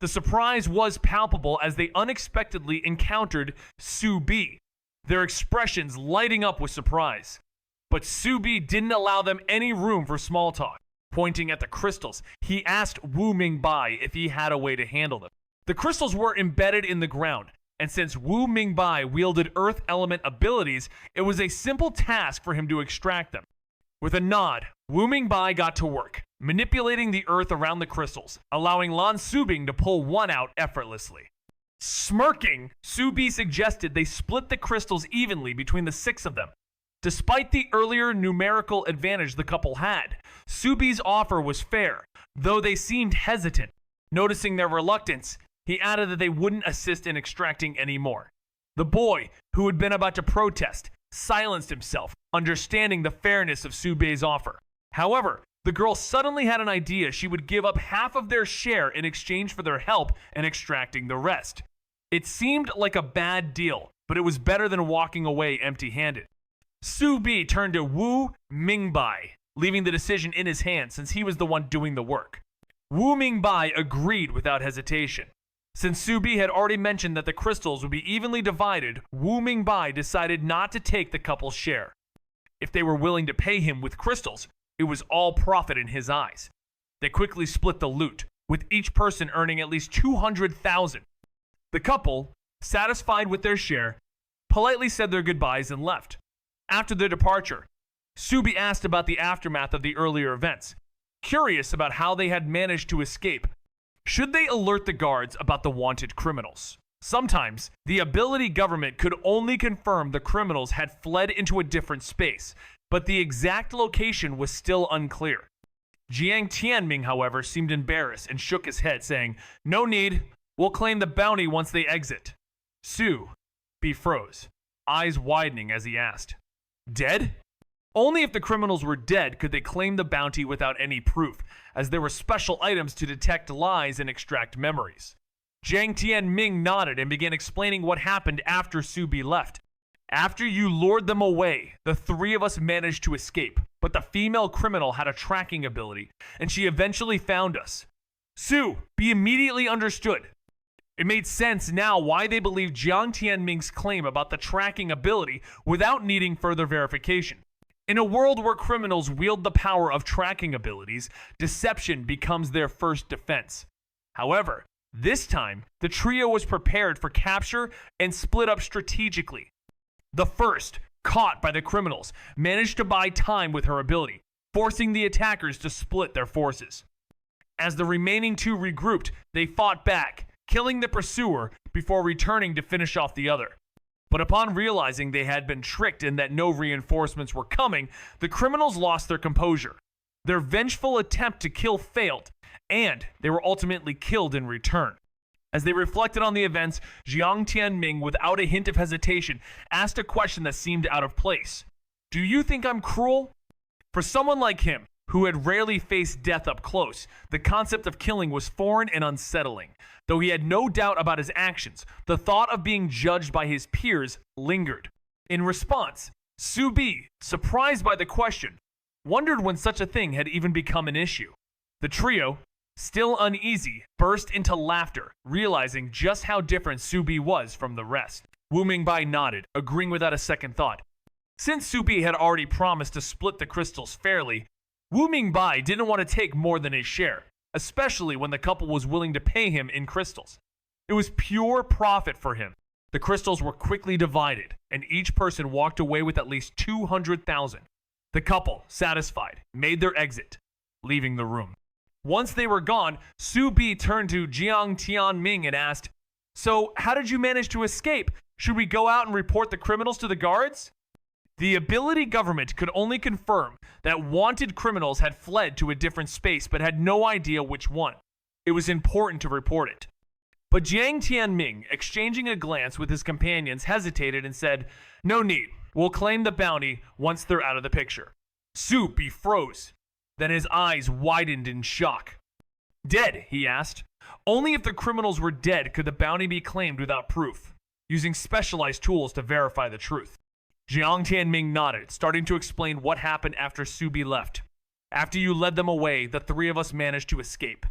The surprise was palpable as they unexpectedly encountered Subi, their expressions lighting up with surprise. But Subi didn't allow them any room for small talk. Pointing at the crystals, he asked Wu Mingbai if he had a way to handle them. The crystals were embedded in the ground, and since Wu Mingbai wielded earth element abilities, it was a simple task for him to extract them. With a nod, Wu Mingbai got to work, manipulating the earth around the crystals, allowing Lan Subing to pull one out effortlessly. Smirking, Subi suggested they split the crystals evenly between the 6 of them. Despite the earlier numerical advantage the couple had, Subi's offer was fair, though they seemed hesitant. Noticing their reluctance, he added that they wouldn't assist in extracting any more. The boy, who had been about to protest, silenced himself, understanding the fairness of Subi's offer. However, the girl suddenly had an idea she would give up half of their share in exchange for their help in extracting the rest. It seemed like a bad deal, but it was better than walking away empty-handed. Subi turned to Wu Mingbai, leaving the decision in his hands since he was the one doing the work. Wu Mingbai agreed without hesitation. Since Subi had already mentioned that the crystals would be evenly divided, Wu Mingbai decided not to take the couple's share. If they were willing to pay him with crystals, it was all profit in his eyes. They quickly split the loot, with each person earning at least 200,000. The couple, satisfied with their share, politely said their goodbyes and left. After their departure, Subi asked about the aftermath of the earlier events, curious about how they had managed to escape. Should they alert the guards about the wanted criminals? Sometimes, the ability government could only confirm the criminals had fled into a different space, but the exact location was still unclear. Jiang Tianming, however, seemed embarrassed and shook his head, saying, "No need, we'll claim the bounty once they exit." Subi froze, eyes widening as he asked, "Dead?" Only if the criminals were dead could they claim the bounty without any proof, as there were special items to detect lies and extract memories. Jiang Tianming nodded and began explaining what happened after Subi left. "After you lured them away, the 3 of us managed to escape, but the female criminal had a tracking ability, and she eventually found us." Subi immediately understood. It made sense now why they believed Jiang Tianming's claim about the tracking ability without needing further verification. In a world where criminals wield the power of tracking abilities, deception becomes their first defense. However, this time, the trio was prepared for capture and split up strategically. The first, caught by the criminals, managed to buy time with her ability, forcing the attackers to split their forces. As the remaining 2 regrouped, they fought back, killing the pursuer before returning to finish off the other. But upon realizing they had been tricked and that no reinforcements were coming, the criminals lost their composure. Their vengeful attempt to kill failed, and they were ultimately killed in return. As they reflected on the events, Jiang Tianming, without a hint of hesitation, asked a question that seemed out of place. "Do you think I'm cruel?" For someone like him, who had rarely faced death up close, the concept of killing was foreign and unsettling. Though he had no doubt about his actions, the thought of being judged by his peers lingered. In response, Subi, surprised by the question, wondered when such a thing had even become an issue. The trio, still uneasy, burst into laughter, realizing just how different Subi was from the rest. Wu Mingbai nodded, agreeing without a second thought. Since Subi had already promised to split the crystals fairly, Wu Mingbai didn't want to take more than his share, especially when the couple was willing to pay him in crystals. It was pure profit for him. The crystals were quickly divided, and each person walked away with at least 200,000. The couple, satisfied, made their exit, leaving the room. Once they were gone, Subi turned to Jiang Tianming and asked, "So, how did you manage to escape? Should we go out and report the criminals to the guards?" The ability government could only confirm that wanted criminals had fled to a different space but had no idea which one. It was important to report it. But Jiang Tianming, exchanging a glance with his companions, hesitated and said, "No need. We'll claim the bounty once they're out of the picture." Subi froze. Then his eyes widened in shock. "Dead?" he asked. Only if the criminals were dead could the bounty be claimed without proof, using specialized tools to verify the truth. Jiang Tianming nodded, starting to explain what happened after Subi left. "After you led them away, the 3 of us managed to escape.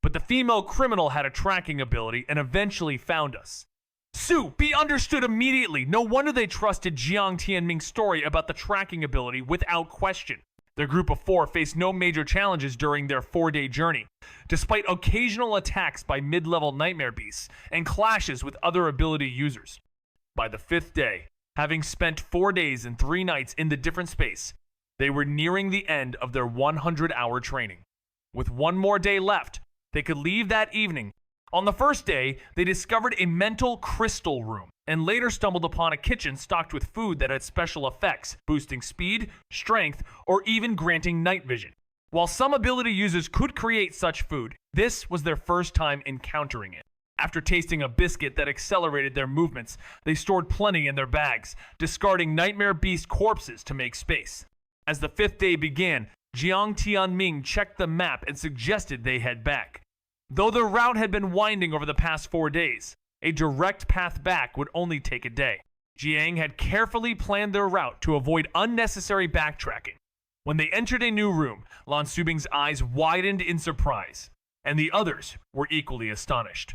but the female criminal had a tracking ability and eventually found us. Su Bi understood immediately. No wonder they trusted Jiang Tianming's story about the tracking ability without question. Their group of 4 faced no major challenges during their 4-day journey, despite occasional attacks by mid-level nightmare beasts and clashes with other ability users. By the 5th day, having spent 4 days and 3 nights in the different space, they were nearing the end of their 100-hour training. With 1 more day left, they could leave that evening. On the first day, they discovered a mental crystal room and later stumbled upon a kitchen stocked with food that had special effects, boosting speed, strength, or even granting night vision. While some ability users could create such food, this was their first time encountering it. After tasting a biscuit that accelerated their movements, they stored plenty in their bags, discarding nightmare beast corpses to make space. As the 5th day began, Jiang Tianming checked the map and suggested they head back. Though their route had been winding over the past 4 days, a direct path back would only take a day. Jiang had carefully planned their route to avoid unnecessary backtracking. When they entered a new room, Lan Subing's eyes widened in surprise, and the others were equally astonished.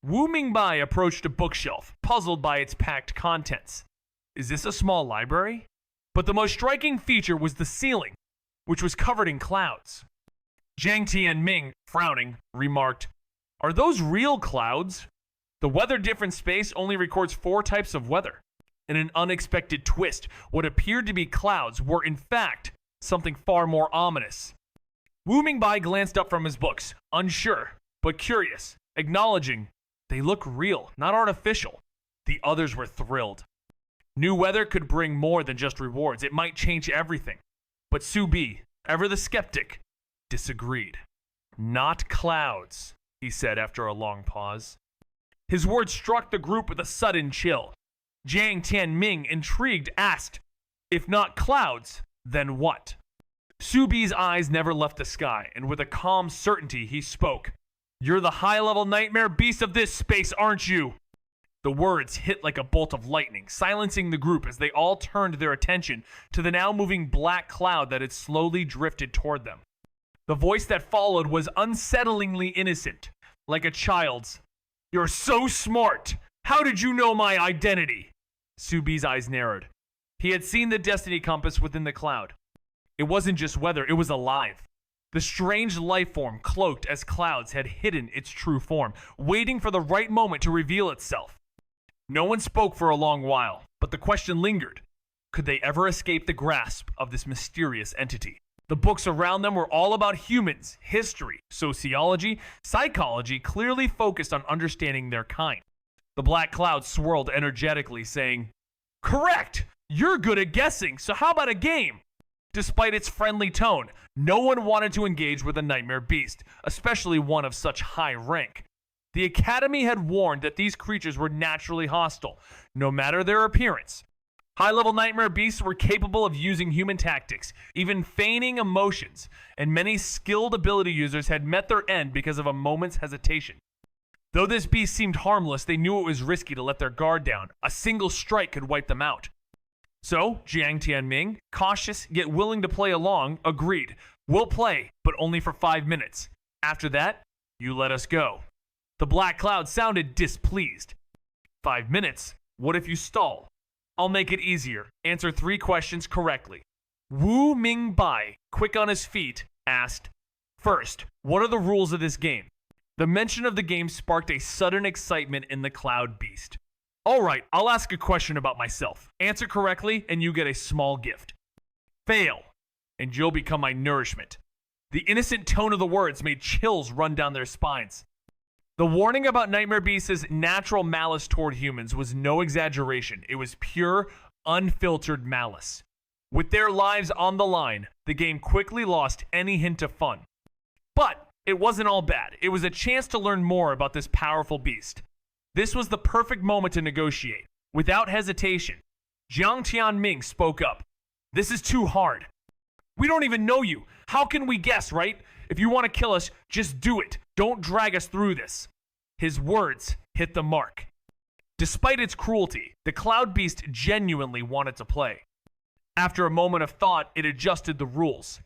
Wu Mingbai approached a bookshelf, puzzled by its packed contents. Is this a small library? But the most striking feature was the ceiling, which was covered in clouds. Jiang Tianming, frowning, remarked, "Are those real clouds? The weather difference space only records 4 types of weather." In an unexpected twist, what appeared to be clouds were in fact something far more ominous. Wu Mingbai glanced up from his books, unsure, but curious, acknowledging, they look real, not artificial. The others were thrilled. New weather could bring more than just rewards. It might change everything. But Su Bi, ever the skeptic, disagreed. "Not clouds," he said after a long pause. His words struck the group with a sudden chill. Jiang Tianming, intrigued, asked, "If not clouds, then what?" Su Bi's eyes never left the sky, and with a calm certainty he spoke. "You're the high-level nightmare beast of this space, aren't you?" The words hit like a bolt of lightning, silencing the group as they all turned their attention to the now moving black cloud that had slowly drifted toward them. The voice that followed was unsettlingly innocent, like a child's. "You're so smart! How did you know my identity?" Su Bi's eyes narrowed. He had seen the destiny compass within the cloud. It wasn't just weather, it was alive. The strange life form cloaked as clouds had hidden its true form, waiting for the right moment to reveal itself. No one spoke for a long while, but the question lingered. Could they ever escape the grasp of this mysterious entity? The books around them were all about humans, history, sociology, psychology, clearly focused on understanding their kind. The black cloud swirled energetically, saying, "Correct! You're good at guessing, so how about a game?" Despite its friendly tone, no one wanted to engage with a nightmare beast, especially one of such high rank. The Academy had warned that these creatures were naturally hostile, no matter their appearance. High-level nightmare beasts were capable of using human tactics, even feigning emotions, and many skilled ability users had met their end because of a moment's hesitation. Though this beast seemed harmless, they knew it was risky to let their guard down. A single strike could wipe them out. So, Jiang Tianming, cautious yet willing to play along, agreed. "We'll play, but only for 5 minutes. After that, you let us go." The black cloud sounded displeased. 5 minutes? What if you stall? I'll make it easier. Answer 3 questions correctly. Wu Mingbai, quick on his feet, asked, "First, what are the rules of this game?" The mention of the game sparked a sudden excitement in the cloud beast. "All right, I'll ask a question about myself. Answer correctly, and you get a small gift. Fail, and you'll become my nourishment." The innocent tone of the words made chills run down their spines. The warning about nightmare beasts' natural malice toward humans was no exaggeration. It was pure, unfiltered malice. With their lives on the line, the game quickly lost any hint of fun. But it wasn't all bad. It was a chance to learn more about this powerful beast. This was the perfect moment to negotiate. Without hesitation, Jiang Tianming spoke up. "This is too hard. We don't even know you. How can we guess, right? If you want to kill us, just do it. Don't drag us through this." His words hit the mark. Despite its cruelty, the cloud beast genuinely wanted to play. After a moment of thought, it adjusted the rules.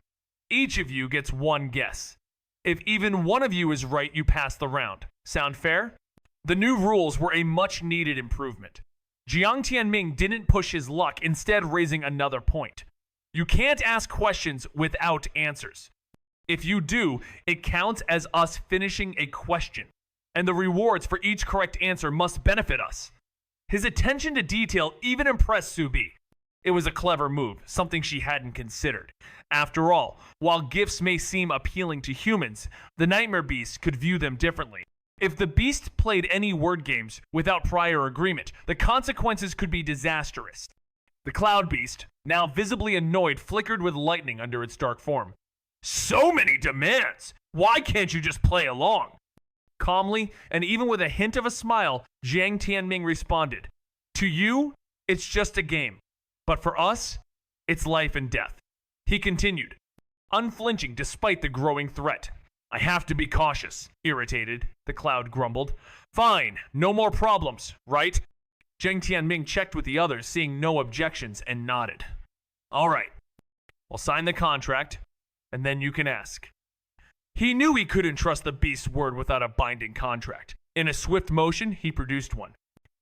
Each of you gets 1 guess. If even one of you is right, you pass the round. Sound fair? The new rules were a much needed improvement. Jiang Tianming didn't push his luck, instead raising another point. You can't ask questions without answers. If you do, it counts as us finishing a question, and the rewards for each correct answer must benefit us. His attention to detail even impressed Subi. It was a clever move, something she hadn't considered. After all, while gifts may seem appealing to humans, the Nightmare Beast could view them differently. If the Beast played any word games without prior agreement, the consequences could be disastrous. The Cloud Beast, now visibly annoyed, flickered with lightning under its dark form. So many demands! Why can't you just play along? Calmly, and even with a hint of a smile, Jiang Tianming responded, To you, it's just a game. But for us, it's life and death. He continued, unflinching despite the growing threat. I have to be cautious, irritated, the cloud grumbled. Fine, no more problems, right? Jiang Tianming checked with the others, seeing no objections, and nodded. All right, I'll sign the contract, and then you can ask. He knew he couldn't trust the beast's word without a binding contract. In a swift motion, he produced one.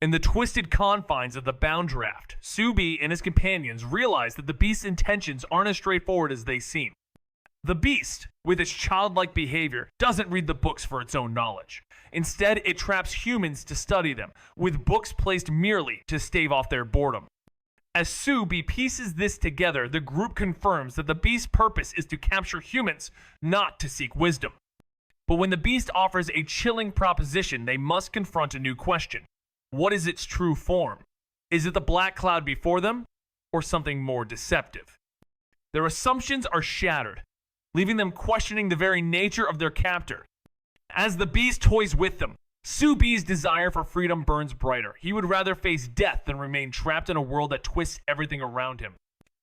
In the twisted confines of the bound draft, Subi and his companions realized that the beast's intentions aren't as straightforward as they seem. The beast, with its childlike behavior, doesn't read the books for its own knowledge. Instead, it traps humans to study them, with books placed merely to stave off their boredom. As Subi pieces this together, the group confirms that the beast's purpose is to capture humans, not to seek wisdom. But when the beast offers a chilling proposition, they must confront a new question. What is its true form? Is it the black cloud before them, or something more deceptive? Their assumptions are shattered, leaving them questioning the very nature of their captor. As the beast toys with them, Subi's desire for freedom burns brighter. He would rather face death than remain trapped in a world that twists everything around him.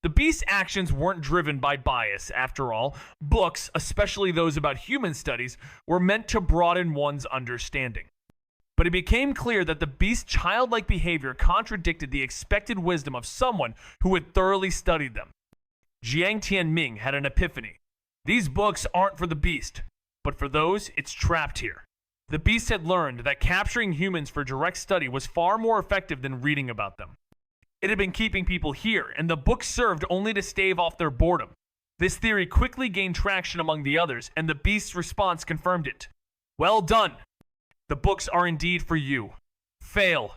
The beast's actions weren't driven by bias, after all. Books, especially those about human studies, were meant to broaden one's understanding. But it became clear that the beast's childlike behavior contradicted the expected wisdom of someone who had thoroughly studied them. Jiang Tianming had an epiphany. These books aren't for the beast, but for those it's trapped here. The beast had learned that capturing humans for direct study was far more effective than reading about them. It had been keeping people here, and the books served only to stave off their boredom. This theory quickly gained traction among the others, and the beast's response confirmed it. Well done! The books are indeed for you. Fail,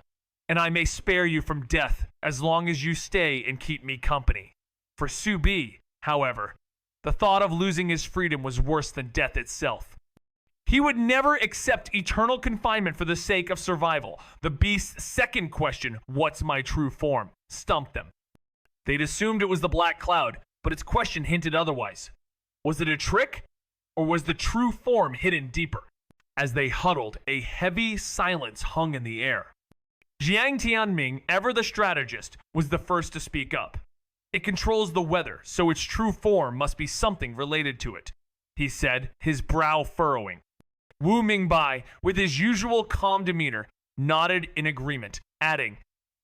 and I may spare you from death as long as you stay and keep me company. For Subi, however, the thought of losing his freedom was worse than death itself. He would never accept eternal confinement for the sake of survival. The beast's second question, what's my true form, stumped them. They'd assumed it was the black cloud, but its question hinted otherwise. Was it a trick, or was the true form hidden deeper? As they huddled, a heavy silence hung in the air. Jiang Tianming, ever the strategist, was the first to speak up. It controls the weather, so its true form must be something related to it, he said, his brow furrowing. Wu Mingbai, with his usual calm demeanor, nodded in agreement, adding,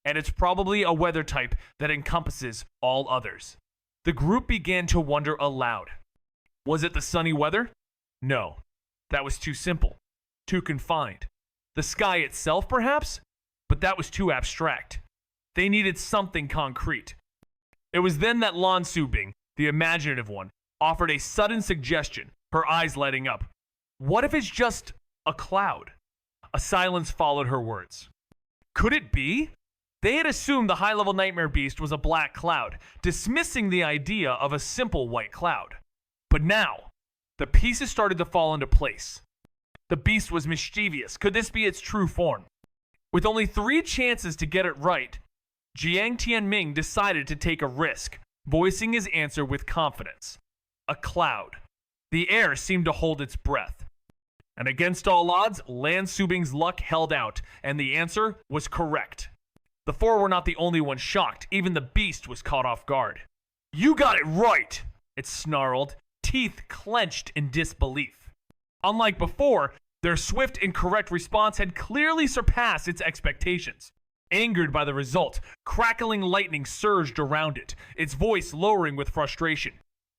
and it's probably a weather type that encompasses all others. The group began to wonder aloud. Was it the sunny weather? No. That was too simple, too confined. The sky itself, perhaps? But that was too abstract. They needed something concrete. It was then that Lan Subing, the imaginative one, offered a sudden suggestion, her eyes lighting up. What if it's just a cloud? A silence followed her words. Could it be? They had assumed the high-level nightmare beast was a black cloud, dismissing the idea of a simple white cloud. But now, the pieces started to fall into place. The beast was mischievous. Could this be its true form? With only 3 chances to get it right, Jiang Tianming decided to take a risk, voicing his answer with confidence. A cloud. The air seemed to hold its breath. And against all odds, Lan Subing's luck held out, and the answer was correct. The 4 were not the only ones shocked. Even the beast was caught off guard. You got it right, it snarled, teeth clenched in disbelief. Unlike before, their swift and correct response had clearly surpassed its expectations. Angered by the result, crackling lightning surged around it, its voice lowering with frustration.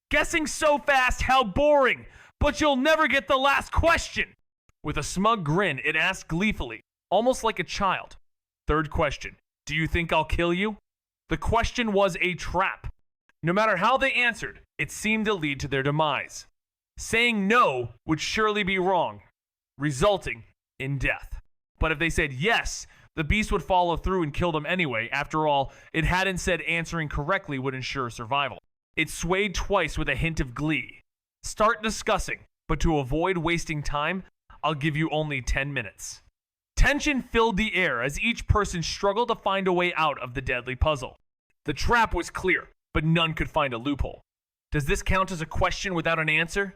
Guessing so fast, how boring! But you'll never get the last question! With a smug grin, it asked gleefully, almost like a child. Third question. Do you think I'll kill you? The question was a trap. No matter how they answered, it seemed to lead to their demise. Saying no would surely be wrong, resulting in death. But if they said yes, the beast would follow through and kill them anyway. After all, it hadn't said answering correctly would ensure survival. It swayed twice with a hint of glee. Start discussing, but to avoid wasting time, I'll give you only 10 minutes. Tension filled the air as each person struggled to find a way out of the deadly puzzle. The trap was clear, but none could find a loophole. Does this count as a question without an answer?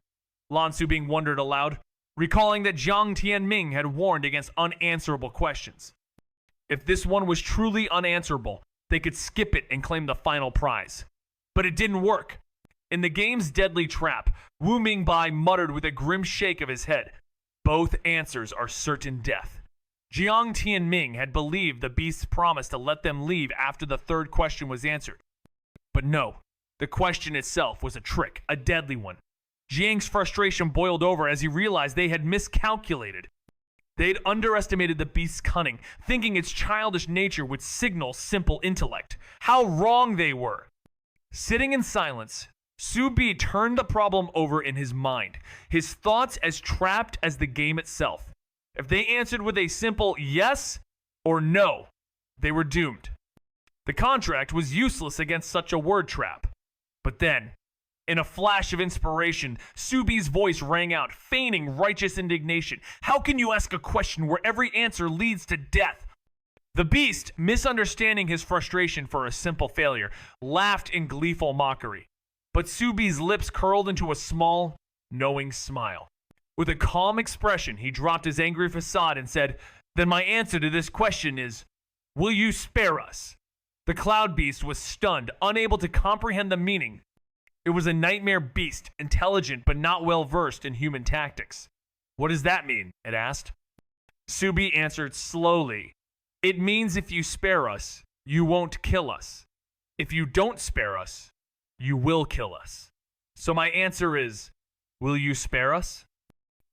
Lan Subing wondered aloud, recalling that Jiang Tianming had warned against unanswerable questions. If this one was truly unanswerable, they could skip it and claim the final prize. But it didn't work. In the game's deadly trap, Wu Mingbai muttered with a grim shake of his head, both answers are certain death. Jiang Tianming had believed the beast's promise to let them leave after the third question was answered. But no, the question itself was a trick, a deadly one. Jiang's frustration boiled over as he realized they had miscalculated. They'd underestimated the beast's cunning, thinking its childish nature would signal simple intellect. How wrong they were! Sitting in silence, Su Bi turned the problem over in his mind, his thoughts as trapped as the game itself. If they answered with a simple yes or no, they were doomed. The contract was useless against such a word trap. But then, in a flash of inspiration, Su Bi's voice rang out, feigning righteous indignation. How can you ask a question where every answer leads to death? The beast, misunderstanding his frustration for a simple failure, laughed in gleeful mockery. But Su Bi's lips curled into a small, knowing smile. With a calm expression, he dropped his angry facade and said, Then my answer to this question is, will you spare us? The cloud beast was stunned, unable to comprehend the meaning. It was a nightmare beast, intelligent but not well versed in human tactics. What does that mean? It asked. Su Bi answered slowly. It means if you spare us, you won't kill us. If you don't spare us, you will kill us. So my answer is, will you spare us?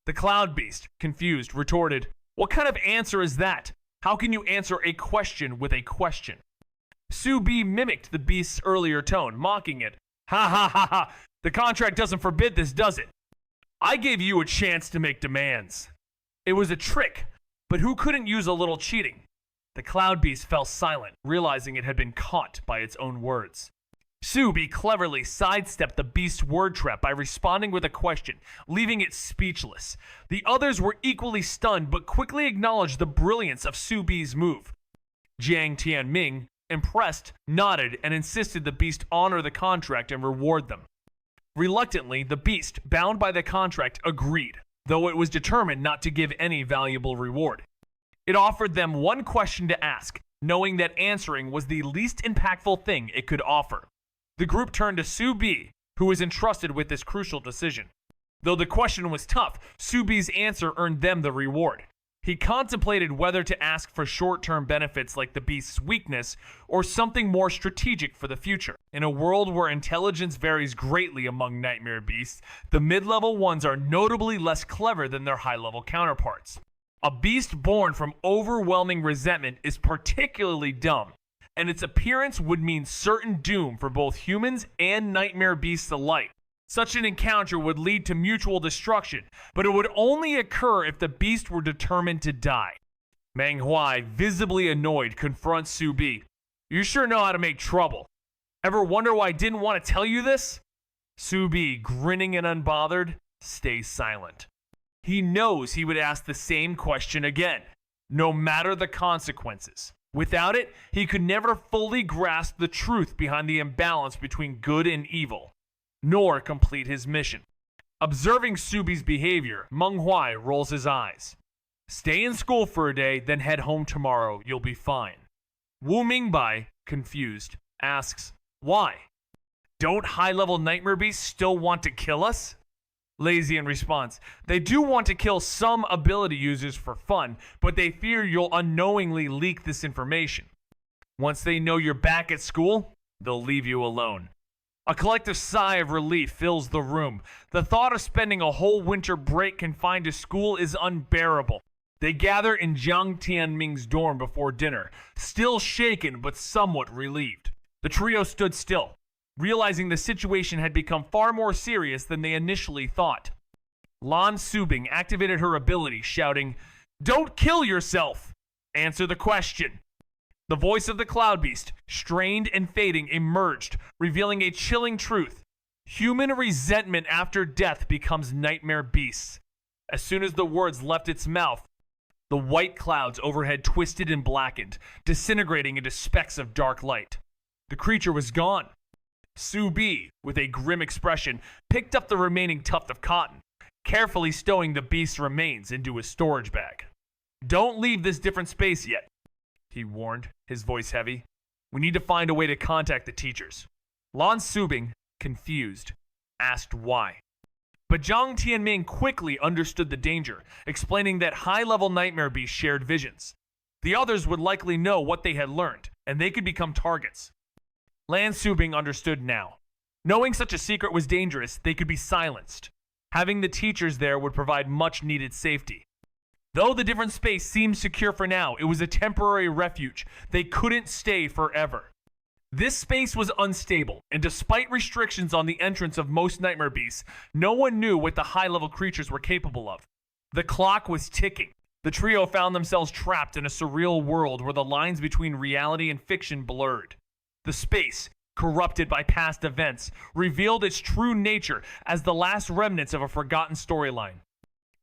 The cloud beast, confused, retorted, What kind of answer is that? How can you answer a question with a question? Su Bi mimicked the beast's earlier tone, mocking it. Ha ha ha ha! The contract doesn't forbid this, does it? I gave you a chance to make demands. It was a trick, but who couldn't use a little cheating? The cloud beast fell silent, realizing it had been caught by its own words. Su Bi cleverly sidestepped the beast's word trap by responding with a question, leaving it speechless. The others were equally stunned, but quickly acknowledged the brilliance of Su Bi's move. Jiang Tianming, impressed, nodded and insisted the beast honor the contract and reward them. Reluctantly, the beast, bound by the contract, agreed, though it was determined not to give any valuable reward. It offered them one question to ask, knowing that answering was the least impactful thing it could offer. The group turned to Su Bi, who was entrusted with this crucial decision. Though the question was tough, Su Bi's answer earned them the reward. He contemplated whether to ask for short-term benefits like the beast's weakness or something more strategic for the future. In a world where intelligence varies greatly among nightmare beasts, the mid-level ones are notably less clever than their high-level counterparts. A beast born from overwhelming resentment is particularly dumb, and its appearance would mean certain doom for both humans and nightmare beasts alike. Such an encounter would lead to mutual destruction, but it would only occur if the beast were determined to die. Manhwa, visibly annoyed, confronts Su Bi. You sure know how to make trouble. Ever wonder why I didn't want to tell you this? Su Bi, grinning and unbothered, stays silent. He knows he would ask the same question again, no matter the consequences. Without it, he could never fully grasp the truth behind the imbalance between good and evil, nor complete his mission. Observing Su Bi's behavior, Manhwa rolls his eyes. Stay in school for a day, then head home tomorrow. You'll be fine. Wu Mingbai, confused, asks, Why? Don't high-level nightmare beasts still want to kill us? Lazy in response, they do want to kill some ability users for fun, but they fear you'll unknowingly leak this information. Once they know you're back at school, they'll leave you alone. A collective sigh of relief fills the room. The thought of spending a whole winter break confined to school is unbearable. They gather in Jiang Tianming's dorm before dinner, still shaken but somewhat relieved. The trio stood still, realizing the situation had become far more serious than they initially thought. Lan Subing activated her ability, shouting, "Don't kill yourself! Answer the question." The voice of the Cloud Beast, strained and fading, emerged, revealing a chilling truth. Human resentment after death becomes nightmare beasts. As soon as the words left its mouth, the white clouds overhead twisted and blackened, disintegrating into specks of dark light. The creature was gone. Su Bi, with a grim expression, picked up the remaining tuft of cotton, carefully stowing the beast's remains into his storage bag. "Don't leave this different space yet," he warned, his voice heavy. "We need to find a way to contact the teachers." Lan Subing, confused, asked why. But Jiang Tianming quickly understood the danger, explaining that high-level nightmare beasts shared visions. The others would likely know what they had learned, and they could become targets. Lan Subing understood now. Knowing such a secret was dangerous, they could be silenced. Having the teachers there would provide much-needed safety. Though the different space seemed secure for now, it was a temporary refuge. They couldn't stay forever. This space was unstable, and despite restrictions on the entrance of most nightmare beasts, no one knew what the high-level creatures were capable of. The clock was ticking. The trio found themselves trapped in a surreal world where the lines between reality and fiction blurred. The space, corrupted by past events, revealed its true nature as the last remnants of a forgotten storyline.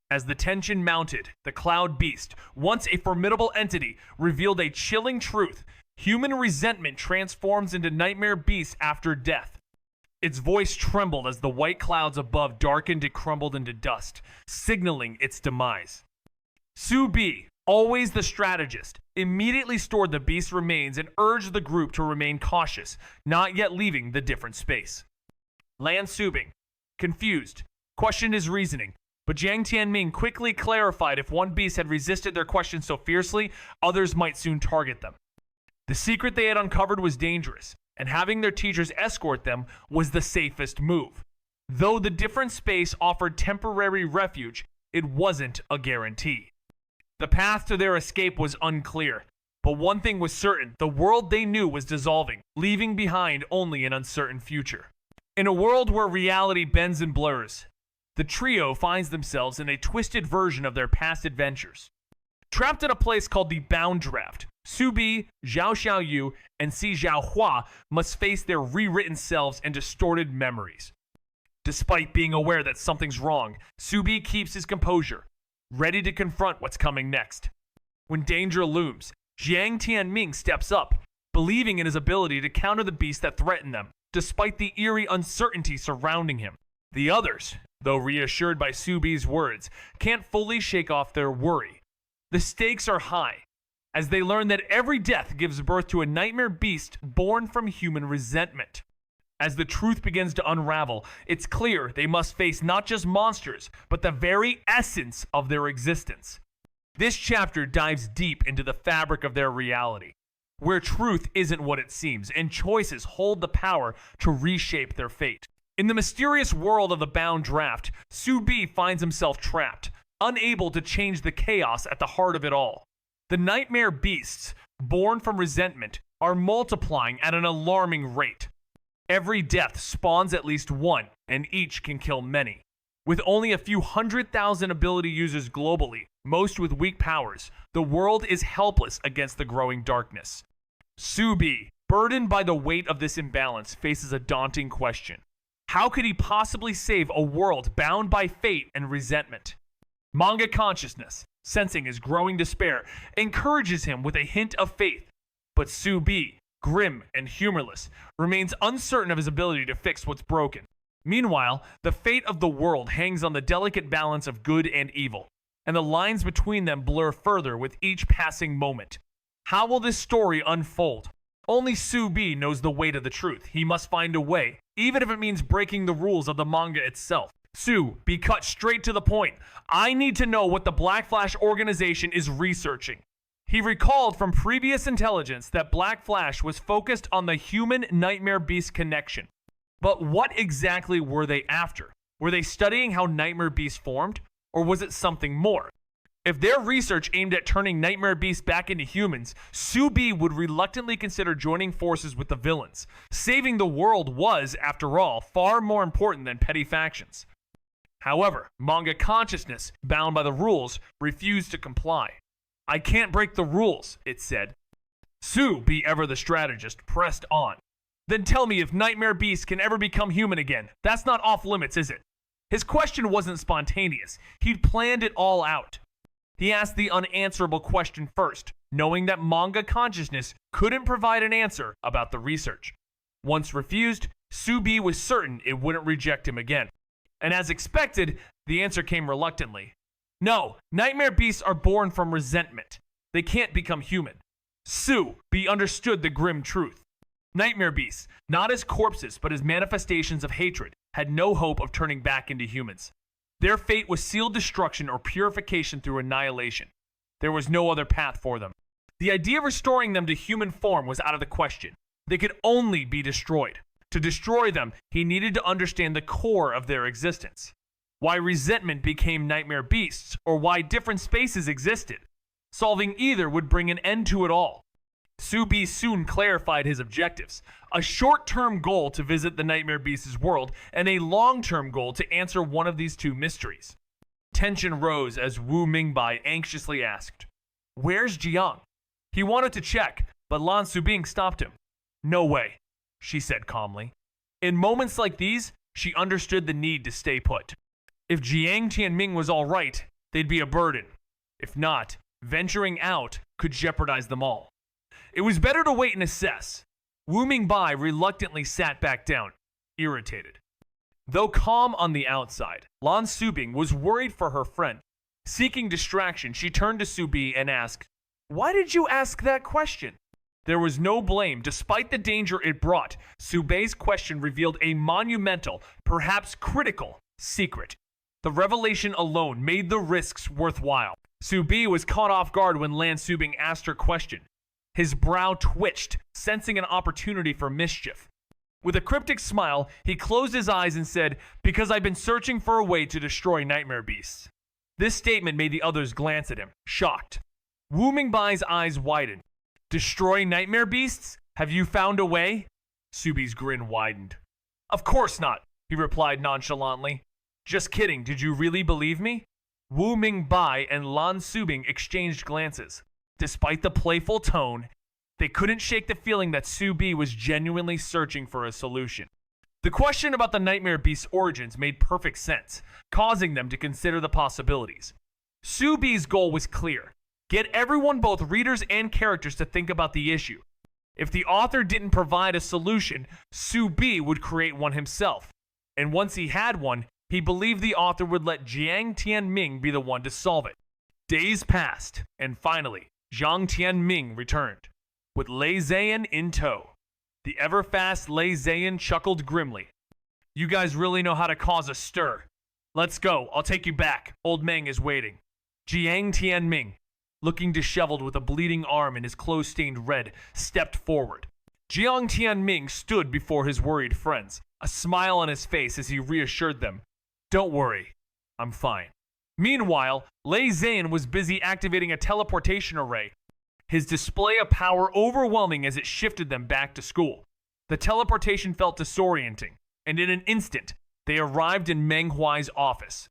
As the tension mounted, the Cloud Beast, once a formidable entity, revealed a chilling truth. Human resentment transforms into nightmare beasts after death. Its voice trembled as the white clouds above darkened and crumbled into dust, signaling its demise. Su Bi, always the strategist, immediately stored the beast's remains and urged the group to remain cautious, not yet leaving the different space. Lan Subing, confused, questioned his reasoning, but Jiang Tianming quickly clarified if one beast had resisted their questions so fiercely, others might soon target them. The secret they had uncovered was dangerous, and having their teachers escort them was the safest move. Though the different space offered temporary refuge, it wasn't a guarantee. The path to their escape was unclear, but one thing was certain: the world they knew was dissolving, leaving behind only an uncertain future. In a world where reality bends and blurs, the trio finds themselves in a twisted version of their past adventures. Trapped in a place called the Bound Draft, Su Bi, Zhao Xiaoyu, and Si Zhaohua must face their rewritten selves and distorted memories. Despite being aware that something's wrong, Su Bi keeps his composure, ready to confront what's coming next. When danger looms, Jiang Tianming steps up, believing in his ability to counter the beasts that threaten them, despite the eerie uncertainty surrounding him. The others, though reassured by Su Bi's words, can't fully shake off their worry. The stakes are high, as they learn that every death gives birth to a nightmare beast born from human resentment. As the truth begins to unravel, it's clear they must face not just monsters, but the very essence of their existence. This chapter dives deep into the fabric of their reality, where truth isn't what it seems, and choices hold the power to reshape their fate. In the mysterious world of the Bound Draft, Su Bi finds himself trapped, unable to change the chaos at the heart of it all. The nightmare beasts, born from resentment, are multiplying at an alarming rate. Every death spawns at least one, and each can kill many. With only a few 100,000 ability users globally, most with weak powers, the world is helpless against the growing darkness. Su Bi, burdened by the weight of this imbalance, faces a daunting question. How could he possibly save a world bound by fate and resentment? Manga consciousness, sensing his growing despair, encourages him with a hint of faith. But Su Bi, grim and humorless, remains uncertain of his ability to fix what's broken. Meanwhile, the fate of the world hangs on the delicate balance of good and evil, and the lines between them blur further with each passing moment. How will this story unfold? Only Su Bi knows the weight of the truth. He must find a way, even if it means breaking the rules of the manga itself. Su Bi, cut straight to the point. I need to know what the Black Flash organization is researching. He recalled from previous intelligence that Black Flash was focused on the human nightmare beast connection. But what exactly were they after? Were they studying how nightmare beasts formed? Or was it something more? If their research aimed at turning nightmare beasts back into humans, Subi would reluctantly consider joining forces with the villains. Saving the world was, after all, far more important than petty factions. However, Manga consciousness, bound by the rules, refused to comply. "I can't break the rules," it said. Subi, ever the strategist, pressed on. "Then tell me if nightmare beasts can ever become human again. That's not off limits, is it?" His question wasn't spontaneous. He'd planned it all out. He asked the unanswerable question first, knowing that Manga consciousness couldn't provide an answer about the research. Once refused, Subi was certain it wouldn't reject him again. And as expected, the answer came reluctantly. "No, nightmare beasts are born from resentment. They can't become human." Subi understood the grim truth. Nightmare beasts, not as corpses but as manifestations of hatred, had no hope of turning back into humans. Their fate was sealed destruction or purification through annihilation. There was no other path for them. The idea of restoring them to human form was out of the question. They could only be destroyed. To destroy them, he needed to understand the core of their existence. Why resentment became nightmare beasts, or why different spaces existed. Solving either would bring an end to it all. Subi soon clarified his objectives. A short-term goal to visit the nightmare beast's world, and a long-term goal to answer one of these two mysteries. Tension rose as Wu Mingbai anxiously asked, "Where's Jiang?" He wanted to check, but Lan Subing stopped him. "No way," she said calmly. In moments like these, she understood the need to stay put. If Jiang Tianming was all right, they'd be a burden. If not, venturing out could jeopardize them all. It was better to wait and assess. Wu Mingbai reluctantly sat back down, irritated. Though calm on the outside, Lan Subing was worried for her friend. Seeking distraction, she turned to Subi and asked, "Why did you ask that question?" There was no blame, despite the danger it brought. Subei's question revealed a monumental, perhaps critical, secret. The revelation alone made the risks worthwhile. Subi was caught off guard when Lan Subing asked her question. His brow twitched, sensing an opportunity for mischief. With a cryptic smile, he closed his eyes and said, "Because I've been searching for a way to destroy nightmare beasts." This statement made the others glance at him, shocked. Wu Mingbai's eyes widened. "Destroy nightmare beasts? Have you found a way?" Subi's grin widened. "Of course not," he replied nonchalantly. "Just kidding, did you really believe me?" Wu Mingbai and Lan Subing exchanged glances. Despite the playful tone, they couldn't shake the feeling that Subi was genuinely searching for a solution. The question about the nightmare beast's origins made perfect sense, causing them to consider the possibilities. Subi's goal was clear: get everyone, both readers and characters, to think about the issue. If the author didn't provide a solution, Subi would create one himself. And once he had one, he believed the author would let Jiang Tianming be the one to solve it. Days passed, and finally, Jiang Tianming returned, with Lei Zian in tow. The ever-fast Lei Zian chuckled grimly. "You guys really know how to cause a stir. Let's go, I'll take you back. Old Meng is waiting." Jiang Tianming, looking disheveled with a bleeding arm and his clothes stained red, stepped forward. Jiang Tianming stood before his worried friends, a smile on his face as he reassured them, "Don't worry, I'm fine." Meanwhile, Lei Zian was busy activating a teleportation array, his display of power overwhelming as it shifted them back to school. The teleportation felt disorienting, and in an instant, they arrived in Meng Huai's office.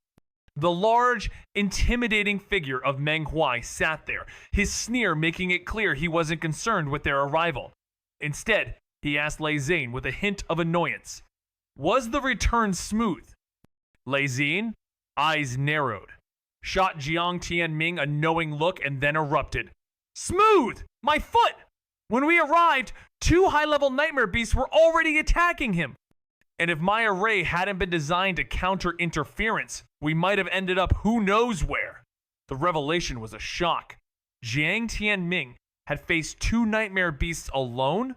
The large, intimidating figure of Meng Huai sat there, his sneer making it clear he wasn't concerned with their arrival. Instead, he asked Lei Zian with a hint of annoyance, "Was the return smooth?" Lei Zian, eyes narrowed, shot Jiang Tianming a knowing look and then erupted. "Smooth! My foot! When we arrived, 2 high-level nightmare beasts were already attacking him. And if my array hadn't been designed to counter interference, we might have ended up who knows where." The revelation was a shock. Jiang Tianming had faced 2 nightmare beasts alone?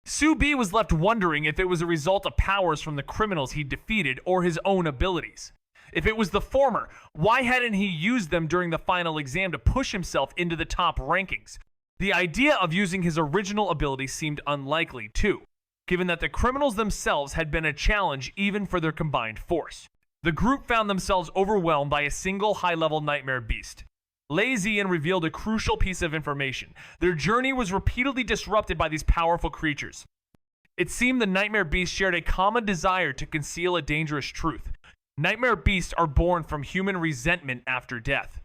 Subi was left wondering if it was a result of powers from the criminals he defeated or his own abilities. If it was the former, why hadn't he used them during the final exam to push himself into the top rankings? The idea of using his original ability seemed unlikely, too. given that the criminals themselves had been a challenge even for their combined force. The group found themselves overwhelmed by a single high-level nightmare beast. Lazian revealed a crucial piece of information. Their journey was repeatedly disrupted by these powerful creatures. It seemed the nightmare beast shared a common desire to conceal a dangerous truth. Nightmare beasts are born from human resentment after death.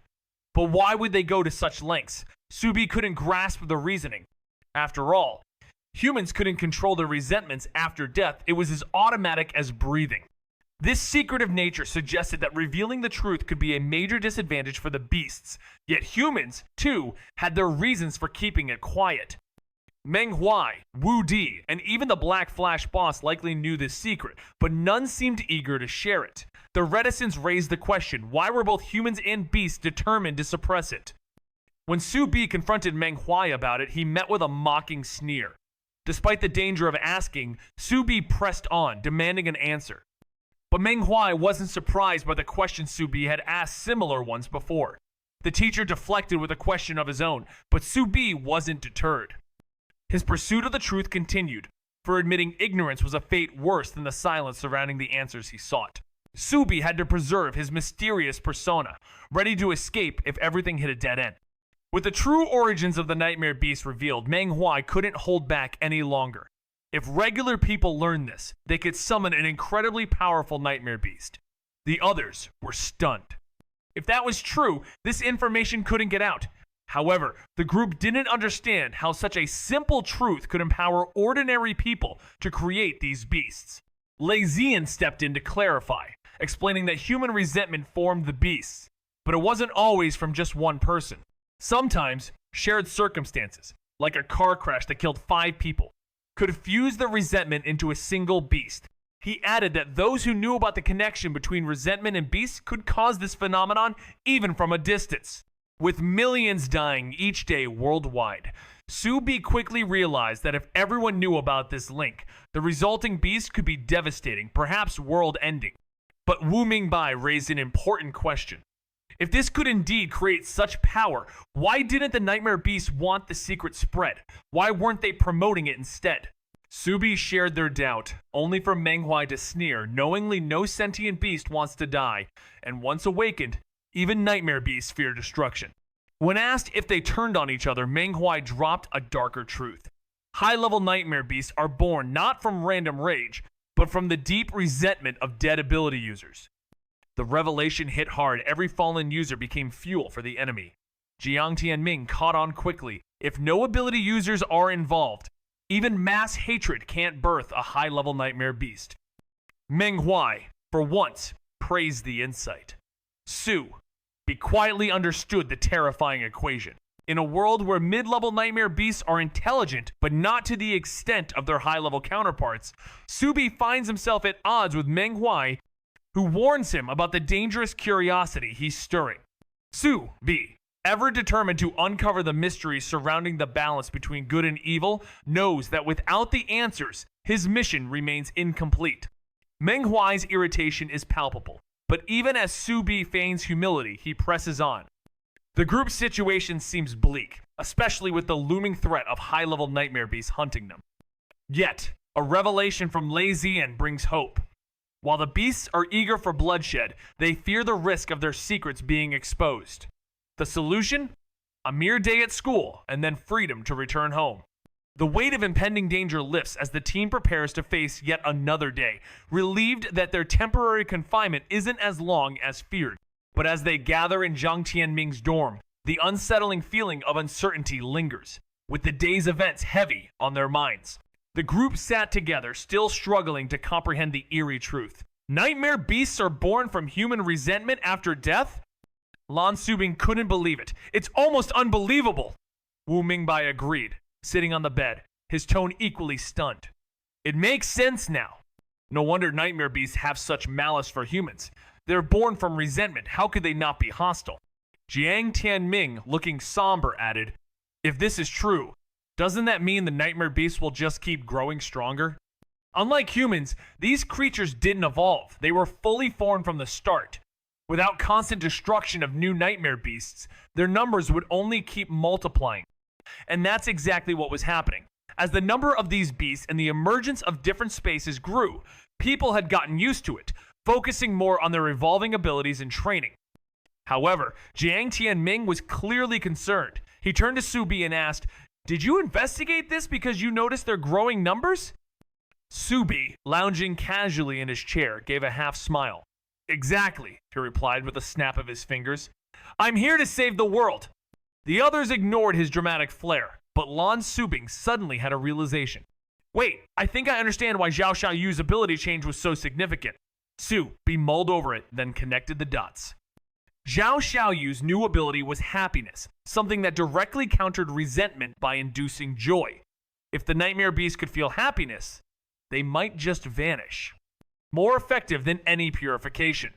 But why would they go to such lengths? Subi couldn't grasp the reasoning. After all, humans couldn't control their resentments after death. It was as automatic as breathing. This secretive nature suggested that revealing the truth could be a major disadvantage for the beasts, yet humans, too, had their reasons for keeping it quiet. Manhwa, Wu Di, and even the Black Flash boss likely knew this secret, but none seemed eager to share it. The reticence raised the question, why were both humans and beasts determined to suppress it? When Su Bi confronted Manhwa about it, he met with a mocking sneer. Despite the danger of asking, Su Bi pressed on, demanding an answer. But Manhwa wasn't surprised by the question Su Bi had asked similar ones before. The teacher deflected with a question of his own, but Su Bi wasn't deterred. His pursuit of the truth continued, for admitting ignorance was a fate worse than the silence surrounding the answers he sought. Su Bi had to preserve his mysterious persona, ready to escape if everything hit a dead end. With the true origins of the Nightmare Beast revealed, Manhwa couldn't hold back any longer. If regular people learned this, they could summon an incredibly powerful Nightmare Beast. The others were stunned. If that was true, this information couldn't get out. However, the group didn't understand how such a simple truth could empower ordinary people to create these beasts. Lazian stepped in to clarify, explaining that human resentment formed the beasts, but it wasn't always from just one person. Sometimes, shared circumstances, like a car crash that killed 5 people, could fuse the resentment into a single beast. He added that those who knew about the connection between resentment and beasts could cause this phenomenon even from a distance. With millions dying each day worldwide, Su Bi quickly realized that if everyone knew about this link, the resulting beast could be devastating, perhaps world-ending. But Wu Mingbai raised an important question. If this could indeed create such power, why didn't the Nightmare Beast want the secret spread? Why weren't they promoting it instead? Su Bi shared their doubt, only for Manhwa to sneer, knowingly no sentient beast wants to die, and once awakened, even Nightmare Beasts fear destruction. When asked if they turned on each other, Manhwa dropped a darker truth. High-level Nightmare Beasts are born not from random rage, but from the deep resentment of dead ability users. The revelation hit hard. Every fallen user became fuel for the enemy. Jiang Tianming caught on quickly. If no ability users are involved, even mass hatred can't birth a high-level Nightmare Beast. Manhwa, for once, praised the insight. Su Bi quietly understood the terrifying equation. In a world where mid-level Nightmare Beasts are intelligent, but not to the extent of their high-level counterparts, Su Bi finds himself at odds with Manhwa, who warns him about the dangerous curiosity he's stirring. Su Bi, ever determined to uncover the mysteries surrounding the balance between good and evil, knows that without the answers, his mission remains incomplete. Manhwa's irritation is palpable, but even as Su Bi feigns humility, he presses on. The group's situation seems bleak, especially with the looming threat of high-level Nightmare Beasts hunting them. Yet, a revelation from Lazian brings hope. While the beasts are eager for bloodshed, they fear the risk of their secrets being exposed. The solution? A mere day at school, and then freedom to return home. The weight of impending danger lifts as the team prepares to face yet another day, relieved that their temporary confinement isn't as long as feared. But as they gather in Jiang Tianming's dorm, the unsettling feeling of uncertainty lingers, with the day's events heavy on their minds. The group sat together, still struggling to comprehend the eerie truth. Nightmare Beasts are born from human resentment after death? Lan Subing couldn't believe it. It's almost unbelievable. Wu Mingbai agreed, sitting on the bed, his tone equally stunned. It makes sense now. No wonder Nightmare Beasts have such malice for humans. They're born from resentment. How could they not be hostile? Jiang Tianming, looking somber, added, if this is true, doesn't that mean the Nightmare Beasts will just keep growing stronger? Unlike humans, these creatures didn't evolve. They were fully formed from the start. Without constant destruction of new Nightmare Beasts, their numbers would only keep multiplying. And that's exactly what was happening. As the number of these beasts and the emergence of different spaces grew, people had gotten used to it, focusing more on their evolving abilities and training. However, Jiang Tianming was clearly concerned. He turned to Subi and asked, "Did you investigate this because you noticed their growing numbers?" Subi, lounging casually in his chair, gave a half smile. "Exactly," he replied with a snap of his fingers. "I'm here to save the world." The others ignored his dramatic flair, but Lan Subing suddenly had a realization. "Wait, I think I understand why Zhao Xiaoyu's ability change was so significant." Su mulled over it, then connected the dots. Zhao Xiaoyu's new ability was happiness, something that directly countered resentment by inducing joy. If the nightmare beast could feel happiness, they might just vanish. More effective than any purification.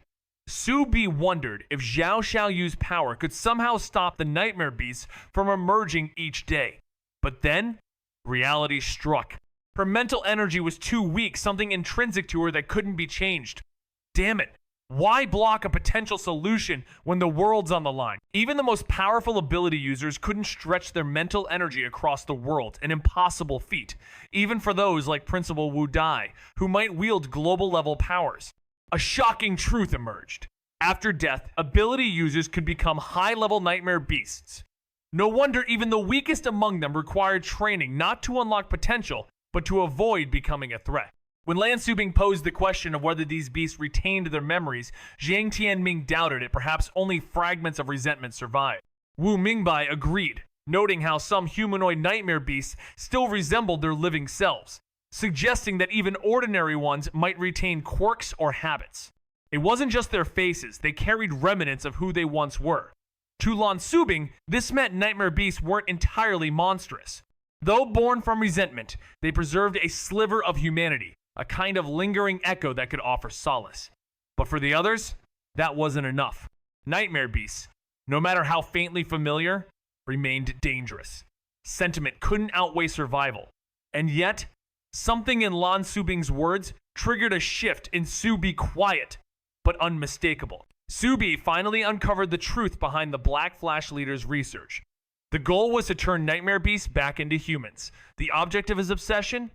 Su Bi wondered if Zhao Xiaoyu's power could somehow stop the nightmare beasts from emerging each day. But then, reality struck. Her mental energy was too weak, something intrinsic to her that couldn't be changed. Damn it. Why block a potential solution when the world's on the line? Even the most powerful ability users couldn't stretch their mental energy across the world, an impossible feat, even for those like Principal Wu Dai, who might wield global-level powers. A shocking truth emerged. After death, ability users could become high-level nightmare beasts. No wonder even the weakest among them required training not to unlock potential, but to avoid becoming a threat. When Lan Subing posed the question of whether these beasts retained their memories, Jiang Tianming doubted it. Perhaps only fragments of resentment survived. Wu Mingbai agreed, noting how some humanoid nightmare beasts still resembled their living selves, suggesting that even ordinary ones might retain quirks or habits. It wasn't just their faces, they carried remnants of who they once were. To Lan Subing, this meant nightmare beasts weren't entirely monstrous. Though born from resentment, they preserved a sliver of humanity, a kind of lingering echo that could offer solace. But for the others, that wasn't enough. Nightmare beasts, no matter how faintly familiar, remained dangerous. Sentiment couldn't outweigh survival. And yet, something in Lan Subing's words triggered a shift in Subi quiet, but unmistakable. Subi finally uncovered the truth behind the Black Flash leader's research. The goal was to turn nightmare beasts back into humans. The object of his obsession?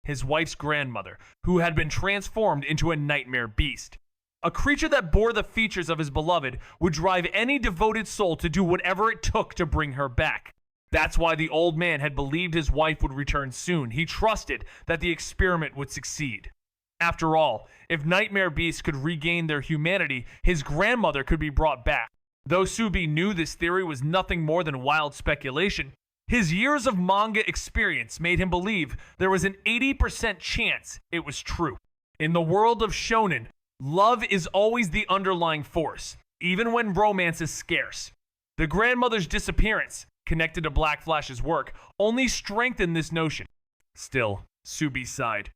His wife's grandmother, who had been transformed into a nightmare beast. A creature that bore the features of his beloved would drive any devoted soul to do whatever it took to bring her back. That's why the old man had believed his wife would return soon. He trusted that the experiment would succeed. After all, if nightmare beasts could regain their humanity, his grandmother could be brought back. Though Subi knew this theory was nothing more than wild speculation, his years of manga experience made him believe there was an 80% chance it was true. In the world of shonen, love is always the underlying force, even when romance is scarce. The grandmother's disappearance, connected to Black Flash's work, only strengthened this notion. Still, Subi sighed.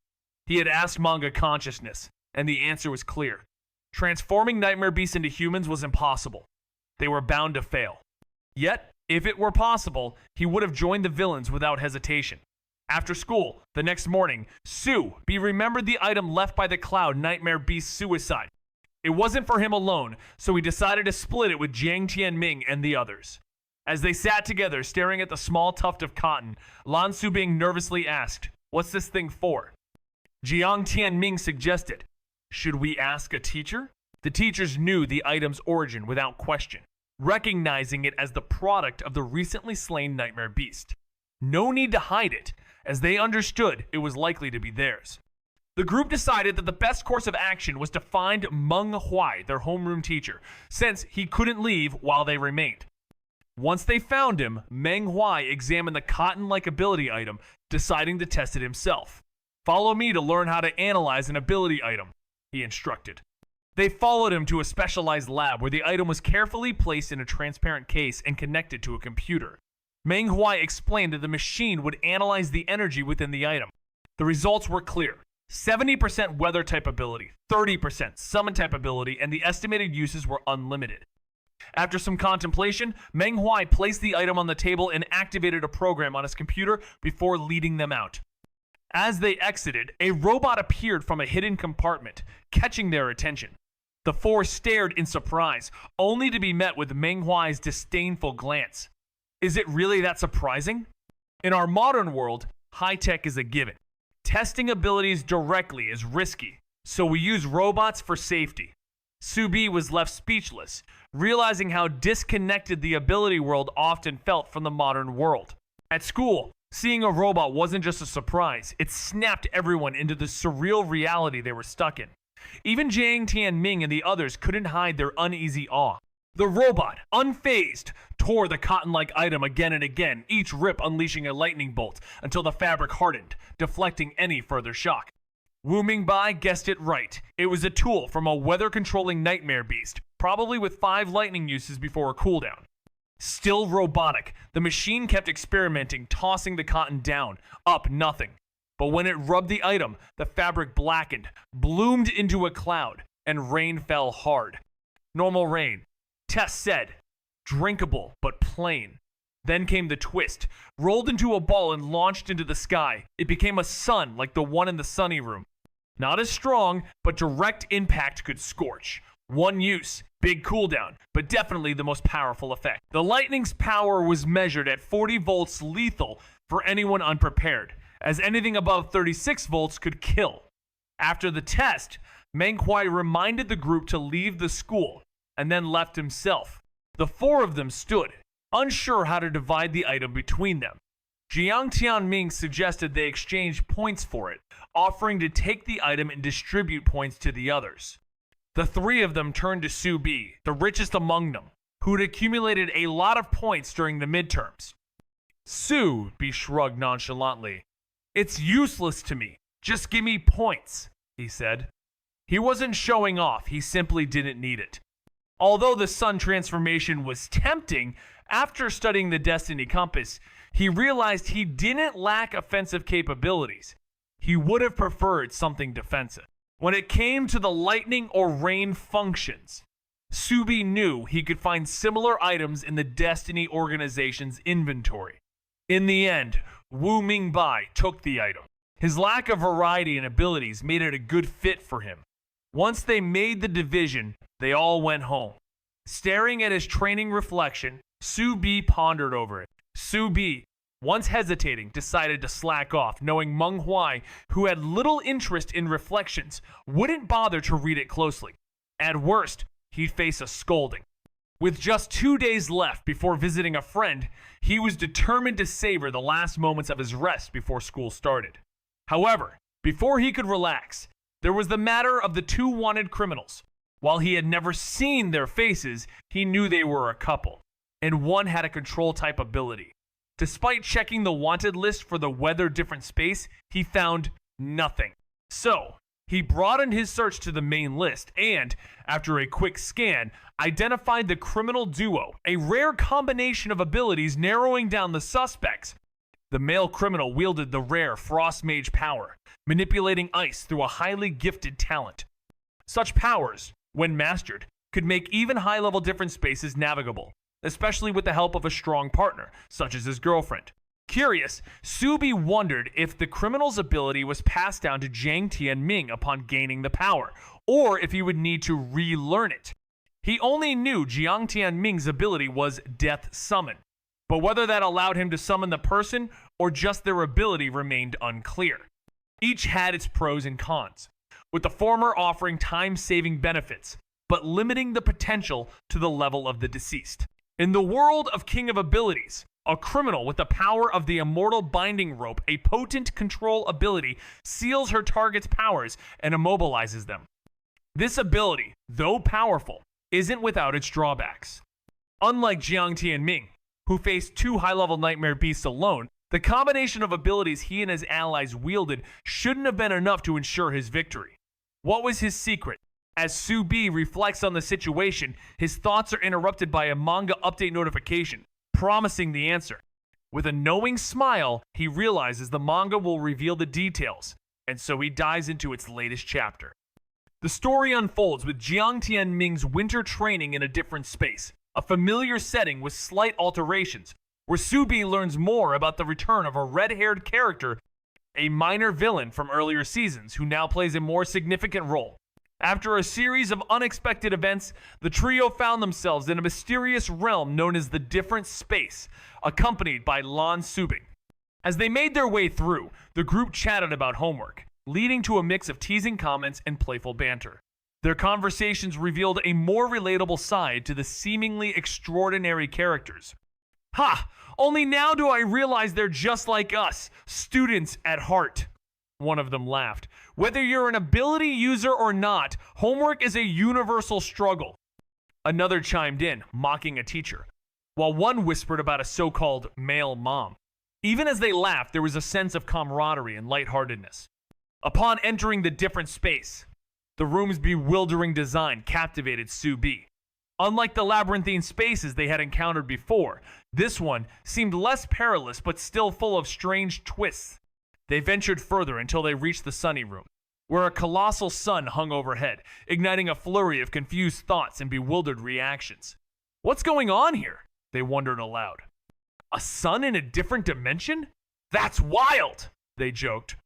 He had asked Manga Consciousness, and the answer was clear. Transforming nightmare beasts into humans was impossible. They were bound to fail. Yet, if it were possible, he would have joined the villains without hesitation. After school, the next morning, Subi remembered the item left by the Cloud Nightmare Beast suicide. It wasn't for him alone, so he decided to split it with Jiang Tianming and the others. As they sat together, staring at the small tuft of cotton, Lan Subing nervously asked, "What's this thing for?" Jiang Tianming suggested, "Should we ask a teacher?" The teachers knew the item's origin without question, recognizing it as the product of the recently slain nightmare beast. No need to hide it, as they understood it was likely to be theirs. The group decided that the best course of action was to find Manhwa, their homeroom teacher, since he couldn't leave while they remained. Once they found him, Manhwa examined the cotton-like ability item, deciding to test it himself. "Follow me to learn how to analyze an ability item," he instructed. They followed him to a specialized lab where the item was carefully placed in a transparent case and connected to a computer. Manghua explained that the machine would analyze the energy within the item. The results were clear. 70% weather type ability, 30% summon type ability, and the estimated uses were unlimited. After some contemplation, Manghua placed the item on the table and activated a program on his computer before leading them out. As they exited, a robot appeared from a hidden compartment, catching their attention. The four stared in surprise, only to be met with Menghuai's disdainful glance. Is it really that surprising? In our modern world, high-tech is a given. Testing abilities directly is risky, so we use robots for safety. Subi was left speechless, realizing how disconnected the ability world often felt from the modern world. At school, seeing a robot wasn't just a surprise, it snapped everyone into the surreal reality they were stuck in. Even Jiang Tianming and the others couldn't hide their uneasy awe. The robot, unfazed, tore the cotton-like item again and again, each rip unleashing a lightning bolt until the fabric hardened, deflecting any further shock. Wu Mingbai guessed it right. It was a tool from a weather-controlling nightmare beast, probably with 5 lightning uses before a cooldown. Still robotic, the machine kept experimenting, tossing the cotton down, up nothing. But when it rubbed the item, the fabric blackened, bloomed into a cloud, and rain fell hard. Normal rain. Tess said, drinkable but plain. Then came the twist, rolled into a ball and launched into the sky. It became a sun like the one in the sunny room. Not as strong, but direct impact could scorch. One use, big cooldown, but definitely the most powerful effect. The lightning's power was measured at 40 volts lethal for anyone unprepared, as anything above 36 volts could kill. After the test, Meng Huai reminded the group to leave the school, and then left himself. The 4 of them stood, unsure how to divide the item between them. Jiang Tianming suggested they exchange points for it, offering to take the item and distribute points to the others. The 3 of them turned to Su Bi, the richest among them, who'd accumulated a lot of points during the midterms. Su Bi shrugged nonchalantly. "It's useless to me. Just give me points," he said. He wasn't showing off, he simply didn't need it. Although the sun transformation was tempting, after studying the Destiny Compass, he realized he didn't lack offensive capabilities. He would have preferred something defensive. When it came to the lightning or rain functions, Subi knew he could find similar items in the Destiny organization's inventory. In the end, Wu Mingbai took the item. His lack of variety and abilities made it a good fit for him. Once they made the division, they all went home. Staring at his training reflection, Su Bi pondered over it. Su Bi, once hesitating, decided to slack off, knowing Meng Huai, who had little interest in reflections, wouldn't bother to read it closely. At worst, he'd face a scolding. With just 2 days left before visiting a friend, he was determined to savor the last moments of his rest before school started. However, before he could relax, there was the matter of the 2 wanted criminals. While he had never seen their faces, he knew they were a couple, and one had a control-type ability. Despite checking the wanted list for the weather-different space, he found nothing. So, he broadened his search to the main list and, after a quick scan, identified the criminal duo, a rare combination of abilities narrowing down the suspects. The male criminal wielded the rare Frost Mage power, manipulating ice through a highly gifted talent. Such powers, when mastered, could make even high-level different spaces navigable, especially with the help of a strong partner, such as his girlfriend. Curious, Subi wondered if the criminal's ability was passed down to Jiang Tianming upon gaining the power, or if he would need to relearn it. He only knew Jiang Tianming's ability was Death Summon, but whether that allowed him to summon the person or just their ability remained unclear. Each had its pros and cons, with the former offering time-saving benefits, but limiting the potential to the level of the deceased. In the world of King of Abilities, a criminal with the power of the Immortal Binding Rope, a potent control ability, seals her target's powers and immobilizes them. This ability, though powerful, isn't without its drawbacks. Unlike Jiang Tianming, who faced 2 high-level nightmare beasts alone, the combination of abilities he and his allies wielded shouldn't have been enough to ensure his victory. What was his secret? As Su Bi reflects on the situation, his thoughts are interrupted by a manga update notification, promising the answer. With a knowing smile, he realizes the manga will reveal the details, and so he dives into its latest chapter. The story unfolds with Jiang Tianming's winter training in a different space, a familiar setting with slight alterations, where Su Bi learns more about the return of a red-haired character, a minor villain from earlier seasons who now plays a more significant role. After a series of unexpected events, the trio found themselves in a mysterious realm known as the Different Space, accompanied by Lan Subing. As they made their way through, the group chatted about homework, leading to a mix of teasing comments and playful banter. Their conversations revealed a more relatable side to the seemingly extraordinary characters. Ha! Only now do I realize they're just like us, students at heart. One of them laughed. Whether you're an ability user or not, homework is a universal struggle. Another chimed in, mocking a teacher, while one whispered about a so-called male mom. Even as they laughed, there was a sense of camaraderie and lightheartedness. Upon entering the different space, the room's bewildering design captivated Soo-bi. Unlike the labyrinthine spaces they had encountered before, this one seemed less perilous but still full of strange twists. They ventured further until they reached the sunny room, where a colossal sun hung overhead, igniting a flurry of confused thoughts and bewildered reactions. What's going on here? They wondered aloud. A sun in a different dimension? That's wild, they joked,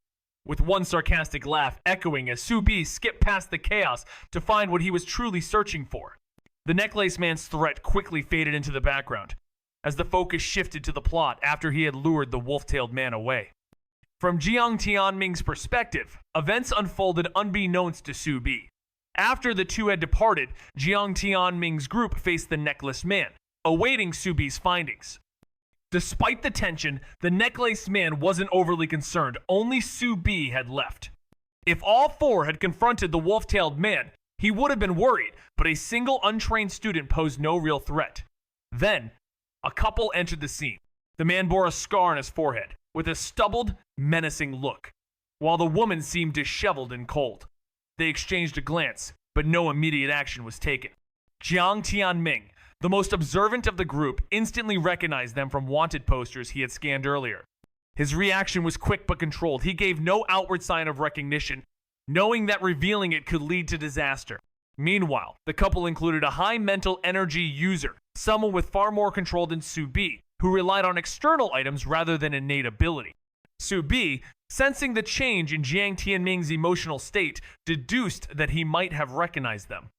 with one sarcastic laugh echoing as Soo-bi skipped past the chaos to find what he was truly searching for. The necklace man's threat quickly faded into the background, as the focus shifted to the plot after he had lured the wolf-tailed man away. From Jiang Tianming's perspective, events unfolded unbeknownst to Soo-bi. After the two had departed, Jiang Tianming's group faced the necklace man, awaiting Soo-bi's findings. Despite the tension, the necklace man wasn't overly concerned. Only Soo-bi had left. If all four had confronted the wolf-tailed man, he would have been worried, but a single untrained student posed no real threat. Then, a couple entered the scene. The man bore a scar on his forehead, with a stubbled, menacing look, while the woman seemed disheveled and cold. They exchanged a glance, but no immediate action was taken. Jiang Tianming, the most observant of the group, instantly recognized them from wanted posters he had scanned earlier. His reaction was quick but controlled. He gave no outward sign of recognition, knowing that revealing it could lead to disaster. Meanwhile, the couple included a high mental energy user, someone with far more control than Soo-bi, who relied on external items rather than innate ability. Soo-bi, sensing the change in Jiang Tianming's emotional state, deduced that he might have recognized them.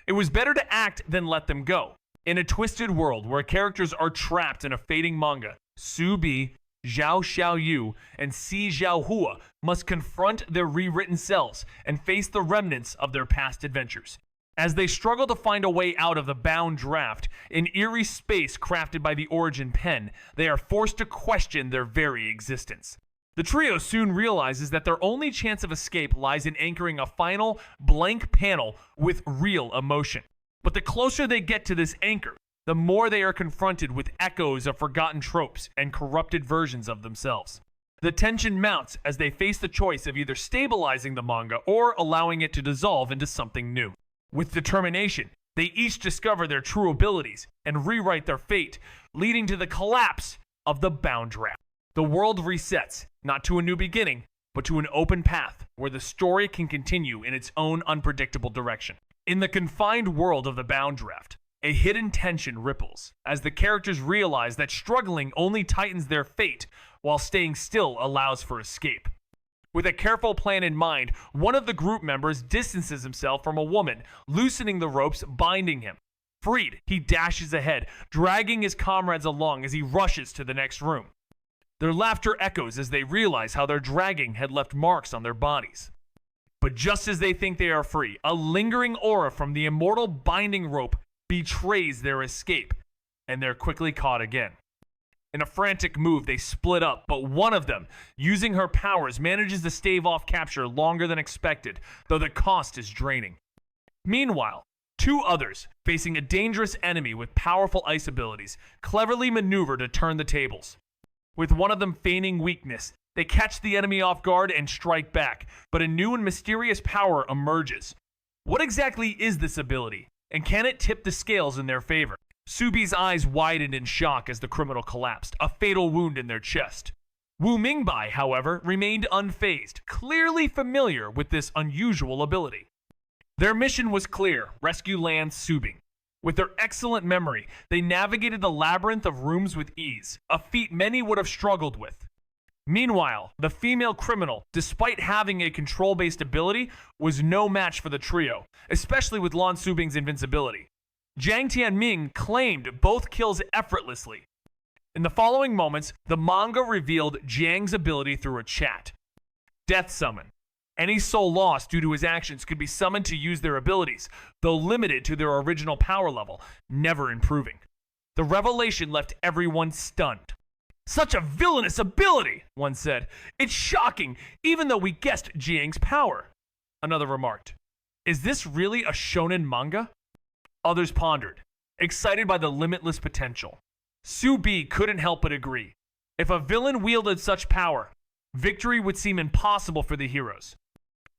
It was better to act than let them go. In a twisted world where characters are trapped in a fading manga, Soo-bi, Zhao Xiaoyu, and Si Zhaohua must confront their rewritten selves and face the remnants of their past adventures. As they struggle to find a way out of the bound draft, an eerie space crafted by the Origin Pen, they are forced to question their very existence. The trio soon realizes that their only chance of escape lies in anchoring a final, blank panel with real emotion. But the closer they get to this anchor, the more they are confronted with echoes of forgotten tropes and corrupted versions of themselves. The tension mounts as they face the choice of either stabilizing the manga or allowing it to dissolve into something new. With determination, they each discover their true abilities and rewrite their fate, leading to the collapse of the bound draft. The world resets, not to a new beginning, but to an open path where the story can continue in its own unpredictable direction. In the confined world of the bound draft, a hidden tension ripples as the characters realize that struggling only tightens their fate, while staying still allows for escape. With a careful plan in mind, one of the group members distances himself from a woman, loosening the ropes binding him. Freed, he dashes ahead, dragging his comrades along as he rushes to the next room. Their laughter echoes as they realize how their dragging had left marks on their bodies. But just as they think they are free, a lingering aura from the immortal binding rope betrays their escape, and they're quickly caught again. In a frantic move, they split up, but one of them, using her powers, manages to stave off capture longer than expected, though the cost is draining. Meanwhile, two others, facing a dangerous enemy with powerful ice abilities, cleverly maneuver to turn the tables. With one of them feigning weakness, they catch the enemy off guard and strike back, but a new and mysterious power emerges. What exactly is this ability, and can it tip the scales in their favor? Soo-bi's eyes widened in shock as the criminal collapsed, a fatal wound in their chest. Wu Mingbai, however, remained unfazed, clearly familiar with this unusual ability. Their mission was clear: rescue Lan Subing. With their excellent memory, they navigated the labyrinth of rooms with ease, a feat many would have struggled with. Meanwhile, the female criminal, despite having a control-based ability, was no match for the trio, especially with Lan Subing's invincibility. Jiang Tianming claimed both kills effortlessly. In the following moments, the manga revealed Jiang's ability through a chat. Death Summon. Any soul lost due to his actions could be summoned to use their abilities, though limited to their original power level, never improving. The revelation left everyone stunned. "Such a villainous ability," one said. "It's shocking, even though we guessed Jiang's power." Another remarked, "Is this really a shonen manga?" Others pondered, excited by the limitless potential. Subi couldn't help but agree. If a villain wielded such power, victory would seem impossible for the heroes.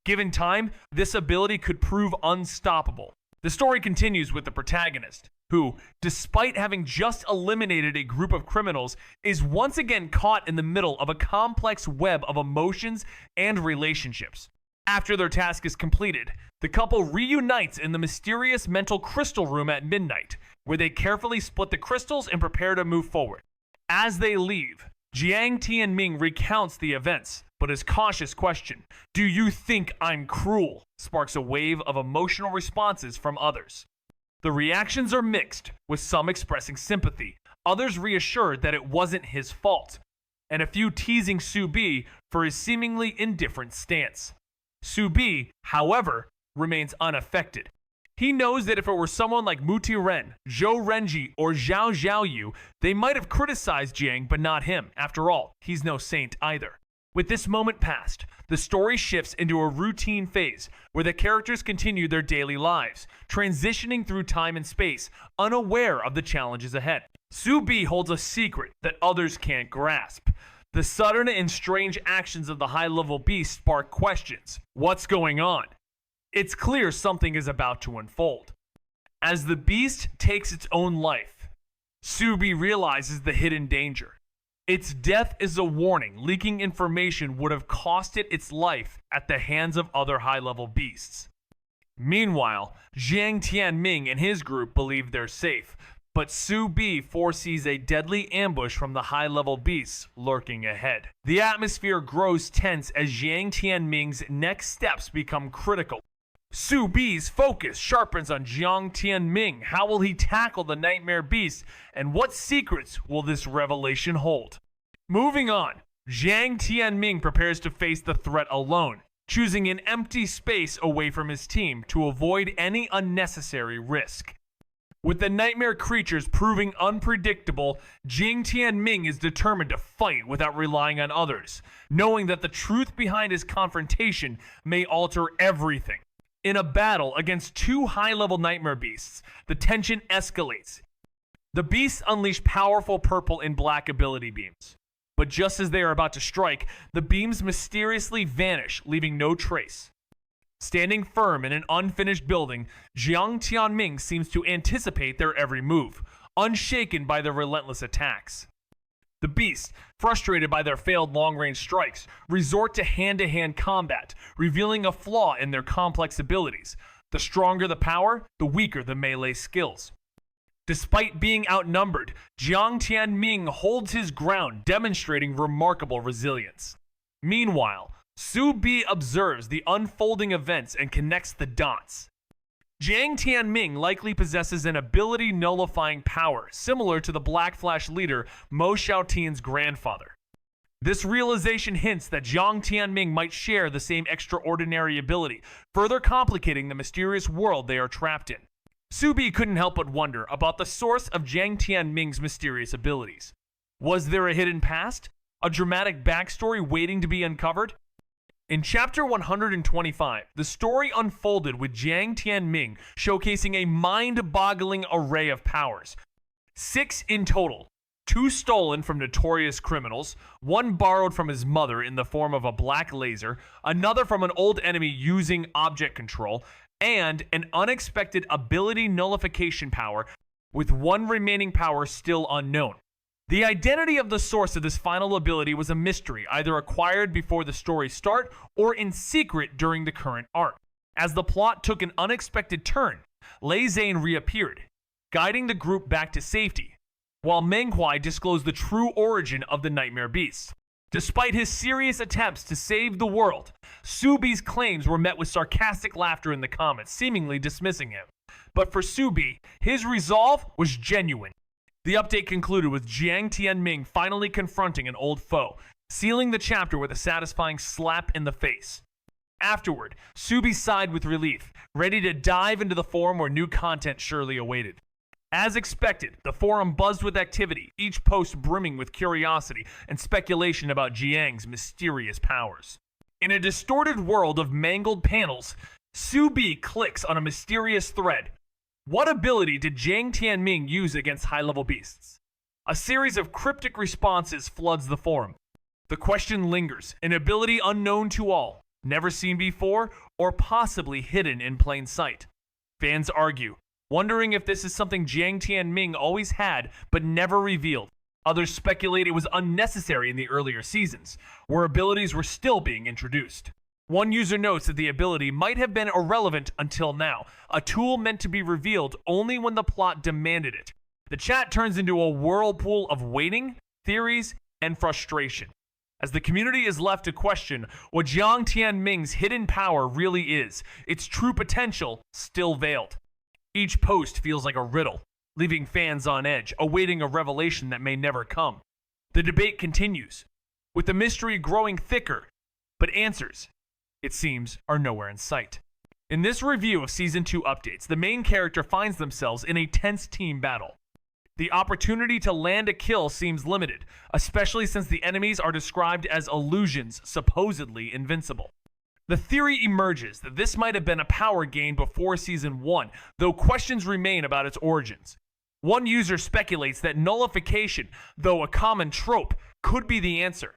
Given time, this ability could prove unstoppable. The story continues with the protagonist, who, despite having just eliminated a group of criminals, is once again caught in the middle of a complex web of emotions and relationships. After their task is completed, the couple reunites in the mysterious mental crystal room at midnight, where they carefully split the crystals and prepare to move forward. As they leave, Jiang Tianming recounts the events, but his cautious question, "Do you think I'm cruel?" sparks a wave of emotional responses from others. The reactions are mixed, with some expressing sympathy, others reassured that it wasn't his fault, and a few teasing Subi for his seemingly indifferent stance. Subi, however, remains unaffected. He knows that if it were someone like Muti Ren, Zhou Renji, or Zhao Xiaoyu, they might have criticized Jiang, but not him. After all, he's no saint either. With this moment past, the story shifts into a routine phase where the characters continue their daily lives, transitioning through time and space, unaware of the challenges ahead. Subi holds a secret that others can't grasp. The sudden and strange actions of the high-level beast spark questions. What's going on? It's clear something is about to unfold. As the beast takes its own life, Subi realizes the hidden danger. Its death is a warning. Leaking information would have cost it its life at the hands of other high-level beasts. Meanwhile, Jiang Tianming and his group believe they're safe, but Subi foresees a deadly ambush from the high-level beasts lurking ahead. The atmosphere grows tense as Jiang Tianming's next steps become critical. Subi's focus sharpens on Jiang Tianming. How will he tackle the nightmare beast, and what secrets will this revelation hold? Moving on, Jiang Tianming prepares to face the threat alone, choosing an empty space away from his team to avoid any unnecessary risk. With the nightmare creatures proving unpredictable, Jiang Tianming is determined to fight without relying on others, knowing that the truth behind his confrontation may alter everything. In a battle against two high-level nightmare beasts, the tension escalates. The beasts unleash powerful purple and black ability beams. But just as they are about to strike, the beams mysteriously vanish, leaving no trace. Standing firm in an unfinished building, Jiang Tianming seems to anticipate their every move, unshaken by their relentless attacks. The beasts, frustrated by their failed long-range strikes, resort to hand-to-hand combat, revealing a flaw in their complex abilities. The stronger the power, the weaker the melee skills. Despite being outnumbered, Jiang Tianming holds his ground, demonstrating remarkable resilience. Meanwhile, Subi observes the unfolding events and connects the dots. Jiang Tianming likely possesses an ability-nullifying power, similar to the Black Flash leader Mo Xiaotian's grandfather. This realization hints that Jiang Tianming might share the same extraordinary ability, further complicating the mysterious world they are trapped in. Subi couldn't help but wonder about the source of Jiang Tianming's mysterious abilities. Was there a hidden past? A dramatic backstory waiting to be uncovered? In Chapter 125, the story unfolded with Jiang Tianming showcasing a mind-boggling array of powers. 6 in total. 2 stolen from notorious criminals, 1 borrowed from his mother in the form of a black laser, another from an old enemy using object control, and an unexpected ability nullification power, with 1 remaining power still unknown. The identity of the source of this final ability was a mystery, either acquired before the story's start or in secret during the current arc. As the plot took an unexpected turn, Lei Zane reappeared, guiding the group back to safety, while Menghuai disclosed the true origin of the Nightmare Beast. Despite his serious attempts to save the world, Subi's claims were met with sarcastic laughter in the comments, seemingly dismissing him. But for Subi, his resolve was genuine. The update concluded with Jiang Tianming finally confronting an old foe, sealing the chapter with a satisfying slap in the face. Afterward, Subi sighed with relief, ready to dive into the forum where new content surely awaited. As expected, the forum buzzed with activity, each post brimming with curiosity and speculation about Jiang's mysterious powers. In a distorted world of mangled panels, Subi clicks on a mysterious thread. What ability did Jiang Tianming use against high-level beasts? A series of cryptic responses floods the forum. The question lingers, an ability unknown to all, never seen before, or possibly hidden in plain sight. Fans argue, wondering if this is something Jiang Tianming always had but never revealed. Others speculate it was unnecessary in the earlier seasons, where abilities were still being introduced. One user notes that the ability might have been irrelevant until now, a tool meant to be revealed only when the plot demanded it. The chat turns into a whirlpool of waiting, theories, and frustration, as the community is left to question what Jiang Tianming's hidden power really is, its true potential still veiled. Each post feels like a riddle, leaving fans on edge, awaiting a revelation that may never come. The debate continues, with the mystery growing thicker, but answers, it seems, are nowhere in sight. In this review of Season 2 updates, the main character finds themselves in a tense team battle. The opportunity to land a kill seems limited, especially since the enemies are described as illusions, supposedly invincible. The theory emerges that this might have been a power gain before Season 1, though questions remain about its origins. One user speculates that nullification, though a common trope, could be the answer.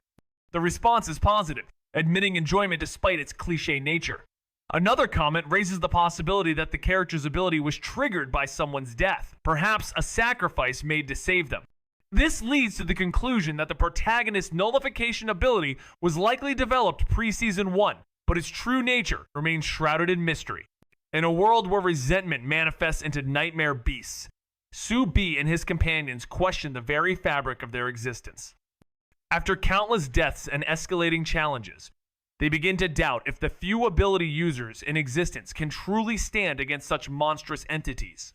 The response is positive, admitting enjoyment despite its cliché nature. Another comment raises the possibility that the character's ability was triggered by someone's death, perhaps a sacrifice made to save them. This leads to the conclusion that the protagonist's nullification ability was likely developed pre-Season 1, but its true nature remains shrouded in mystery. In a world where resentment manifests into nightmare beasts, Subi and his companions question the very fabric of their existence. After countless deaths and escalating challenges, they begin to doubt if the few ability users in existence can truly stand against such monstrous entities.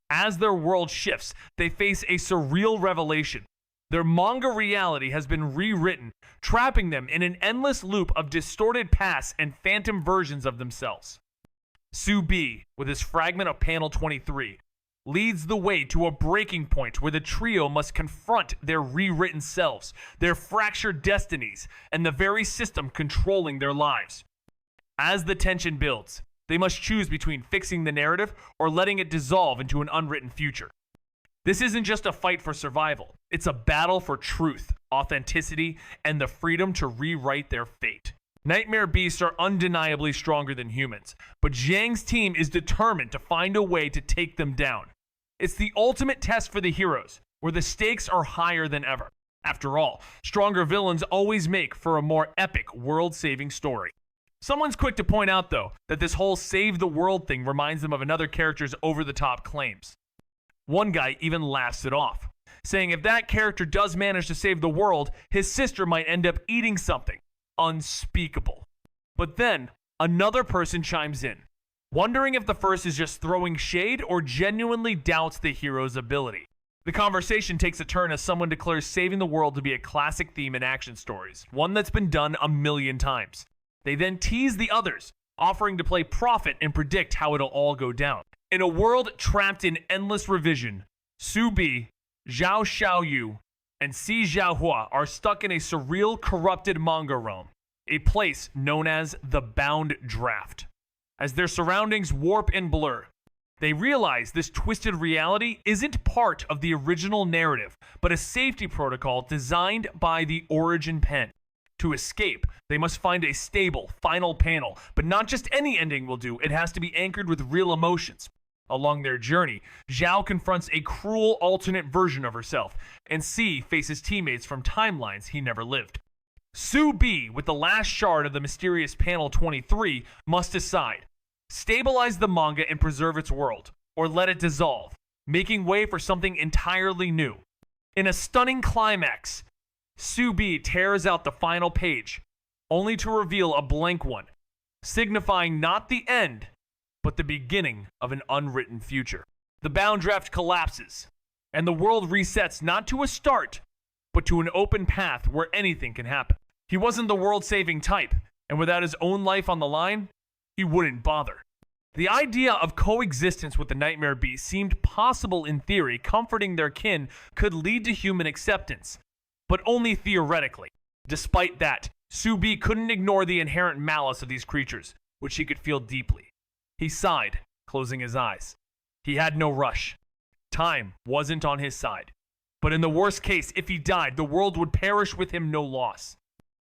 As their world shifts, they face a surreal revelation. Their manga reality has been rewritten, trapping them in an endless loop of distorted pasts and phantom versions of themselves. Subi, with his fragment of panel 23, leads the way to a breaking point where the trio must confront their rewritten selves, their fractured destinies, and the very system controlling their lives. As the tension builds, they must choose between fixing the narrative or letting it dissolve into an unwritten future. This isn't just a fight for survival, it's a battle for truth, authenticity, and the freedom to rewrite their fate. Nightmare beasts are undeniably stronger than humans, but Jiang's team is determined to find a way to take them down. It's the ultimate test for the heroes, where the stakes are higher than ever. After all, stronger villains always make for a more epic, world-saving story. Someone's quick to point out, though, that this whole save the world thing reminds them of another character's over-the-top claims. One guy even laughs it off, saying if that character does manage to save the world, his sister might end up eating something unspeakable. But then, another person chimes in, wondering if the first is just throwing shade or genuinely doubts the hero's ability. The conversation takes a turn as someone declares saving the world to be a classic theme in action stories, one that's been done a million times. They then tease the others, offering to play prophet and predict how it'll all go down. In a world trapped in endless revision, Subi, Zhao Xiaoyu, and Si Xiaohua are stuck in a surreal, corrupted manga realm, a place known as the Bound Draft. As their surroundings warp and blur, they realize this twisted reality isn't part of the original narrative, but a safety protocol designed by the Origin Pen. To escape, they must find a stable, final panel, but not just any ending will do, it has to be anchored with real emotions. Along their journey, Zhao confronts a cruel alternate version of herself, and Si faces teammates from timelines he never lived. Subi, with the last shard of the mysterious panel 23, must decide. Stabilize the manga and preserve its world, or let it dissolve, making way for something entirely new. In a stunning climax, Subi tears out the final page, only to reveal a blank one, signifying not the end, but the beginning of an unwritten future. The bound draft collapses, and the world resets not to a start, but to an open path where anything can happen. He wasn't the world-saving type, and without his own life on the line, he wouldn't bother. The idea of coexistence with the Nightmare Beast seemed possible in theory. Comforting their kin could lead to human acceptance, but only theoretically. Despite that, Soo-Bee couldn't ignore the inherent malice of these creatures, which he could feel deeply. He sighed, closing his eyes. He had no rush. Time wasn't on his side. But in the worst case, if he died, the world would perish with him, no loss.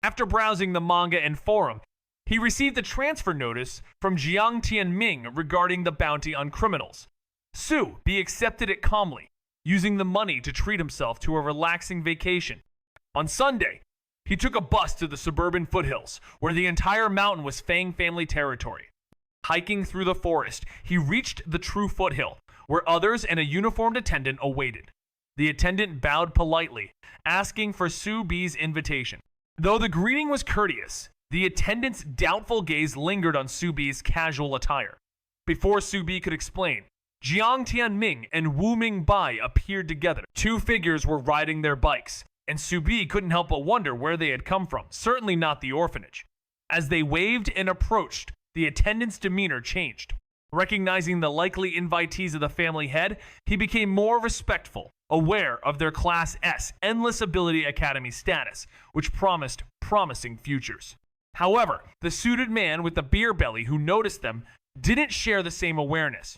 After browsing the manga and forum, he received a transfer notice from Jiang Tianming regarding the bounty on criminals. Soo-Bee accepted it calmly, using the money to treat himself to a relaxing vacation. On Sunday, he took a bus to the suburban foothills, where the entire mountain was Fang family territory. Hiking through the forest, he reached the true foothill, where others and a uniformed attendant awaited. The attendant bowed politely, asking for Soo-Bee's invitation. Though the greeting was courteous, the attendant's doubtful gaze lingered on Soo-Bee's casual attire. Before Soo-Bee could explain, Jiang Tianming and Wu Mingbai appeared together. Two figures were riding their bikes, and Soo-Bee couldn't help but wonder where they had come from, certainly not the orphanage. As they waved and approached, the attendant's demeanor changed. Recognizing the likely invitees of the family head, he became more respectful, aware of their Class S Endless Ability Academy status, which promised promising futures. However, the suited man with the beer belly who noticed them didn't share the same awareness.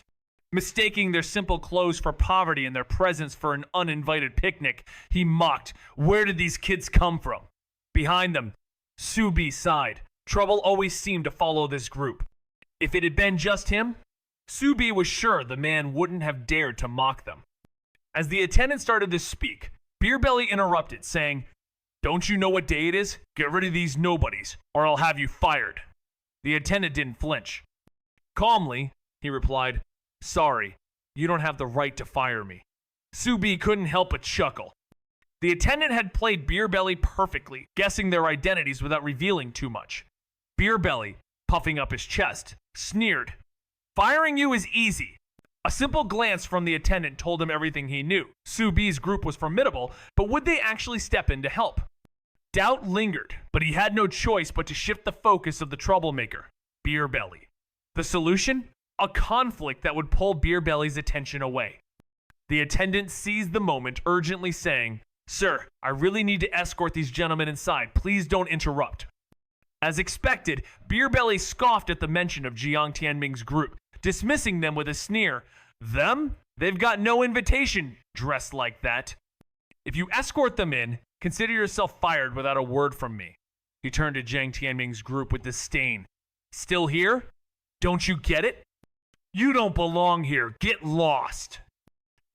Mistaking their simple clothes for poverty and their presence for an uninvited picnic, he mocked, "Where did these kids come from?" Behind them, Soo-Bee sighed. Trouble always seemed to follow this group. If it had been just him, Soo-Bee was sure the man wouldn't have dared to mock them. As the attendant started to speak, Beerbelly interrupted, saying, "Don't you know what day it is? Get rid of these nobodies, or I'll have you fired." The attendant didn't flinch. Calmly, he replied, "Sorry, you don't have the right to fire me." Soo-Bee couldn't help but chuckle. The attendant had played Beerbelly perfectly, guessing their identities without revealing too much. Beerbelly, puffing up his chest, sneered, "Firing you is easy." A simple glance from the attendant told him everything he knew. Soo-Bee's group was formidable, but would they actually step in to help? Doubt lingered, but he had no choice but to shift the focus of the troublemaker, Beerbelly. The solution? A conflict that would pull Beerbelly's attention away. The attendant seized the moment, urgently saying, "Sir, I really need to escort these gentlemen inside. Please don't interrupt." As expected, Beerbelly scoffed at the mention of Jiang Tianming's group, dismissing them with a sneer. "Them? They've got no invitation, dressed like that. If you escort them in, consider yourself fired without a word from me." He turned to Jiang Tianming's group with disdain. "Still here? Don't you get it? You don't belong here. Get lost."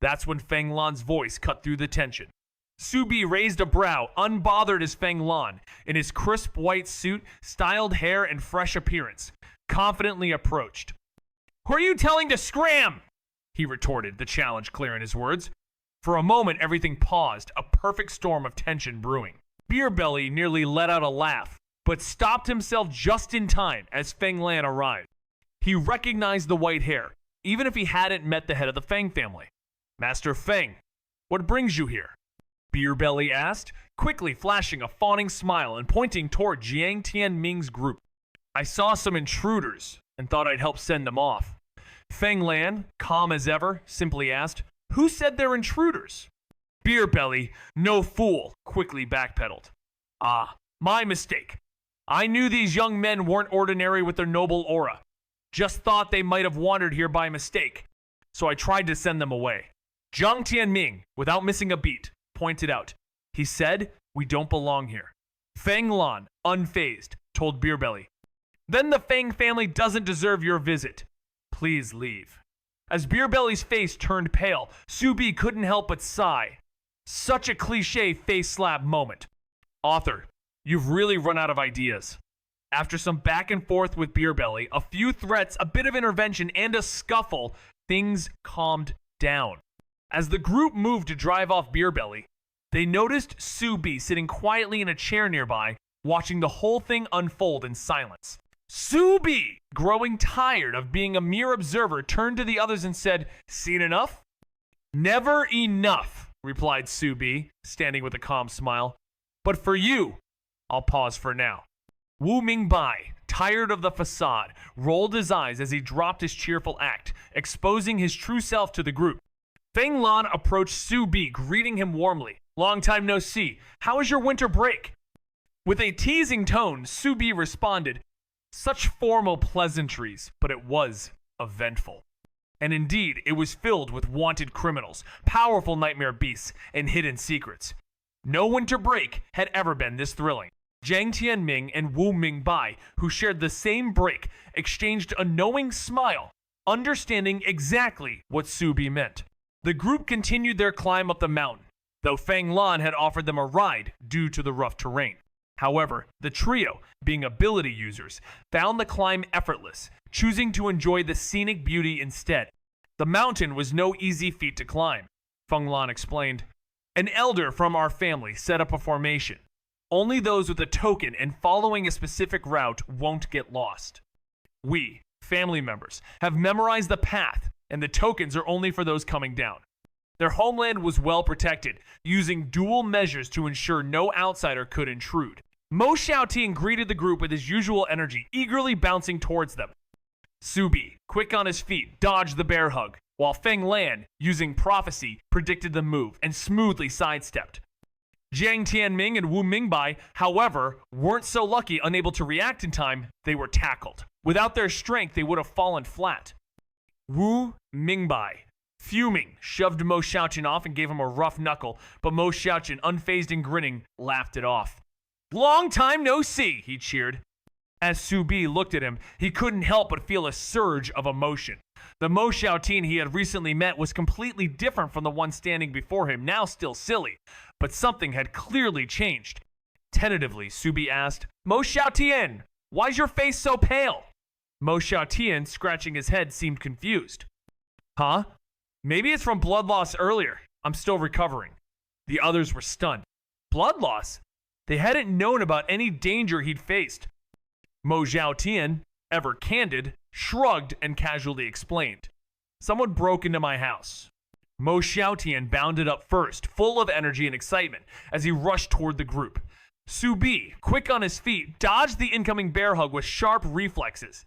That's when Feng Lan's voice cut through the tension. Soo-Bee raised a brow, unbothered as Feng Lan, in his crisp white suit, styled hair, and fresh appearance, confidently approached. "Who are you telling to scram?" he retorted, the challenge clear in his words. For a moment, everything paused, a perfect storm of tension brewing. Beerbelly nearly let out a laugh, but stopped himself just in time as Feng Lan arrived. He recognized the white hair, even if he hadn't met the head of the Feng family. "Master Feng, what brings you here?" Beerbelly asked, quickly flashing a fawning smile and pointing toward Jiang Tianming's group. "I saw some intruders and thought I'd help send them off." Feng Lan, calm as ever, simply asked, "Who said they're intruders?" Beerbelly, no fool, quickly backpedaled. "Ah, my mistake. I knew these young men weren't ordinary with their noble aura. Just thought they might have wandered here by mistake, so I tried to send them away." Jiang Tianming, without missing a beat, pointed out. He said, "We don't belong here." Feng Lan, unfazed, told Beerbelly, "Then the Feng family doesn't deserve your visit. Please leave." As Beerbelly's face turned pale, Soo-Bee couldn't help but sigh. Such a cliche face slap moment. "Author, you've really run out of ideas." After some back and forth with Beerbelly, a few threats, a bit of intervention, and a scuffle, things calmed down. As the group moved to drive off Beerbelly, they noticed Soo-Bee sitting quietly in a chair nearby, watching the whole thing unfold in silence. Soo-Bee, growing tired of being a mere observer, turned to the others and said, "Seen enough?" Never enough, replied Subi, standing with a calm smile. But for you, I'll pause for now. Wu Mingbai, tired of the facade, rolled his eyes as he dropped his cheerful act, exposing his true self to the group. Feng Lan approached Subi, greeting him warmly. Long time no see. How was your winter break? With a teasing tone, Subi responded, such formal pleasantries, but it was eventful. And indeed, it was filled with wanted criminals, powerful nightmare beasts, and hidden secrets. No winter break had ever been this thrilling. Jiang Tianming and Wu Mingbai, who shared the same break, exchanged a knowing smile, understanding exactly what Subi meant. The group continued their climb up the mountain, though Feng Lan had offered them a ride due to the rough terrain. However, the trio, being ability users, found the climb effortless, choosing to enjoy the scenic beauty instead. The mountain was no easy feat to climb, Feng Lan explained. An elder from our family set up a formation. Only those with a token and following a specific route won't get lost. We, family members, have memorized the path, and the tokens are only for those coming down. Their homeland was well protected, using dual measures to ensure no outsider could intrude. Mo Xiaotian greeted the group with his usual energy, eagerly bouncing towards them. Subi, quick on his feet, dodged the bear hug, while Feng Lan, using prophecy, predicted the move and smoothly sidestepped. Jiang Tianming and Wu Mingbai, however, weren't so lucky. Unable to react in time, they were tackled. Without their strength, they would have fallen flat. Wu Mingbai, fuming, shoved Mo Xiaotian off and gave him a rough knuckle, but Mo Xiaotian, unfazed and grinning, laughed it off. Long time no see, he cheered. As Subi looked at him, he couldn't help but feel a surge of emotion. The Mo Xiaotian he had recently met was completely different from the one standing before him, now still silly, but something had clearly changed. Tentatively, Subi asked, Mo Xiaotian, why's your face so pale? Mo Xiaotian, scratching his head, seemed confused. Huh? Maybe it's from blood loss earlier. I'm still recovering. The others were stunned. Blood loss? They hadn't known about any danger he'd faced. Mo Xiaotian, ever candid, shrugged and casually explained. Someone broke into my house. Mo Xiaotian bounded up first, full of energy and excitement, as he rushed toward the group. Subi, quick on his feet, dodged the incoming bear hug with sharp reflexes.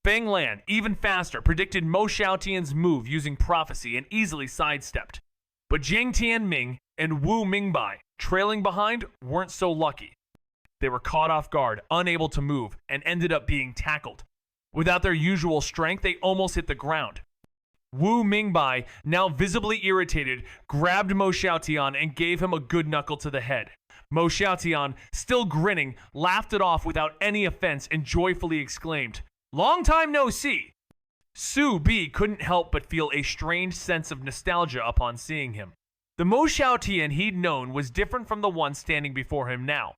Feng Lan, even faster, predicted Mo Xiaotian's move using prophecy and easily sidestepped. But Jiang Tianming and Wu Mingbai, trailing behind, weren't so lucky. They were caught off guard, unable to move, and ended up being tackled. Without their usual strength, they almost hit the ground. Wu Mingbai, now visibly irritated, grabbed Mo Xiaotian and gave him a good knuckle to the head. Mo Xiaotian, still grinning, laughed it off without any offense and joyfully exclaimed, Long time no see! Subi couldn't help but feel a strange sense of nostalgia upon seeing him. The Mo Xiaotian he'd known was different from the one standing before him now.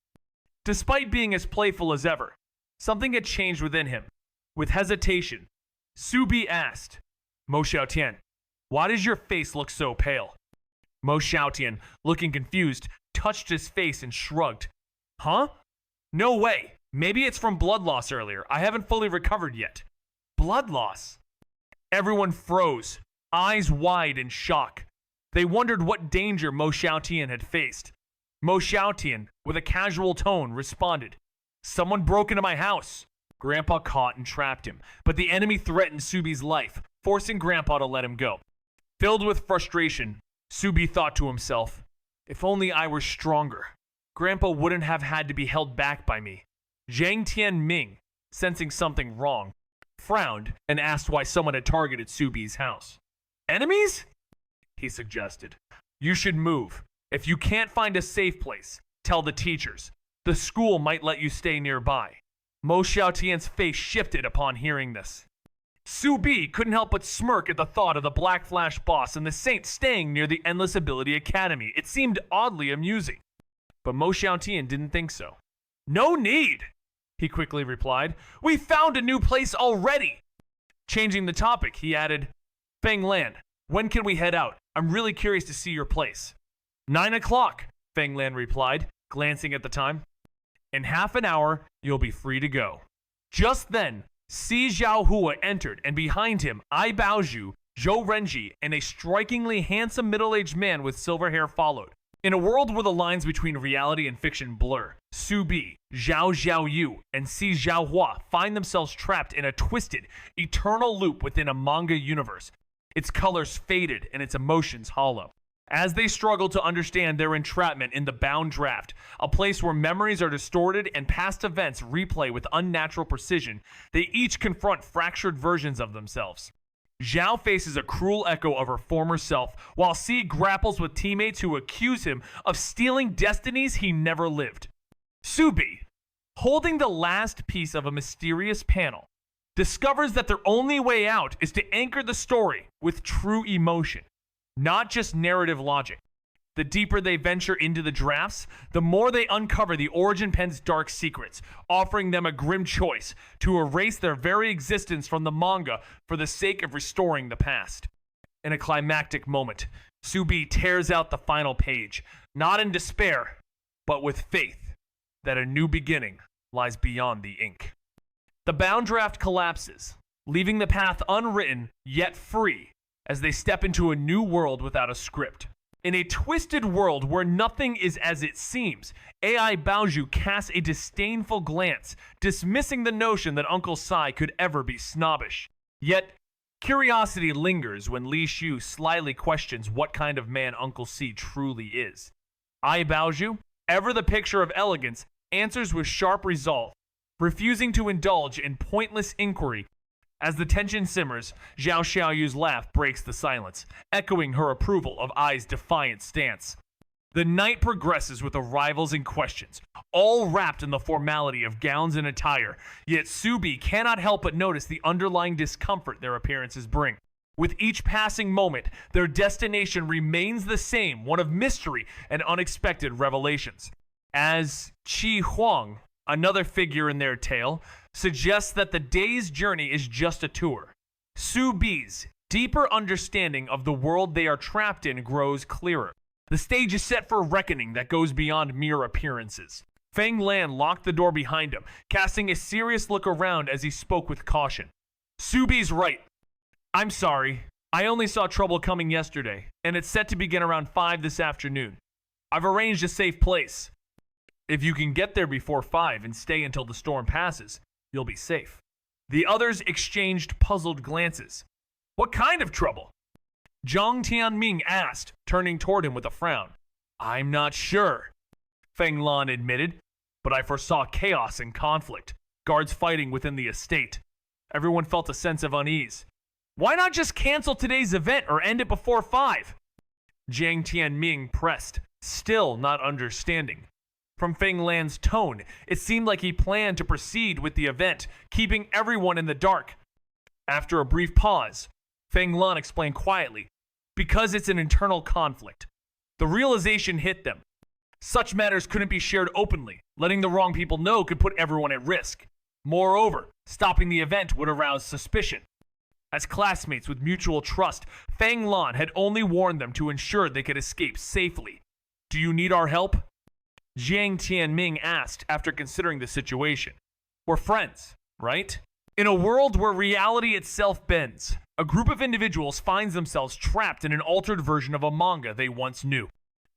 Despite being as playful as ever, something had changed within him. With hesitation, Subi asked, Mo Xiaotian, why does your face look so pale? Mo Xiaotian, looking confused, touched his face and shrugged. Huh? No way. Maybe it's from blood loss earlier. I haven't fully recovered yet. Blood loss? Everyone froze, eyes wide in shock. They wondered what danger Mo Xiaotian had faced. Mo Xiaotian, with a casual tone, responded, Someone broke into my house. Grandpa caught and trapped him, but the enemy threatened Subi's life, forcing Grandpa to let him go. Filled with frustration, Subi thought to himself, if only I were stronger, Grandpa wouldn't have had to be held back by me. Jiang Tianming, sensing something wrong, frowned and asked why someone had targeted Subi's house. Enemies? He suggested. You should move. If you can't find a safe place, tell the teachers. The school might let you stay nearby. Mo Xiaotian's face shifted upon hearing this. Subi couldn't help but smirk at the thought of the Black Flash boss and the Saint staying near the Endless Ability Academy. It seemed oddly amusing. But Mo Xiaotian didn't think so. No need, he quickly replied. We found a new place already. Changing the topic, he added, Feng Lan, when can we head out? I'm really curious to see your place. 9 o'clock, Feng Lan replied, glancing at the time. In half an hour, you'll be free to go. Just then, Si Zhaohua entered, and behind him, Ai Baozhu, Joe Renji and a strikingly handsome middle-aged man with silver hair followed. In a world where the lines between reality and fiction blur, Su Bi, Zhao Xiaoyu, and Si Zhaohua find themselves trapped in a twisted, eternal loop within a manga universe. Its colors faded and its emotions hollow. As they struggle to understand their entrapment in the bound draft, a place where memories are distorted and past events replay with unnatural precision, they each confront fractured versions of themselves. Zhao faces a cruel echo of her former self, while C grapples with teammates who accuse him of stealing destinies he never lived. Su Bi, holding the last piece of a mysterious panel, discovers that their only way out is to anchor the story with true emotion, not just narrative logic. The deeper they venture into the drafts, the more they uncover the Origin Pen's dark secrets, offering them a grim choice to erase their very existence from the manga for the sake of restoring the past. In a climactic moment, Su Bi tears out the final page, not in despair, but with faith that a new beginning lies beyond the ink. The bound draft collapses, leaving the path unwritten yet free as they step into a new world without a script. In a twisted world where nothing is as it seems, AI Baoju casts a disdainful glance, dismissing the notion that Uncle Sai could ever be snobbish. Yet, curiosity lingers when Li Shu slyly questions what kind of man Uncle C truly is. Ai Baoju, ever the picture of elegance, answers with sharp resolve, refusing to indulge in pointless inquiry. As the tension simmers, Zhao Xiaoyu's laugh breaks the silence, echoing her approval of Ai's defiant stance. The night progresses with arrivals and questions, all wrapped in the formality of gowns and attire, yet Su Bi cannot help but notice the underlying discomfort their appearances bring. With each passing moment, their destination remains the same, one of mystery and unexpected revelations. As Qi Huang, another figure in their tale, suggests that the day's journey is just a tour. Su Bi's deeper understanding of the world they are trapped in grows clearer. The stage is set for a reckoning that goes beyond mere appearances. Feng Lan locked the door behind him, casting a serious look around as he spoke with caution. Su Bi's right. I'm sorry. I only saw trouble coming yesterday, and it's set to begin around 5 this afternoon. I've arranged a safe place. If you can get there before 5 and stay until the storm passes, you'll be safe. The others exchanged puzzled glances. What kind of trouble? Zhang Tianming asked, turning toward him with a frown. I'm not sure, Feng Lan admitted, but I foresaw chaos and conflict, guards fighting within the estate. Everyone felt a sense of unease. Why not just cancel today's event or end it before 5? Zhang Tianming pressed, still not understanding. From Feng Lan's tone, it seemed like he planned to proceed with the event, keeping everyone in the dark. After a brief pause, Feng Lan explained quietly, because it's an internal conflict. The realization hit them. Such matters couldn't be shared openly. Letting the wrong people know could put everyone at risk. Moreover, stopping the event would arouse suspicion. As classmates with mutual trust, Feng Lan had only warned them to ensure they could escape safely. Do you need our help? Zhang Tianming asked after considering the situation. We're friends, right? In a world where reality itself bends, a group of individuals finds themselves trapped in an altered version of a manga they once knew.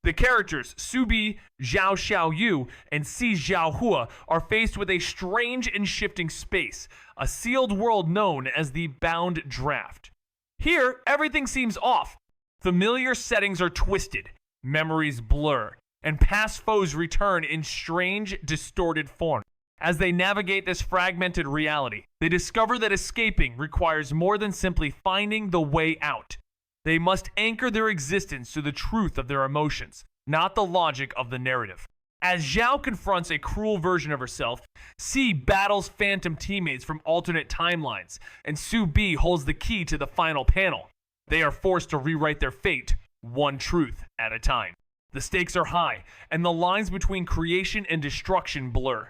The characters Su Bi, Zhao Xiaoyu, and Si Zhaohua are faced with a strange and shifting space, a sealed world known as the Bound Draft. Here, everything seems off. Familiar settings are twisted, memories blur, and past foes return in strange, distorted form. As they navigate this fragmented reality, they discover that escaping requires more than simply finding the way out. They must anchor their existence to the truth of their emotions, not the logic of the narrative. As Zhao confronts a cruel version of herself, C battles phantom teammates from alternate timelines, and Su Bi holds the key to the final panel. They are forced to rewrite their fate, one truth at a time. The stakes are high, and the lines between creation and destruction blur.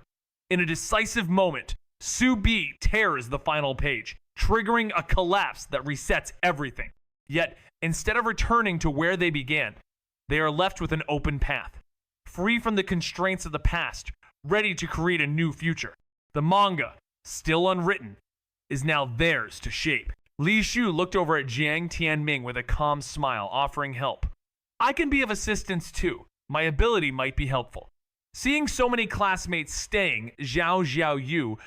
In a decisive moment, Su Bi tears the final page, triggering a collapse that resets everything. Yet, instead of returning to where they began, they are left with an open path, free from the constraints of the past, ready to create a new future. The manga, still unwritten, is now theirs to shape. Li Shu looked over at Jiang Tianming with a calm smile, offering help. I can be of assistance too. My ability might be helpful. Seeing so many classmates staying, Zhao Xiaoyu,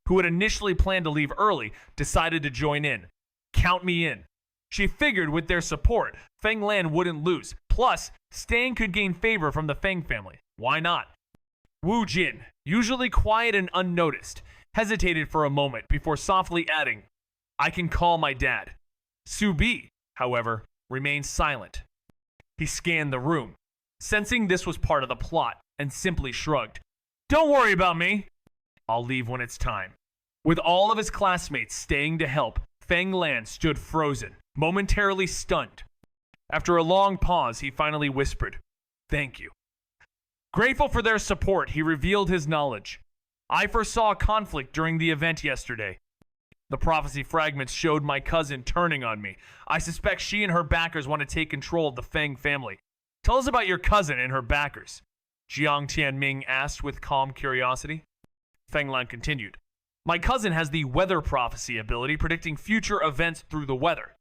who had initially planned to leave early, decided to join in. Count me in. She figured with their support, Feng Lan wouldn't lose. Plus, staying could gain favor from the Feng family. Why not? Wu Jin, usually quiet and unnoticed, hesitated for a moment before softly adding, I can call my dad. Su Bi, however, remained silent. He scanned the room, sensing this was part of the plot, and simply shrugged. Don't worry about me. I'll leave when it's time. With all of his classmates staying to help, Feng Lan stood frozen, momentarily stunned. After a long pause, he finally whispered, Thank you. Grateful for their support, he revealed his knowledge. I foresaw a conflict during the event yesterday. The prophecy fragments showed my cousin turning on me. I suspect she and her backers want to take control of the Feng family. Tell us about your cousin and her backers. Jiang Tianming asked with calm curiosity. Feng Lan continued. My cousin has the weather prophecy ability, predicting future events through the weather.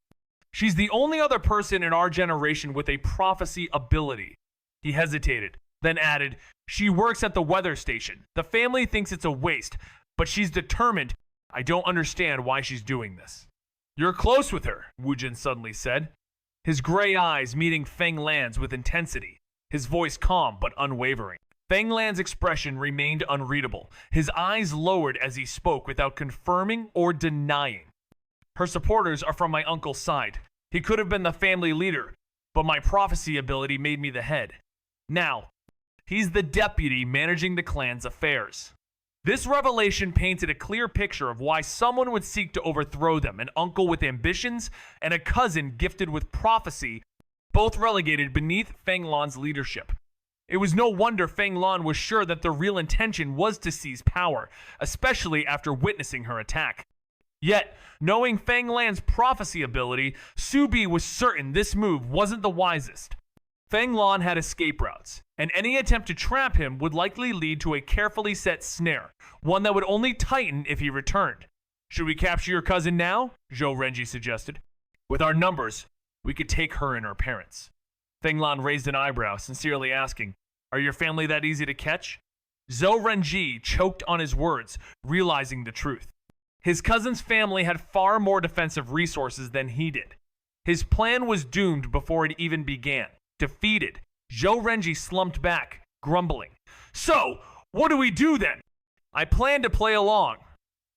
She's the only other person in our generation with a prophecy ability. He hesitated, then added, She works at the weather station. The family thinks it's a waste, but she's determined. I don't understand why she's doing this. You're close with her, Wu Jin suddenly said, his gray eyes meeting Feng Lan's with intensity, his voice calm but unwavering. Feng Lan's expression remained unreadable, his eyes lowered as he spoke without confirming or denying. Her supporters are from my uncle's side. He could have been the family leader, but my prophecy ability made me the head. Now, he's the deputy managing the clan's affairs. This revelation painted a clear picture of why someone would seek to overthrow them, an uncle with ambitions and a cousin gifted with prophecy, both relegated beneath Feng Lan's leadership. It was no wonder Feng Lan was sure that their real intention was to seize power, especially after witnessing her attack. Yet, knowing Feng Lan's prophecy ability, Su Bi was certain this move wasn't the wisest. Feng Lan had escape routes, and any attempt to trap him would likely lead to a carefully set snare, one that would only tighten if he returned. Should we capture your cousin now? Zhou Renji suggested. With our numbers, we could take her and her parents. Feng Lan raised an eyebrow, sincerely asking, Are your family that easy to catch? Zhou Renji choked on his words, realizing the truth. His cousin's family had far more defensive resources than he did. His plan was doomed before it even began. Defeated, Zhou Renji slumped back, grumbling. So, what do we do then? I plan to play along,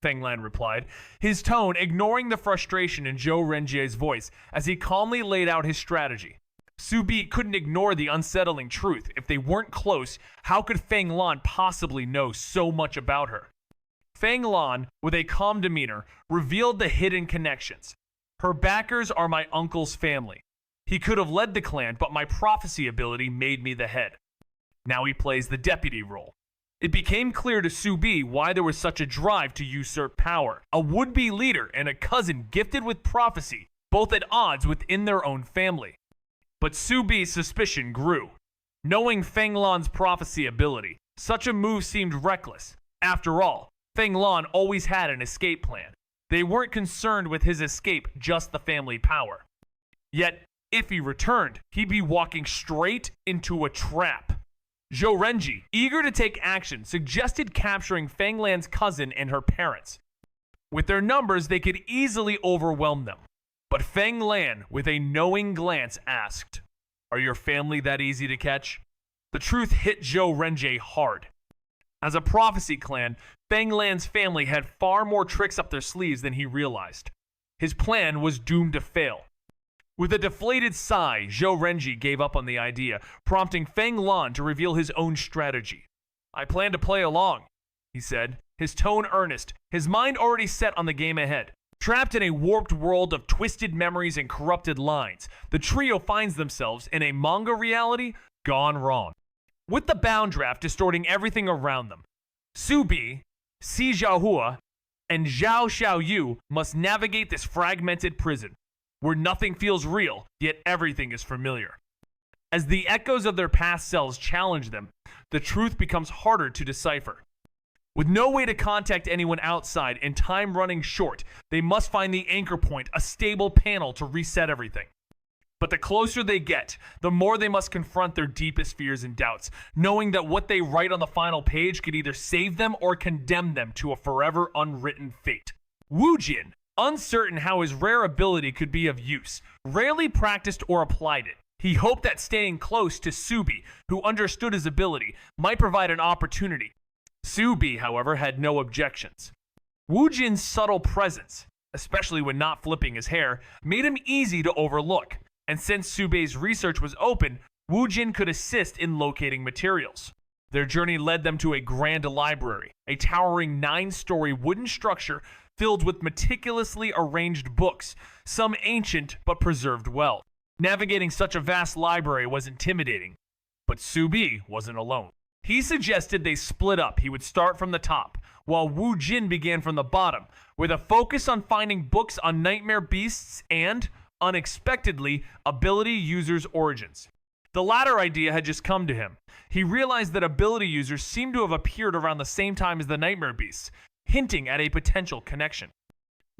Feng Lan replied, his tone ignoring the frustration in Zhou Renji's voice as he calmly laid out his strategy. Su Bi couldn't ignore the unsettling truth. If they weren't close, how could Feng Lan possibly know so much about her? Feng Lan, with a calm demeanor, revealed the hidden connections. Her backers are my uncle's family. He could have led the clan, but my prophecy ability made me the head. Now he plays the deputy role. It became clear to Su Bi why there was such a drive to usurp power. A would-be leader and a cousin gifted with prophecy, both at odds within their own family. But Su Bi's suspicion grew. Knowing Feng Lan's prophecy ability, such a move seemed reckless. After all, Feng Lan always had an escape plan. They weren't concerned with his escape, just the family power. Yet, if he returned, he'd be walking straight into a trap. Zhou Renji, eager to take action, suggested capturing Feng Lan's cousin and her parents. With their numbers, they could easily overwhelm them. But Feng Lan, with a knowing glance, asked, Are your family that easy to catch? The truth hit Zhou Renji hard. As a prophecy clan, Feng Lan's family had far more tricks up their sleeves than he realized. His plan was doomed to fail. With a deflated sigh, Zhou Renji gave up on the idea, prompting Feng Lan to reveal his own strategy. I plan to play along, he said, his tone earnest, his mind already set on the game ahead. Trapped in a warped world of twisted memories and corrupted lines, the trio finds themselves in a manga reality gone wrong. With the bound draft distorting everything around them, Su Bi, Si Xiaohua, and Zhao Xiaoyu must navigate this fragmented prison, where nothing feels real, yet everything is familiar. As the echoes of their past selves challenge them, the truth becomes harder to decipher. With no way to contact anyone outside and time running short, they must find the anchor point, a stable panel to reset everything. But the closer they get, the more they must confront their deepest fears and doubts, knowing that what they write on the final page could either save them or condemn them to a forever unwritten fate. Woojin, uncertain how his rare ability could be of use, rarely practiced or applied it. He hoped that staying close to Subi, who understood his ability, might provide an opportunity. Subi, however, had no objections. Woojin's subtle presence, especially when not flipping his hair, made him easy to overlook. And since Subi's research was open, Woojin could assist in locating materials. Their journey led them to a grand library, a towering 9-story wooden structure filled with meticulously arranged books, some ancient but preserved well. Navigating such a vast library was intimidating, but Subi wasn't alone. He suggested they split up. He would start from the top, while Woojin began from the bottom, with a focus on finding books on nightmare beasts and, unexpectedly, ability users' origins. The latter idea had just come to him. He realized that ability users seemed to have appeared around the same time as the nightmare beasts, hinting at a potential connection.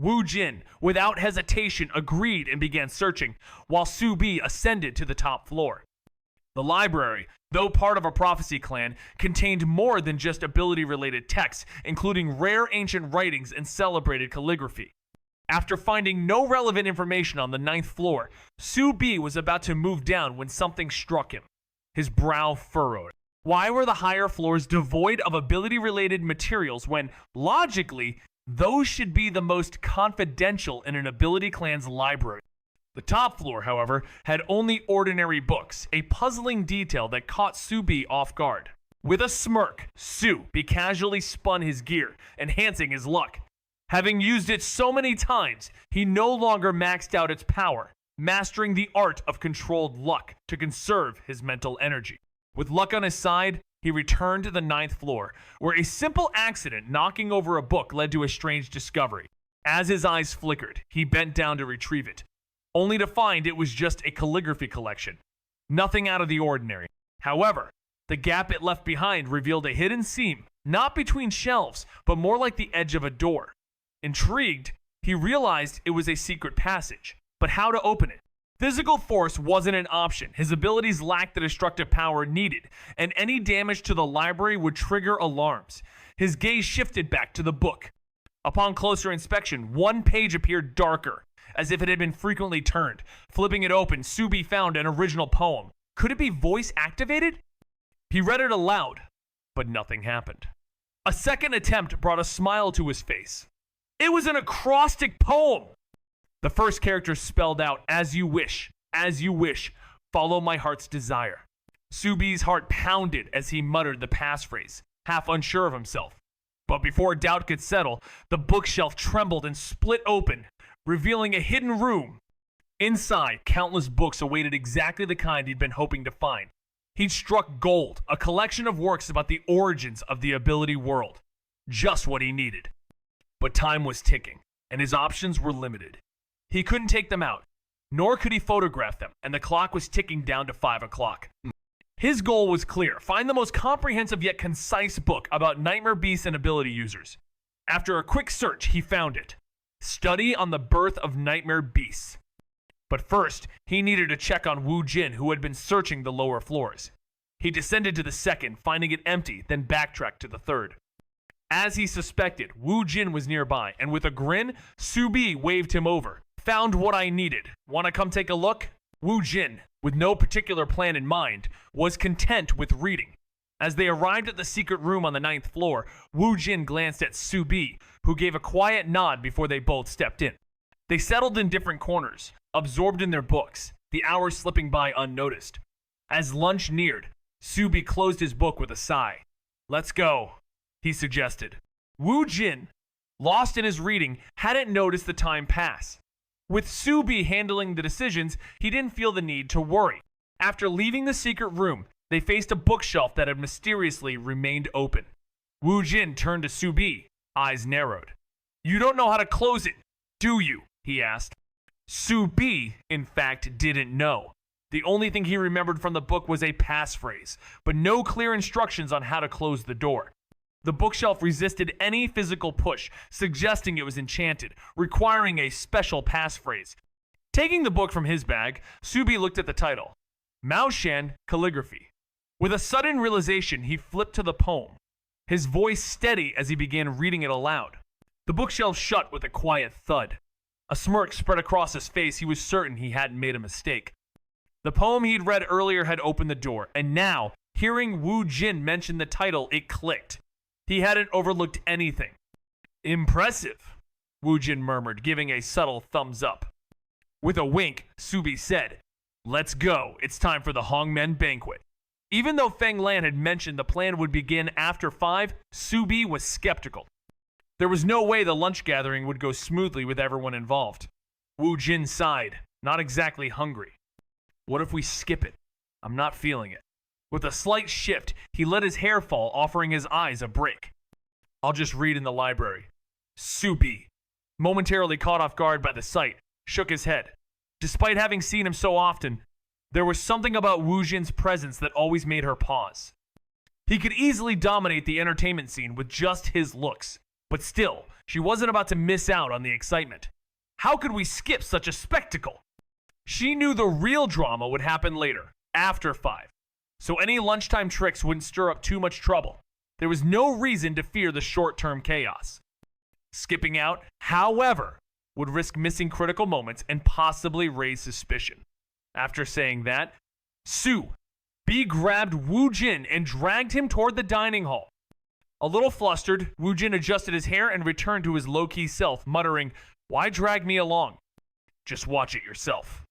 Woojin, without hesitation, agreed and began searching, while Subi ascended to the top floor. The library, though part of a prophecy clan, contained more than just ability-related texts, including rare ancient writings and celebrated calligraphy. After finding no relevant information on the 9th floor, Subi was about to move down when something struck him. His brow furrowed. Why were the higher floors devoid of ability-related materials when, logically, those should be the most confidential in an ability clan's library? The top floor, however, had only ordinary books, a puzzling detail that caught Subi off guard. With a smirk, Subi casually spun his gear, enhancing his luck. Having used it so many times, he no longer maxed out its power, mastering the art of controlled luck to conserve his mental energy. With luck on his side, he returned to the 9th floor, where a simple accident knocking over a book led to a strange discovery. As his eyes flickered, he bent down to retrieve it, only to find it was just a calligraphy collection. Nothing out of the ordinary. However, the gap it left behind revealed a hidden seam, not between shelves, but more like the edge of a door. Intrigued, he realized it was a secret passage, but how to open it? Physical force wasn't an option. His abilities lacked the destructive power needed, and any damage to the library would trigger alarms. His gaze shifted back to the book. Upon closer inspection, one page appeared darker, as if it had been frequently turned. Flipping it open, Subi found an original poem. Could it be voice activated? He read it aloud, but nothing happened. A second attempt brought a smile to his face. It was an acrostic poem! The first character spelled out, as you wish, follow my heart's desire. Subi's heart pounded as he muttered the passphrase, half unsure of himself. But before doubt could settle, the bookshelf trembled and split open, revealing a hidden room. Inside, countless books awaited exactly the kind he'd been hoping to find. He'd struck gold, a collection of works about the origins of the ability world. Just what he needed. But time was ticking, and his options were limited. He couldn't take them out, nor could he photograph them, and the clock was ticking down to 5 o'clock. His goal was clear: find the most comprehensive yet concise book about nightmare beasts and ability users. After a quick search, he found it. Study on the Birth of Nightmare Beasts. But first, he needed to check on Woojin, who had been searching the lower floors. He descended to the second, finding it empty, then backtracked to the third. As he suspected, Woojin was nearby, and with a grin, Subi waved him over. Found what I needed. Want to come take a look? Woojin, with no particular plan in mind, was content with reading. As they arrived at the secret room on the 9th floor, Woojin glanced at Subi, who gave a quiet nod before they both stepped in. They settled in different corners, absorbed in their books, the hours slipping by unnoticed. As lunch neared, Subi closed his book with a sigh. Let's go, he suggested. Woojin, lost in his reading, hadn't noticed the time pass. With Subi handling the decisions, he didn't feel the need to worry. After leaving the secret room, they faced a bookshelf that had mysteriously remained open. Woojin turned to Subi, eyes narrowed. You don't know how to close it, do you? He asked. Subi, in fact, didn't know. The only thing he remembered from the book was a passphrase, but no clear instructions on how to close the door. The bookshelf resisted any physical push, suggesting it was enchanted, requiring a special passphrase. Taking the book from his bag, Subi looked at the title, Mao Shan Calligraphy. With a sudden realization, he flipped to the poem, his voice steady as he began reading it aloud. The bookshelf shut with a quiet thud. A smirk spread across his face. He was certain he hadn't made a mistake. The poem he'd read earlier had opened the door, and now, hearing Wu Jin mention the title, it clicked. He hadn't overlooked anything. Impressive, Wu Jin murmured, giving a subtle thumbs up. With a wink, Subi said, Let's go. It's time for the Hongmen banquet. Even though Feng Lan had mentioned the plan would begin after 5, Subi was skeptical. There was no way the lunch gathering would go smoothly with everyone involved. Wu Jin sighed, not exactly hungry. What if we skip it? I'm not feeling it. With a slight shift, he let his hair fall, offering his eyes a break. I'll just read in the library. Subi, momentarily caught off guard by the sight, shook his head. Despite having seen him so often, there was something about Wu Jin's presence that always made her pause. He could easily dominate the entertainment scene with just his looks. But still, she wasn't about to miss out on the excitement. How could we skip such a spectacle? She knew the real drama would happen later, after 5. So any lunchtime tricks wouldn't stir up too much trouble. There was no reason to fear the short-term chaos. Skipping out, however, would risk missing critical moments and possibly raise suspicion. After saying that, B grabbed Wu Jin and dragged him toward the dining hall. A little flustered, Wu Jin adjusted his hair and returned to his low-key self, muttering, Why drag me along? Just watch it yourself.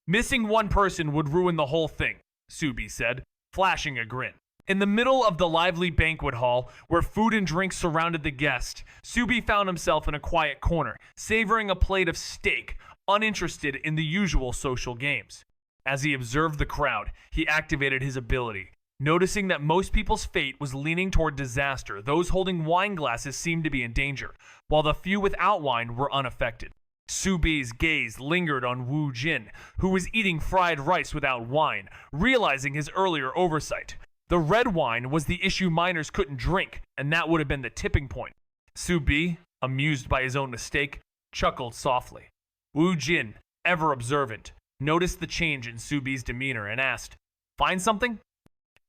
Missing one person would ruin the whole thing, Subi said, flashing a grin. In the middle of the lively banquet hall, where food and drinks surrounded the guest, Subi found himself in a quiet corner, savoring a plate of steak, uninterested in the usual social games. As he observed the crowd, he activated his ability. Noticing that most people's fate was leaning toward disaster, those holding wine glasses seemed to be in danger, while the few without wine were unaffected. Subi's gaze lingered on Wu Jin, who was eating fried rice without wine, realizing his earlier oversight. The red wine was the issue minors couldn't drink, and that would have been the tipping point. Subi, amused by his own mistake, chuckled softly. Wu Jin, ever observant, noticed the change in Subi's demeanor and asked, Find something?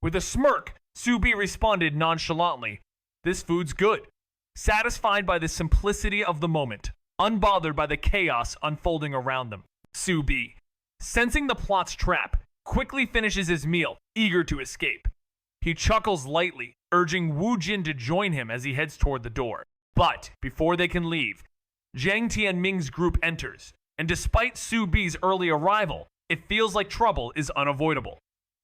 With a smirk, Subi responded nonchalantly, This food's good. Satisfied by the simplicity of the moment, unbothered by the chaos unfolding around them. Subi, sensing the plot's trap, quickly finishes his meal, eager to escape. He chuckles lightly, urging Wu Jin to join him as he heads toward the door. But before they can leave, Jiang Tianming's group enters, and despite Subi's early arrival, it feels like trouble is unavoidable.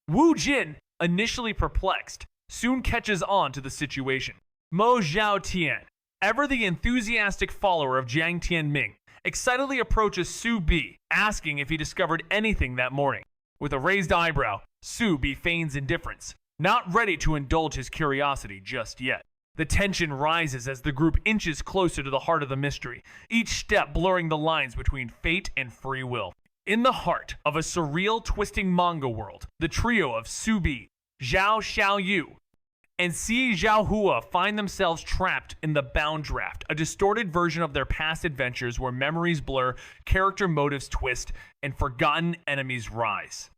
Wu Jin, initially perplexed, soon catches on to the situation. Mo Zhaotian, ever the enthusiastic follower of Jiang Tianming, excitedly approaches Subi, asking if he discovered anything that morning. With a raised eyebrow, Subi feigns indifference, not ready to indulge his curiosity just yet. The tension rises as the group inches closer to the heart of the mystery, each step blurring the lines between fate and free will. In the heart of a surreal, twisting manga world, the trio of Subi, Zhao Xiaoyu, and Si Zhaohua find themselves trapped in the Bound Draft, a distorted version of their past adventures where memories blur, character motives twist, and forgotten enemies rise.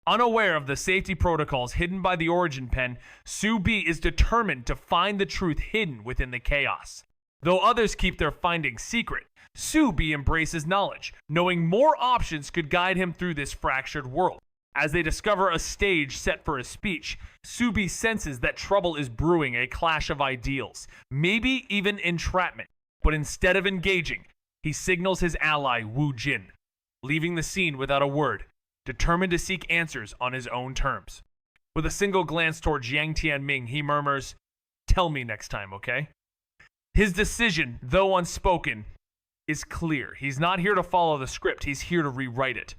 Unaware of the safety protocols hidden by the Origin Pen, Subi is determined to find the truth hidden within the chaos. Though others keep their findings secret, Subi embraces knowledge, knowing more options could guide him through this fractured world. As they discover a stage set for a speech, Subi senses that trouble is brewing, a clash of ideals, maybe even entrapment. But instead of engaging, he signals his ally Wu Jin, leaving the scene without a word, determined to seek answers on his own terms. With a single glance toward Jiang Tianming, he murmurs, "Tell me next time, okay?" His decision, though unspoken, is clear. He's not here to follow the script, he's here to rewrite it.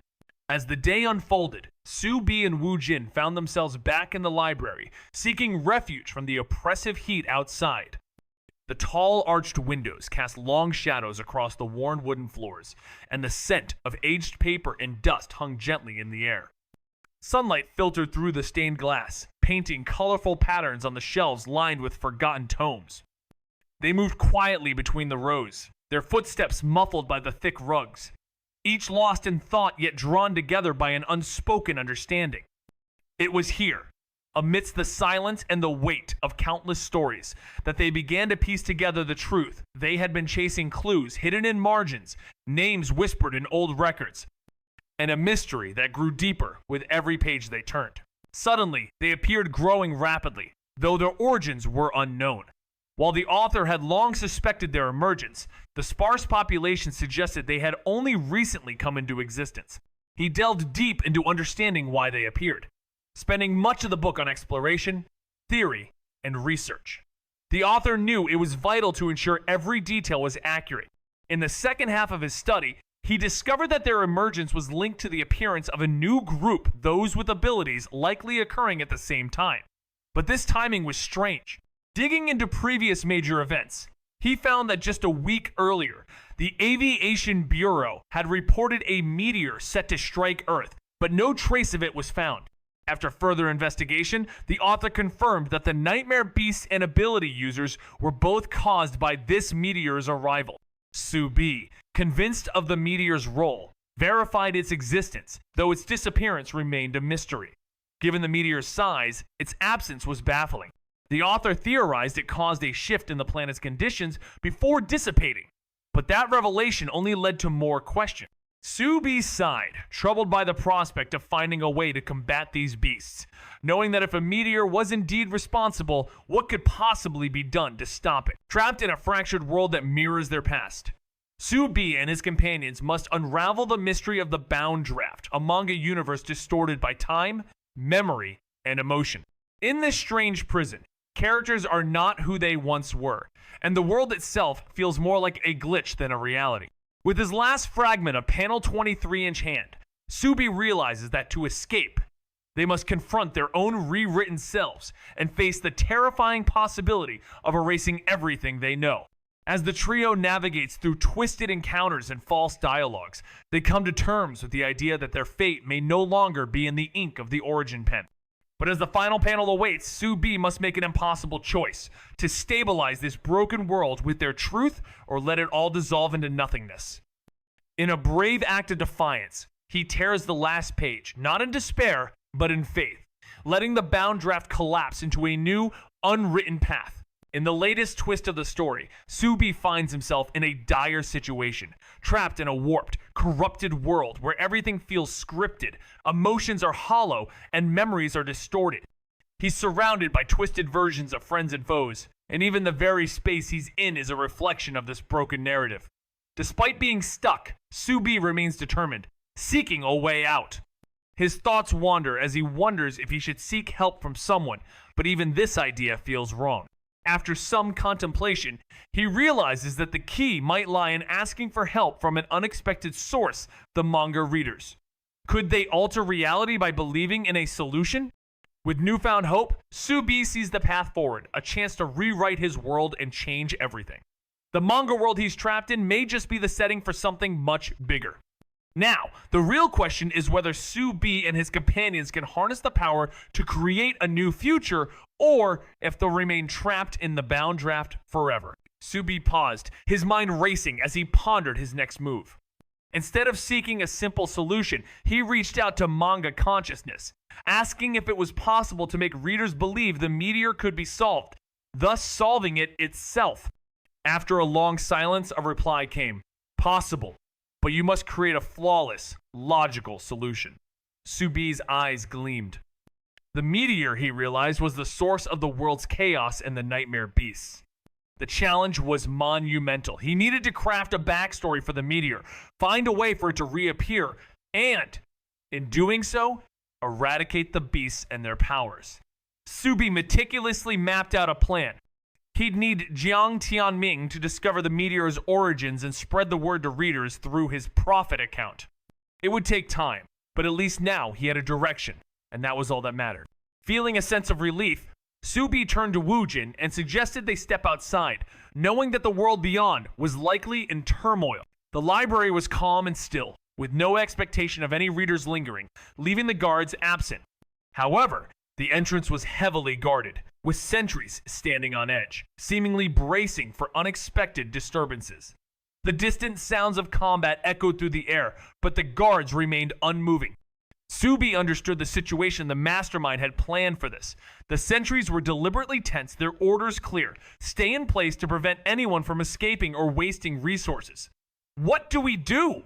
As the day unfolded, Subi and Wu Jin found themselves back in the library, seeking refuge from the oppressive heat outside. The tall arched windows cast long shadows across the worn wooden floors, and the scent of aged paper and dust hung gently in the air. Sunlight filtered through the stained glass, painting colorful patterns on the shelves lined with forgotten tomes. They moved quietly between the rows, their footsteps muffled by the thick rugs, each lost in thought yet drawn together by an unspoken understanding. It was here, amidst the silence and the weight of countless stories, that they began to piece together the truth. They had been chasing clues hidden in margins, names whispered in old records, and a mystery that grew deeper with every page they turned. Suddenly, they appeared growing rapidly, though their origins were unknown. While the author had long suspected their emergence, the sparse population suggested they had only recently come into existence. He delved deep into understanding why they appeared, spending much of the book on exploration, theory, and research. The author knew it was vital to ensure every detail was accurate. In the second half of his study, he discovered that their emergence was linked to the appearance of a new group, those with abilities likely occurring at the same time. But this timing was strange. Digging into previous major events, he found that just a week earlier, the Aviation Bureau had reported a meteor set to strike Earth, but no trace of it was found. After further investigation, the author confirmed that the nightmare beasts and ability users were both caused by this meteor's arrival. Subi, convinced of the meteor's role, verified its existence, though its disappearance remained a mystery. Given the meteor's size, its absence was baffling. The author theorized it caused a shift in the planet's conditions before dissipating, but that revelation only led to more questions. Subi sighed, troubled by the prospect of finding a way to combat these beasts, knowing that if a meteor was indeed responsible, what could possibly be done to stop it? Trapped in a fractured world that mirrors their past, Subi and his companions must unravel the mystery of the Bound Draft, a manga universe distorted by time, memory, and emotion. In this strange prison, characters are not who they once were, and the world itself feels more like a glitch than a reality. With his last fragment of panel 23 in hand, Subi realizes that to escape, they must confront their own rewritten selves and face the terrifying possibility of erasing everything they know. As the trio navigates through twisted encounters and false dialogues, they come to terms with the idea that their fate may no longer be in the ink of the origin pen. But as the final panel awaits, Subi must make an impossible choice: to stabilize this broken world with their truth or let it all dissolve into nothingness. In a brave act of defiance, he tears the last page, not in despair, but in faith, letting the Bound Draft collapse into a new, unwritten path. In the latest twist of the story, Subi finds himself in a dire situation, trapped in a warped, corrupted world where everything feels scripted, emotions are hollow, and memories are distorted. He's surrounded by twisted versions of friends and foes, and even the very space he's in is a reflection of this broken narrative. Despite being stuck, Subi remains determined, seeking a way out. His thoughts wander as he wonders if he should seek help from someone, but even this idea feels wrong. After some contemplation, he realizes that the key might lie in asking for help from an unexpected source, the manga readers. Could they alter reality by believing in a solution? With newfound hope, Subi sees the path forward, a chance to rewrite his world and change everything. The manga world he's trapped in may just be the setting for something much bigger. Now, the real question is whether Subi and his companions can harness the power to create a new future, or if they'll remain trapped in the Bound Draft forever. Subi paused, his mind racing as he pondered his next move. Instead of seeking a simple solution, he reached out to manga consciousness, asking if it was possible to make readers believe the meteor could be solved, thus solving it itself. After a long silence, a reply came: possible, but you must create a flawless, logical solution. Subi's eyes gleamed. The meteor, he realized, was the source of the world's chaos and the nightmare beasts. The challenge was monumental. He needed to craft a backstory for the meteor, find a way for it to reappear, and, in doing so, eradicate the beasts and their powers. Subi meticulously mapped out a plan. He'd need Jiang Tianming to discover the meteor's origins and spread the word to readers through his profit account. It would take time, but at least now he had a direction, and that was all that mattered. Feeling a sense of relief, Subi turned to Woojin and suggested they step outside, knowing that the world beyond was likely in turmoil. The library was calm and still, with no expectation of any readers lingering, leaving the guards absent. However, The entrance was heavily guarded, with sentries standing on edge, seemingly bracing for unexpected disturbances. The distant sounds of combat echoed through the air, but the guards remained unmoving. Subi understood the situation. The mastermind had planned for this. The sentries were deliberately tense, their orders clear. Stay in place to prevent anyone from escaping or wasting resources. What do we do?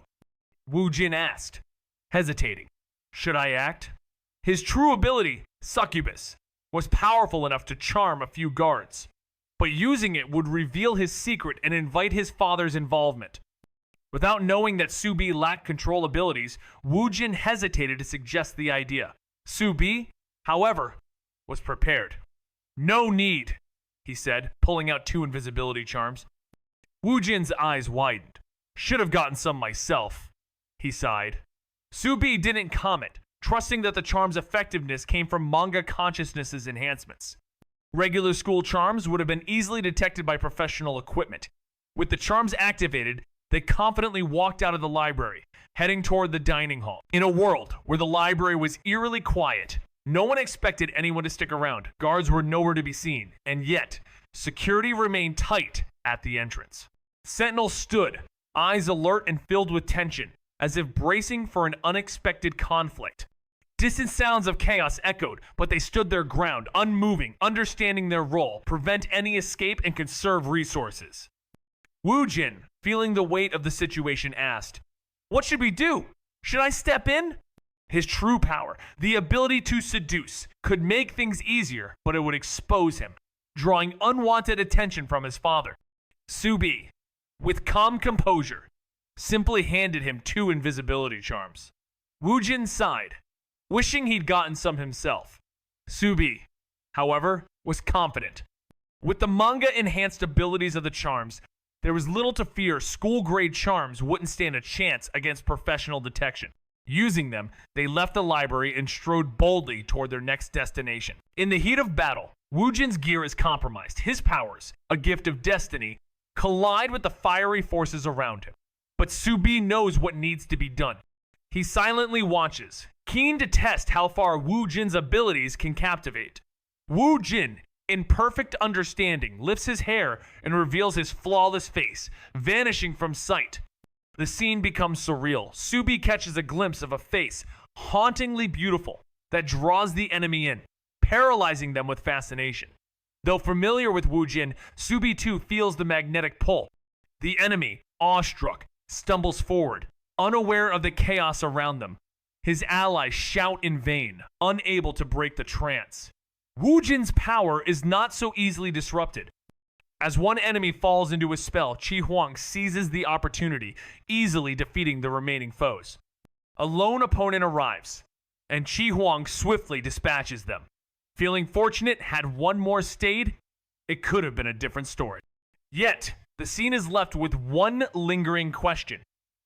Wu Jin asked, hesitating. Should I act? His true ability, Succubus, was powerful enough to charm a few guards, but using it would reveal his secret and invite his father's involvement. Without knowing that Subi lacked control abilities, Wu Jin hesitated to suggest the idea. Subi, however, was prepared. No need, he said, pulling out 2 invisibility charms. Wu Jin's eyes widened. Should have gotten some myself, he sighed. Subi didn't comment, trusting that the charm's effectiveness came from Manga consciousness's enhancements. Regular school charms would have been easily detected by professional equipment. With the charms activated, they confidently walked out of the library, heading toward the dining hall. In a world where the library was eerily quiet, no one expected anyone to stick around. Guards were nowhere to be seen, and yet, security remained tight at the entrance. Sentinels stood, eyes alert and filled with tension, as if bracing for an unexpected conflict. Distant sounds of chaos echoed, but they stood their ground, unmoving, understanding their role, prevent any escape and conserve resources. Wu Jin, feeling the weight of the situation, asked, "What should we do? Should I step in?" His true power, the ability to seduce, could make things easier, but it would expose him, drawing unwanted attention from his father. Subi, with calm composure, simply handed him 2 invisibility charms. Wu Jin sighed, wishing he'd gotten some himself. Subi, however, was confident. With the manga-enhanced abilities of the charms, there was little to fear. School-grade charms wouldn't stand a chance against professional detection. Using them, they left the library and strode boldly toward their next destination. In the heat of battle, Wu Jin's gear is compromised. His powers, a gift of destiny, collide with the fiery forces around him. But Subi knows what needs to be done. He silently watches, keen to test how far Wu Jin's abilities can captivate. Wu Jin, in perfect understanding, lifts his hair and reveals his flawless face, vanishing from sight. The scene becomes surreal. Subi catches a glimpse of a face, hauntingly beautiful, that draws the enemy in, paralyzing them with fascination. Though familiar with Wu Jin, Subi too feels the magnetic pull. The enemy, awestruck, stumbles forward, unaware of the chaos around them. His allies shout in vain, unable to break the trance. Wu Jin's power is not so easily disrupted. As one enemy falls into a spell, Chi Huang seizes the opportunity, easily defeating the remaining foes. A lone opponent arrives, and Chi Huang swiftly dispatches them. Feeling fortunate, had one more stayed, it could have been a different story. Yet, the scene is left with one lingering question.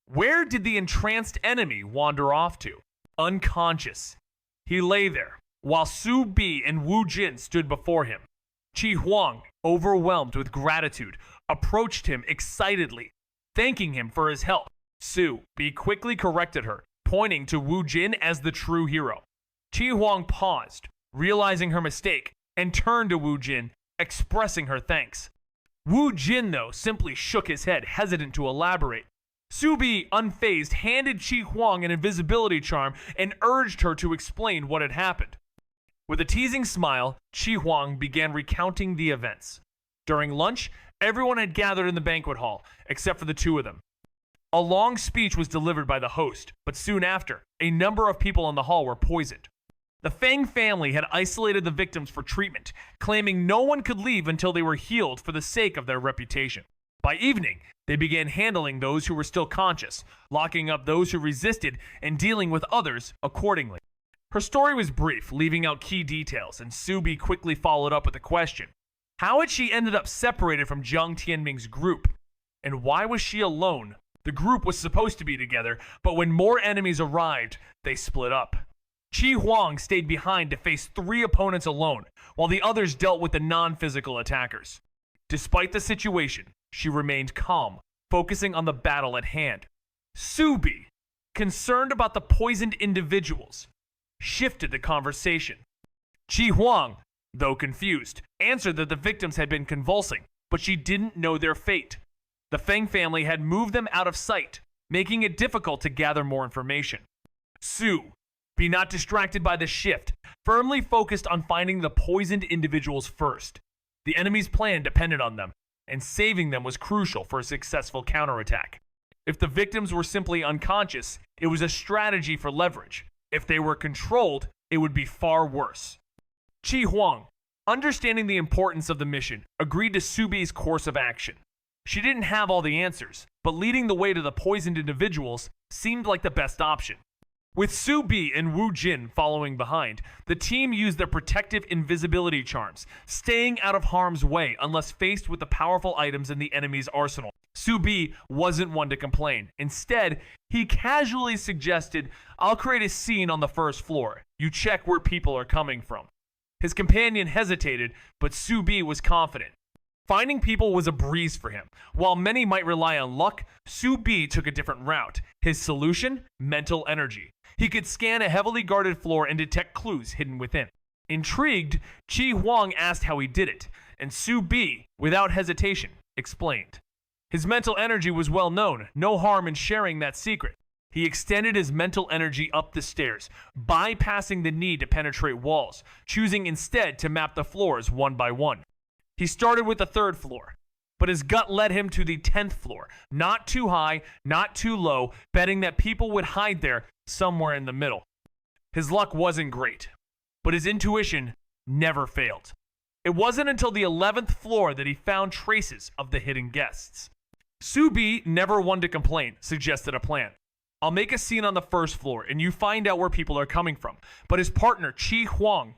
Where did the entranced enemy wander off to? Unconscious, he lay there, while Subi and Wu Jin stood before him. Chi Huang, overwhelmed with gratitude, approached him excitedly, thanking him for his help. Subi quickly corrected her, pointing to Wu Jin as the true hero. Chi Huang paused, realizing her mistake, and turned to Wu Jin, expressing her thanks. Wu Jin, though, simply shook his head, hesitant to elaborate. Subi, unfazed, handed Chi Huang an invisibility charm and urged her to explain what had happened. With a teasing smile, Chi Huang began recounting the events. During lunch, everyone had gathered in the banquet hall, except for the 2 of them. A long speech was delivered by the host, but soon after, a number of people in the hall were poisoned. The Fang family had isolated the victims for treatment, claiming no one could leave until they were healed for the sake of their reputation. By evening, they began handling those who were still conscious, locking up those who resisted, and dealing with others accordingly. Her story was brief, leaving out key details, and Subi quickly followed up with a question. How had she ended up separated from Jiang Tianming's group? And why was she alone? The group was supposed to be together, but when more enemies arrived, they split up. Chi Huang stayed behind to face 3 opponents alone, while the others dealt with the non-physical attackers. Despite the situation, she remained calm, focusing on the battle at hand. Subi, concerned about the poisoned individuals, shifted the conversation. Chi Huang, though confused, answered that the victims had been convulsing, but she didn't know their fate. The Feng family had moved them out of sight, making it difficult to gather more information. Su, be not distracted by the shift, firmly focused on finding the poisoned individuals first. The enemy's plan depended on them, and saving them was crucial for a successful counterattack. If the victims were simply unconscious, it was a strategy for leverage. If they were controlled, it would be far worse. Chi Huang, understanding the importance of the mission, agreed to Subi's course of action. She didn't have all the answers, but leading the way to the poisoned individuals seemed like the best option. With Su Bi and Wu Jin following behind, the team used their protective invisibility charms, staying out of harm's way unless faced with the powerful items in the enemy's arsenal. Su Bi wasn't one to complain. Instead, he casually suggested, "I'll create a scene on the first floor. You check where people are coming from." His companion hesitated, but Su Bi was confident. Finding people was a breeze for him. While many might rely on luck, Su Bi took a different route. His solution? Mental energy. He could scan a heavily guarded floor and detect clues hidden within. Intrigued, Chi Huang asked how he did it, and Su Bi, without hesitation, explained. His mental energy was well known, no harm in sharing that secret. He extended his mental energy up the stairs, bypassing the need to penetrate walls, choosing instead to map the floors one by one. He started with the third floor, but his gut led him to the 10th floor, not too high, not too low, betting that people would hide there somewhere in the middle. His luck wasn't great, but his intuition never failed. It wasn't until the 11th floor that he found traces of the hidden guests. Su Bi, never one to complain, suggested a plan. "I'll make a scene on the first floor, and you find out where people are coming from." But his partner, Chi Huang,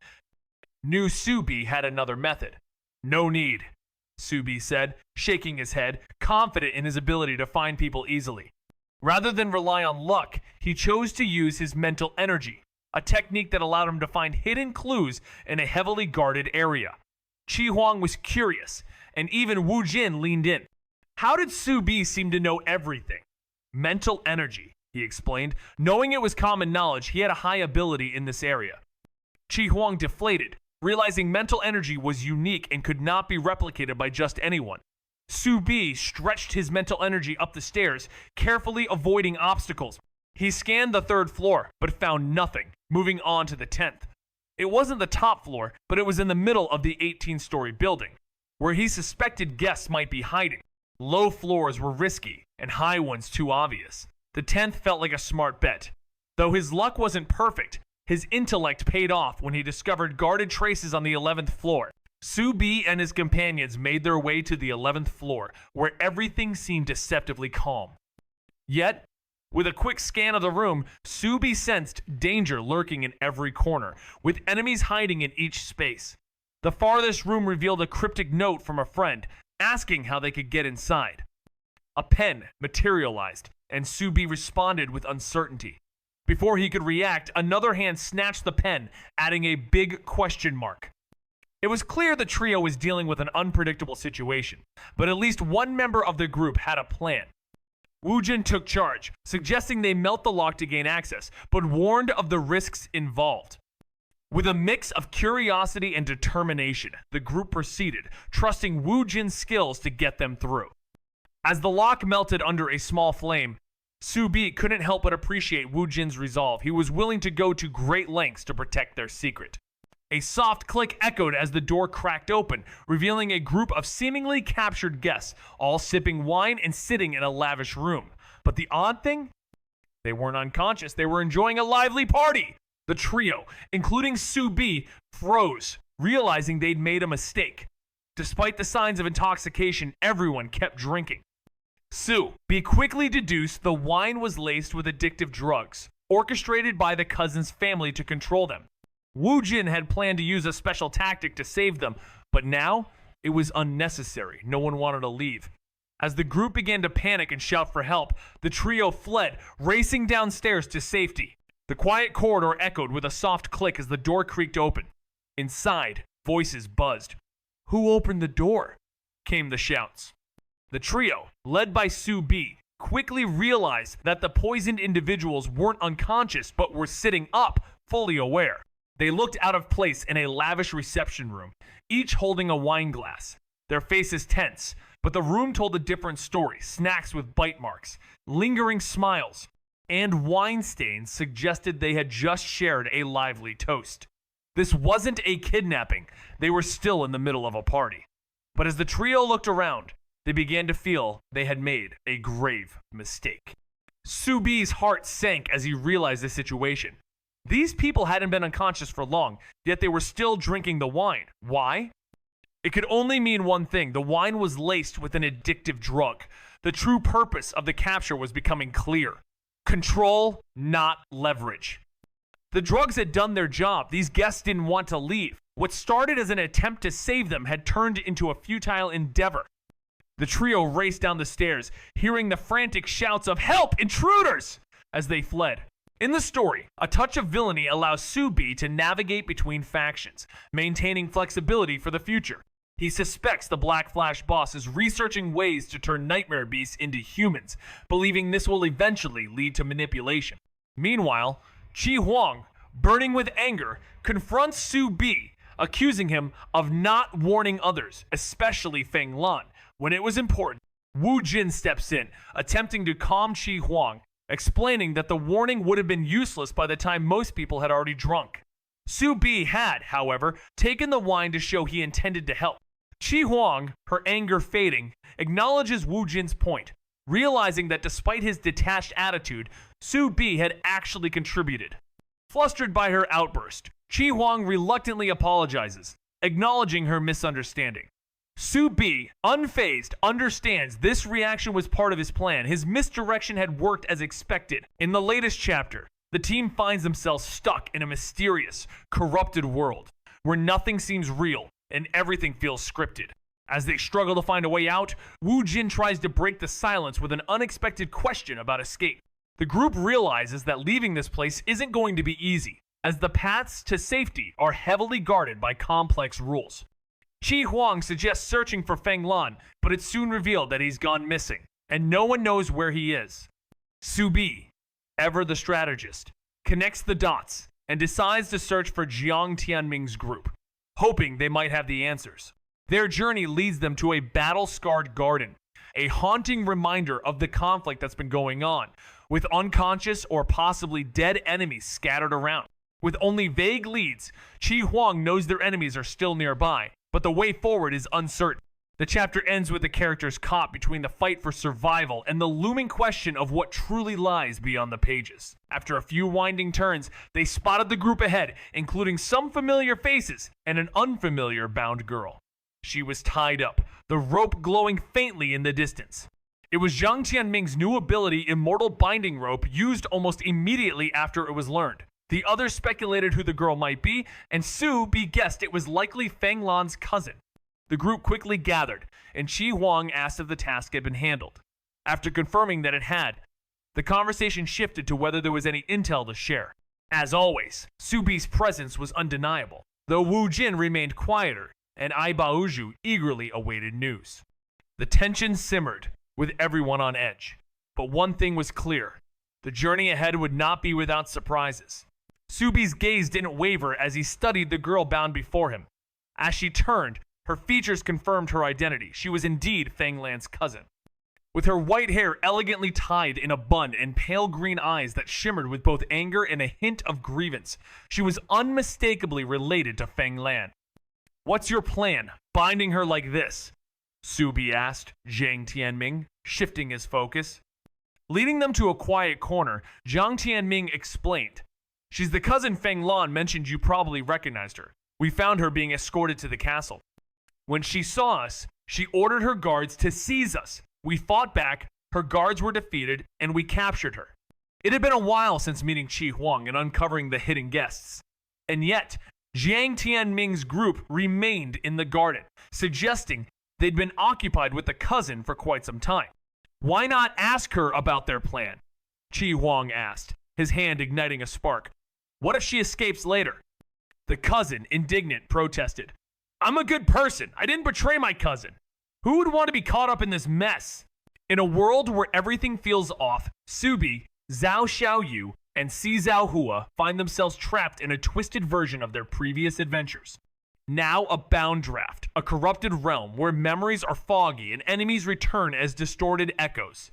knew Su Bi had another method. "No need," Su Bi said, shaking his head, confident in his ability to find people easily. Rather than rely on luck, he chose to use his mental energy, a technique that allowed him to find hidden clues in a heavily guarded area. Chi Huang was curious, and even Wu Jin leaned in. How did Su Bi seem to know everything? Mental energy, he explained. Knowing it was common knowledge, he had a high ability in this area. Chi Huang deflated, realizing mental energy was unique and could not be replicated by just anyone. Su Bi stretched his mental energy up the stairs, carefully avoiding obstacles. He scanned the 3rd floor, but found nothing, moving on to the 10th. It wasn't the top floor, but it was in the middle of the 18-story building, where he suspected guests might be hiding. Low floors were risky, and high ones too obvious. The 10th felt like a smart bet. Though his luck wasn't perfect, his intellect paid off when he discovered guarded traces on the 11th floor. Su Bi and his companions made their way to the 11th floor, where everything seemed deceptively calm. Yet, with a quick scan of the room, Su Bi sensed danger lurking in every corner, with enemies hiding in each space. The farthest room revealed a cryptic note from a friend, asking how they could get inside. A pen materialized, and Su Bi responded with uncertainty. Before he could react, another hand snatched the pen, adding a big question mark. It was clear the trio was dealing with an unpredictable situation, but at least one member of the group had a plan. Wu Jin took charge, suggesting they melt the lock to gain access, but warned of the risks involved. With a mix of curiosity and determination, the group proceeded, trusting Wu Jin's skills to get them through. As the lock melted under a small flame, Su Bi couldn't help but appreciate Wu Jin's resolve. He was willing to go to great lengths to protect their secret. A soft click echoed as the door cracked open, revealing a group of seemingly captured guests, all sipping wine and sitting in a lavish room. But the odd thing? They weren't unconscious. They were enjoying a lively party. The trio, including Su Bi, froze, realizing they'd made a mistake. Despite the signs of intoxication, everyone kept drinking. Su Bi quickly deduced the wine was laced with addictive drugs, orchestrated by the cousins' family to control them. Wu Jin had planned to use a special tactic to save them, but now it was unnecessary. No one wanted to leave. As the group began to panic and shout for help, the trio fled, racing downstairs to safety. The quiet corridor echoed with a soft click as the door creaked open. Inside, voices buzzed. "Who opened the door?" came the shouts. The trio, led by Su Bi, quickly realized that the poisoned individuals weren't unconscious but were sitting up, fully aware. They looked out of place in a lavish reception room, each holding a wine glass. Their faces tense, but the room told a different story. Snacks with bite marks, lingering smiles, and wine stains suggested they had just shared a lively toast. This wasn't a kidnapping. They were still in the middle of a party. But as the trio looked around, they began to feel they had made a grave mistake. Subi's heart sank as he realized the situation. These people hadn't been unconscious for long, yet they were still drinking the wine. Why? It could only mean one thing. The wine was laced with an addictive drug. The true purpose of the capture was becoming clear. Control, not leverage. The drugs had done their job. These guests didn't want to leave. What started as an attempt to save them had turned into a futile endeavor. The trio raced down the stairs, hearing the frantic shouts of "Help! Intruders!" as they fled. In the story, a touch of villainy allows Subi to navigate between factions, maintaining flexibility for the future. He suspects the Black Flash boss is researching ways to turn nightmare beasts into humans, believing this will eventually lead to manipulation. Meanwhile, Chi Huang, burning with anger, confronts Subi, accusing him of not warning others, especially Feng Lan. When it was important, Wu Jin steps in, attempting to calm Chi Huang, explaining that the warning would have been useless by the time most people had already drunk. Subi had, however, taken the wine to show he intended to help. Chi Huang, her anger fading, acknowledges Wu Jin's point, realizing that despite his detached attitude, Subi had actually contributed. Flustered by her outburst, Chi Huang reluctantly apologizes, acknowledging her misunderstanding. Subi, unfazed, understands this reaction was part of his plan. His misdirection had worked as expected. In the latest chapter, the team finds themselves stuck in a mysterious, corrupted world where nothing seems real and everything feels scripted. As they struggle to find a way out, Wu Jin tries to break the silence with an unexpected question about escape. The group realizes that leaving this place isn't going to be easy, as the paths to safety are heavily guarded by complex rules. Chi Huang suggests searching for Feng Lan, but it's soon revealed that he's gone missing, and no one knows where he is. Subi, ever the strategist, connects the dots and decides to search for Jiang Tianming's group, hoping they might have the answers. Their journey leads them to a battle-scarred garden, a haunting reminder of the conflict that's been going on, with unconscious or possibly dead enemies scattered around. With only vague leads, Chi Huang knows their enemies are still nearby, but the way forward is uncertain. The chapter ends with the characters caught between the fight for survival and the looming question of what truly lies beyond the pages. After a few winding turns, they spotted the group ahead, including some familiar faces and an unfamiliar bound girl. She was tied up, the rope glowing faintly in the distance. It was Jiang Tianming's new ability, Immortal Binding Rope, used almost immediately after it was learned. The others speculated who the girl might be, and Subi guessed it was likely Feng Lan's cousin. The group quickly gathered, and Chi Huang asked if the task had been handled. After confirming that it had, the conversation shifted to whether there was any intel to share. As always, Subi's presence was undeniable, though Wu Jin remained quieter, and Ai Baoju eagerly awaited news. The tension simmered, with everyone on edge. But one thing was clear: the journey ahead would not be without surprises. Subi's gaze didn't waver as he studied the girl bound before him. As she turned, her features confirmed her identity. She was indeed Feng Lan's cousin. With her white hair elegantly tied in a bun and pale green eyes that shimmered with both anger and a hint of grievance, she was unmistakably related to Feng Lan. "What's your plan, binding her like this?" Subi asked Jiang Tianming, shifting his focus. Leading them to a quiet corner, Jiang Tianming explained, "She's the cousin Feng Lan mentioned. You probably recognized her. We found her being escorted to the castle. When she saw us, she ordered her guards to seize us. We fought back, her guards were defeated, and we captured her." It had been a while since meeting Chi Huang and uncovering the hidden guests. And yet, Jiang Tianming's group remained in the garden, suggesting they'd been occupied with the cousin for quite some time. "Why not ask her about their plan?" Chi Huang asked, his hand igniting a spark. "What if she escapes later?" The cousin, indignant, protested. "I'm a good person. I didn't betray my cousin. Who would want to be caught up in this mess?" In a world where everything feels off, Subi, Zhao Xiaoyu, and Si Zhaohua find themselves trapped in a twisted version of their previous adventures. Now a bound draft, a corrupted realm where memories are foggy and enemies return as distorted echoes.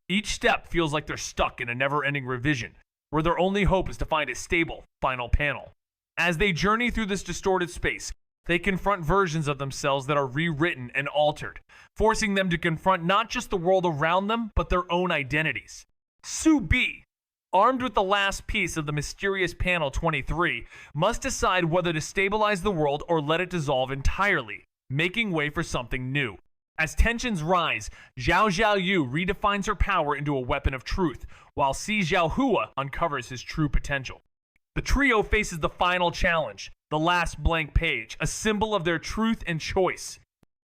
Each step feels like they're stuck in a never-ending revision, where their only hope is to find a stable, final panel. As they journey through this distorted space, they confront versions of themselves that are rewritten and altered, forcing them to confront not just the world around them, but their own identities. Su B, armed with the last piece of the mysterious panel 23, must decide whether to stabilize the world or let it dissolve entirely, making way for something new. As tensions rise, Zhao Xiaoyu redefines her power into a weapon of truth, while Si Zhaohua uncovers his true potential. The trio faces the final challenge, the last blank page, a symbol of their truth and choice.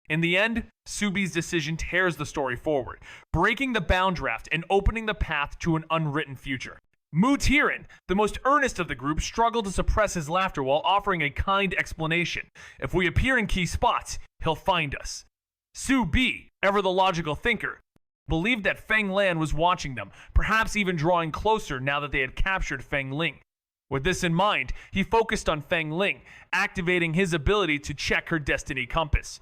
In the end, Subi's decision tears the story forward, breaking the bound draft and opening the path to an unwritten future. Mu Tiran, the most earnest of the group, struggled to suppress his laughter while offering a kind explanation. If we appear in key spots, he'll find us. Su B, ever the logical thinker, believed that Feng Lan was watching them, perhaps even drawing closer now that they had captured Feng Ling. With this in mind, he focused on Feng Ling, activating his ability to check her destiny compass.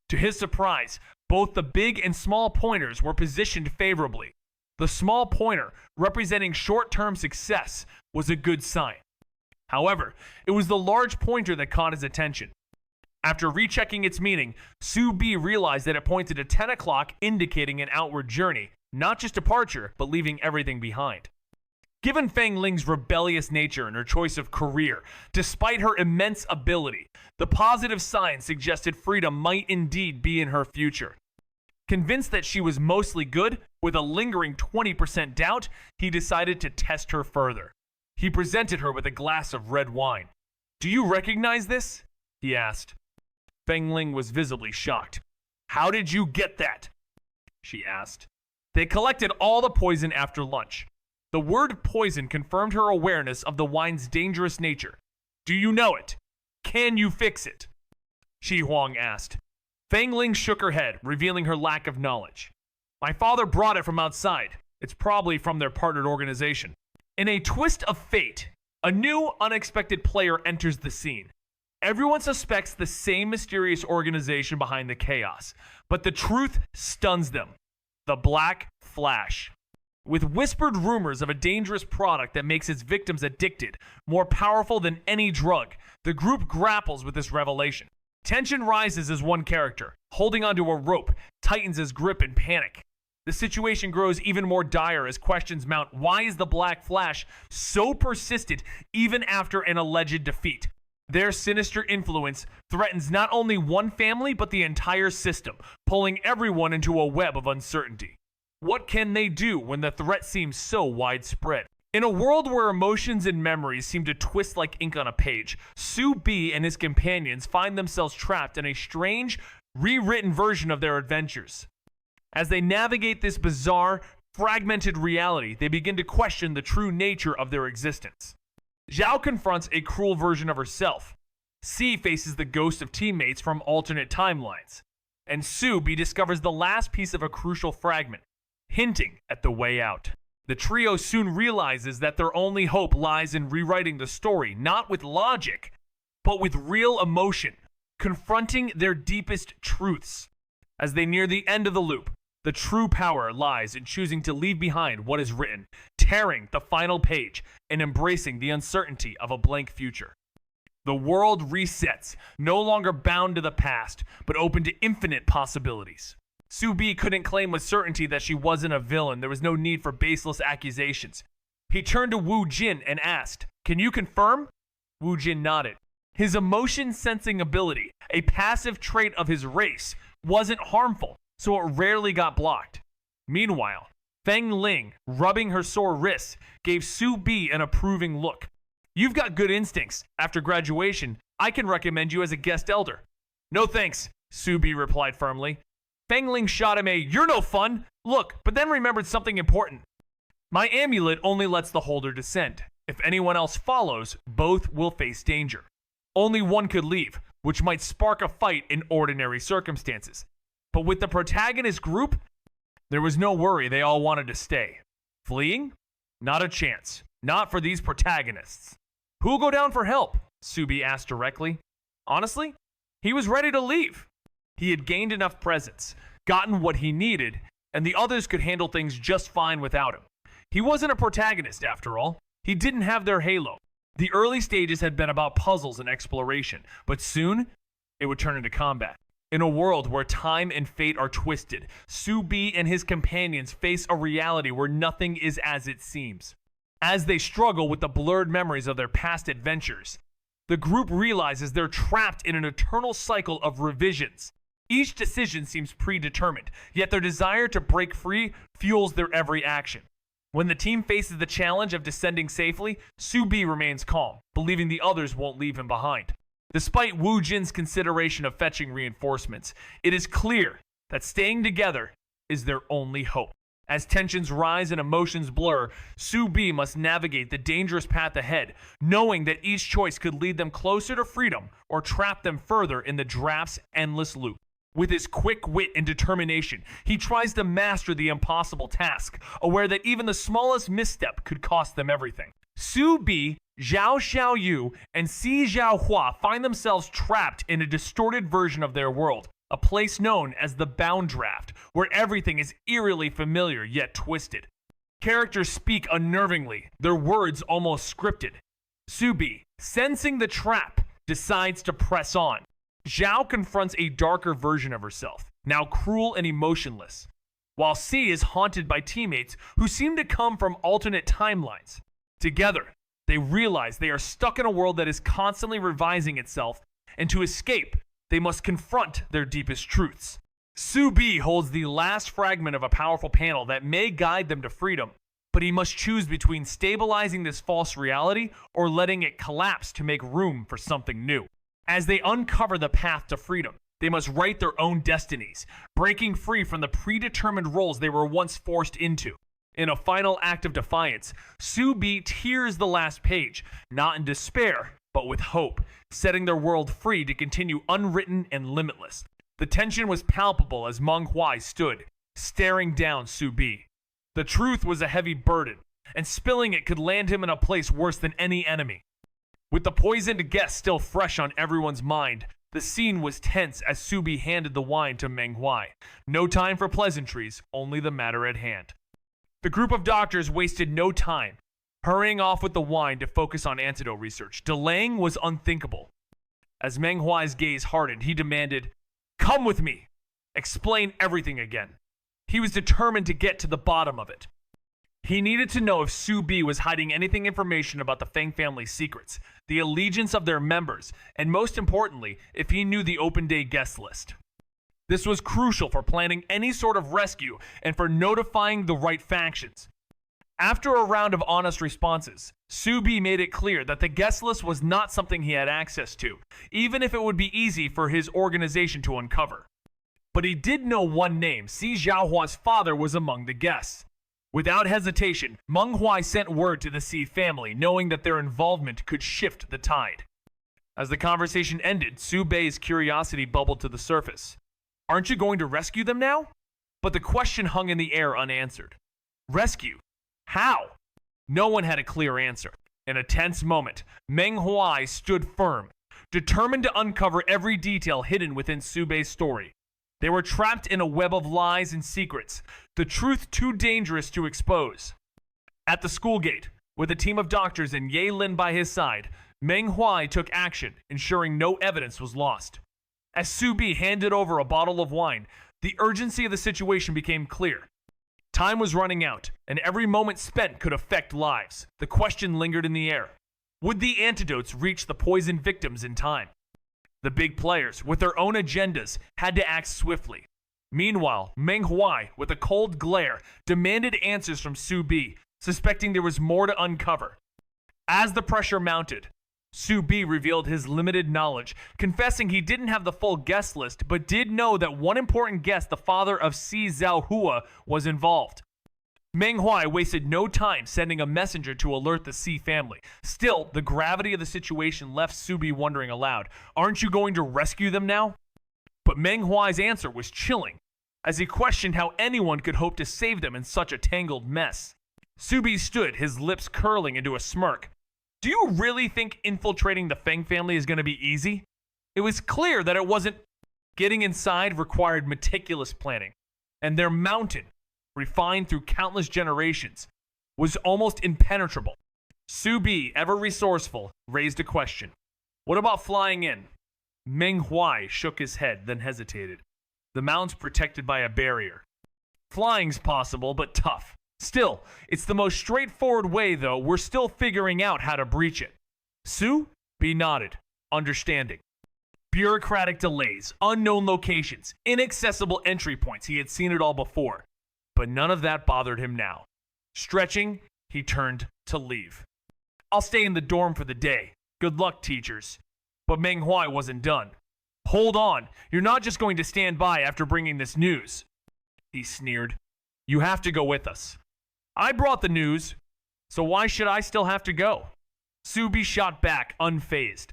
To his surprise, both the big and small pointers were positioned favorably. The small pointer, representing short-term success, was a good sign. However, it was the large pointer that caught his attention. After rechecking its meaning, Su B realized that it pointed to 10 o'clock, indicating an outward journey, not just departure, but leaving everything behind. Given Feng Ling's rebellious nature and her choice of career, despite her immense ability, the positive signs suggested freedom might indeed be in her future. Convinced that she was mostly good, with a lingering 20% doubt, he decided to test her further. He presented her with a glass of red wine. "Do you recognize this?" he asked. Feng Ling was visibly shocked. "How did you get that?" she asked. They collected all the poison after lunch. The word poison confirmed her awareness of the wine's dangerous nature. "Do you know it? Can you fix it?" Shi Huang asked. Feng Ling shook her head, revealing her lack of knowledge. "My father brought it from outside. It's probably from their partnered organization." In a twist of fate, a new, unexpected player enters the scene. Everyone suspects the same mysterious organization behind the chaos, but the truth stuns them. The Black Flash. With whispered rumors of a dangerous product that makes its victims addicted, more powerful than any drug, the group grapples with this revelation. Tension rises as one character, holding onto a rope, tightens his grip in panic. The situation grows even more dire as questions mount. Why is the Black Flash so persistent even after an alleged defeat? Their sinister influence threatens not only one family but the entire system, pulling everyone into a web of uncertainty. What can they do when the threat seems so widespread? In a world where emotions and memories seem to twist like ink on a page, Su B and his companions find themselves trapped in a strange, rewritten version of their adventures. As they navigate this bizarre, fragmented reality, they begin to question the true nature of their existence. Zhao confronts a cruel version of herself. C faces the ghosts of teammates from alternate timelines. And Su B discovers the last piece of a crucial fragment, hinting at the way out. The trio soon realizes that their only hope lies in rewriting the story, not with logic, but with real emotion, confronting their deepest truths. As they near the end of the loop, the true power lies in choosing to leave behind what is written, tearing the final page, and embracing the uncertainty of a blank future. The world resets, no longer bound to the past, but open to infinite possibilities. Su B couldn't claim with certainty that she wasn't a villain. There was no need for baseless accusations. He turned to Wu Jin and asked, "Can you confirm?" Wu Jin nodded. His emotion-sensing ability, a passive trait of his race, wasn't harmful, so it rarely got blocked. Meanwhile, Feng Ling, rubbing her sore wrists, gave Su B an approving look. "You've got good instincts. After graduation, I can recommend you as a guest elder." "No thanks," Su B replied firmly. Feng Ling shot him a "you're no fun" look, but then remembered something important. "My amulet only lets the holder descend. If anyone else follows, both will face danger. Only one could leave, which might spark a fight in ordinary circumstances. But with the protagonist group, there was no worry. They all wanted to stay. Fleeing? Not a chance. Not for these protagonists. Who'll go down for help? Subi asked directly. Honestly, he was ready to leave. He had gained enough presence, gotten what he needed, and the others could handle things just fine without him. He wasn't a protagonist, after all. He didn't have their halo. The early stages had been about puzzles and exploration, but soon, it would turn into combat. In a world where time and fate are twisted, Subi and his companions face a reality where nothing is as it seems. As they struggle with the blurred memories of their past adventures, the group realizes they're trapped in an eternal cycle of revisions. Each decision seems predetermined, yet their desire to break free fuels their every action. When the team faces the challenge of descending safely, Subi remains calm, believing the others won't leave him behind. Despite Wu Jin's consideration of fetching reinforcements, it is clear that staying together is their only hope. As tensions rise and emotions blur, Subi must navigate the dangerous path ahead, knowing that each choice could lead them closer to freedom or trap them further in the draft's endless loop. With his quick wit and determination, he tries to master the impossible task, aware that even the smallest misstep could cost them everything. Subi, Zhao Xiaoyu, and Si Zhaohua find themselves trapped in a distorted version of their world, a place known as the Bound Draft, where everything is eerily familiar yet twisted. Characters speak unnervingly, their words almost scripted. Subi, sensing the trap, decides to press on. Zhao confronts a darker version of herself, now cruel and emotionless, while Si is haunted by teammates who seem to come from alternate timelines. Together, they realize they are stuck in a world that is constantly revising itself, and to escape, they must confront their deepest truths. Subi holds the last fragment of a powerful panel that may guide them to freedom, but he must choose between stabilizing this false reality or letting it collapse to make room for something new. As they uncover the path to freedom, they must write their own destinies, breaking free from the predetermined roles they were once forced into. In a final act of defiance, Subi tears the last page, not in despair, but with hope, setting their world free to continue unwritten and limitless. The tension was palpable as manhwa stood, staring down Subi. The truth was a heavy burden, and spilling it could land him in a place worse than any enemy. With the poisoned guest still fresh on everyone's mind, the scene was tense as Subi handed the wine to manhwa. No time for pleasantries, only the matter at hand. The group of doctors wasted no time, hurrying off with the wine to focus on antidote research. Delaying was unthinkable. As manhwa's gaze hardened, he demanded, "Come with me! Explain everything again." He was determined to get to the bottom of it. He needed to know if Subi was hiding anything information about the Feng family's secrets, the allegiance of their members, and most importantly, if he knew the open day guest list. This was crucial for planning any sort of rescue and for notifying the right factions. After a round of honest responses, Subi made it clear that the guest list was not something he had access to, even if it would be easy for his organization to uncover. But he did know one name. Si Zhaohua's father was among the guests. Without hesitation, manhwa sent word to the Si family, knowing that their involvement could shift the tide. As the conversation ended, Subi's curiosity bubbled to the surface. "Aren't you going to rescue them now?" But the question hung in the air unanswered. Rescue? How? No one had a clear answer. In a tense moment, manhwa stood firm, determined to uncover every detail hidden within Subi's story. They were trapped in a web of lies and secrets, the truth too dangerous to expose. At the school gate, with a team of doctors and Ye Lin by his side, manhwa took action, ensuring no evidence was lost. As Subi handed over a bottle of wine, the urgency of the situation became clear. Time was running out, and every moment spent could affect lives. The question lingered in the air. Would the antidotes reach the poisoned victims in time? The big players, with their own agendas, had to act swiftly. Meanwhile, manhwa, with a cold glare, demanded answers from Subi, suspecting there was more to uncover. As the pressure mounted, Subi revealed his limited knowledge, confessing he didn't have the full guest list, but did know that one important guest, the father of Si Zhaohua, was involved. manhwa wasted no time sending a messenger to alert the Si family. Still, the gravity of the situation left Subi wondering aloud, "Aren't you going to rescue them now?" But manhwa's answer was chilling, as he questioned how anyone could hope to save them in such a tangled mess. Subi stood, his lips curling into a smirk. Do you really think infiltrating the Feng family is going to be easy? It was clear that it wasn't. Getting inside required meticulous planning, and their mountain, refined through countless generations, was almost impenetrable. Subi, ever resourceful, raised a question. What about flying in? Manhwa shook his head, then hesitated. The mount's protected by a barrier. Flying's possible, but tough. Still, it's the most straightforward way, though. We're still figuring out how to breach it. Subi nodded, understanding. Bureaucratic delays, unknown locations, inaccessible entry points. He had seen it all before. But none of that bothered him now. Stretching, he turned to leave. I'll stay in the dorm for the day. Good luck, teachers. But Manhwa wasn't done. Hold on, you're not just going to stand by after bringing this news. He sneered. You have to go with us. I brought the news, so why should I still have to go? Subi shot back, unfazed.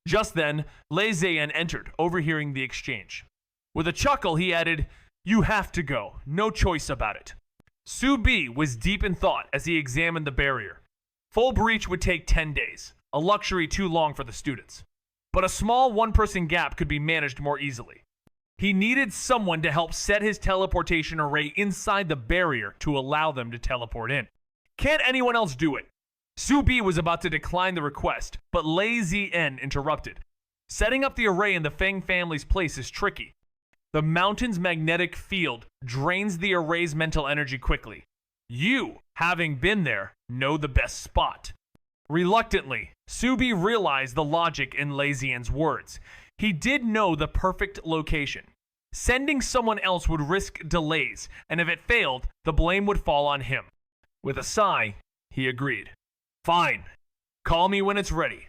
Just then, Lei Zian entered, overhearing the exchange. With a chuckle, he added, You have to go. No choice about it. Subi was deep in thought as he examined the barrier. Full breach would take 10 days, a luxury too long for the students. But a small one-person gap could be managed more easily. He needed someone to help set his teleportation array inside the barrier to allow them to teleport in. Can't anyone else do it? Subi was about to decline the request, but Lei Zian interrupted. Setting up the array in the Feng family's place is tricky. The mountain's magnetic field drains the array's mental energy quickly. You, having been there, know the best spot. Reluctantly, Subi realized the logic in Lei Zian's words. He did know the perfect location. Sending someone else would risk delays, and if it failed, the blame would fall on him. With a sigh, he agreed. Fine. Call me when it's ready.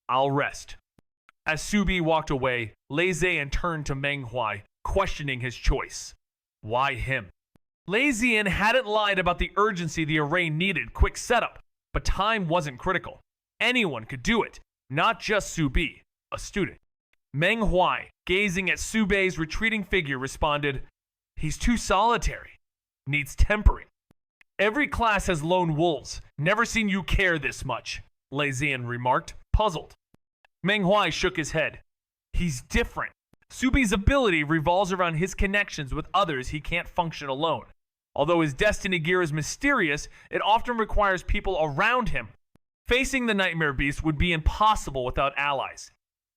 I'll rest. As Subi walked away, Lei Zian turned to Manhwa, questioning his choice. Why him? Lei Zian hadn't lied about the urgency the array needed quick setup, but time wasn't critical. Anyone could do it, not just Subi, a student. Manhwa, gazing at Subi's retreating figure, responded, He's too solitary. Needs tempering. Every class has lone wolves. Never seen you care this much, Lei Zian remarked, puzzled. Manhwa shook his head. He's different. Subi's ability revolves around his connections with others. He can't function alone. Although his destiny gear is mysterious, it often requires people around him. Facing the Nightmare Beast would be impossible without allies.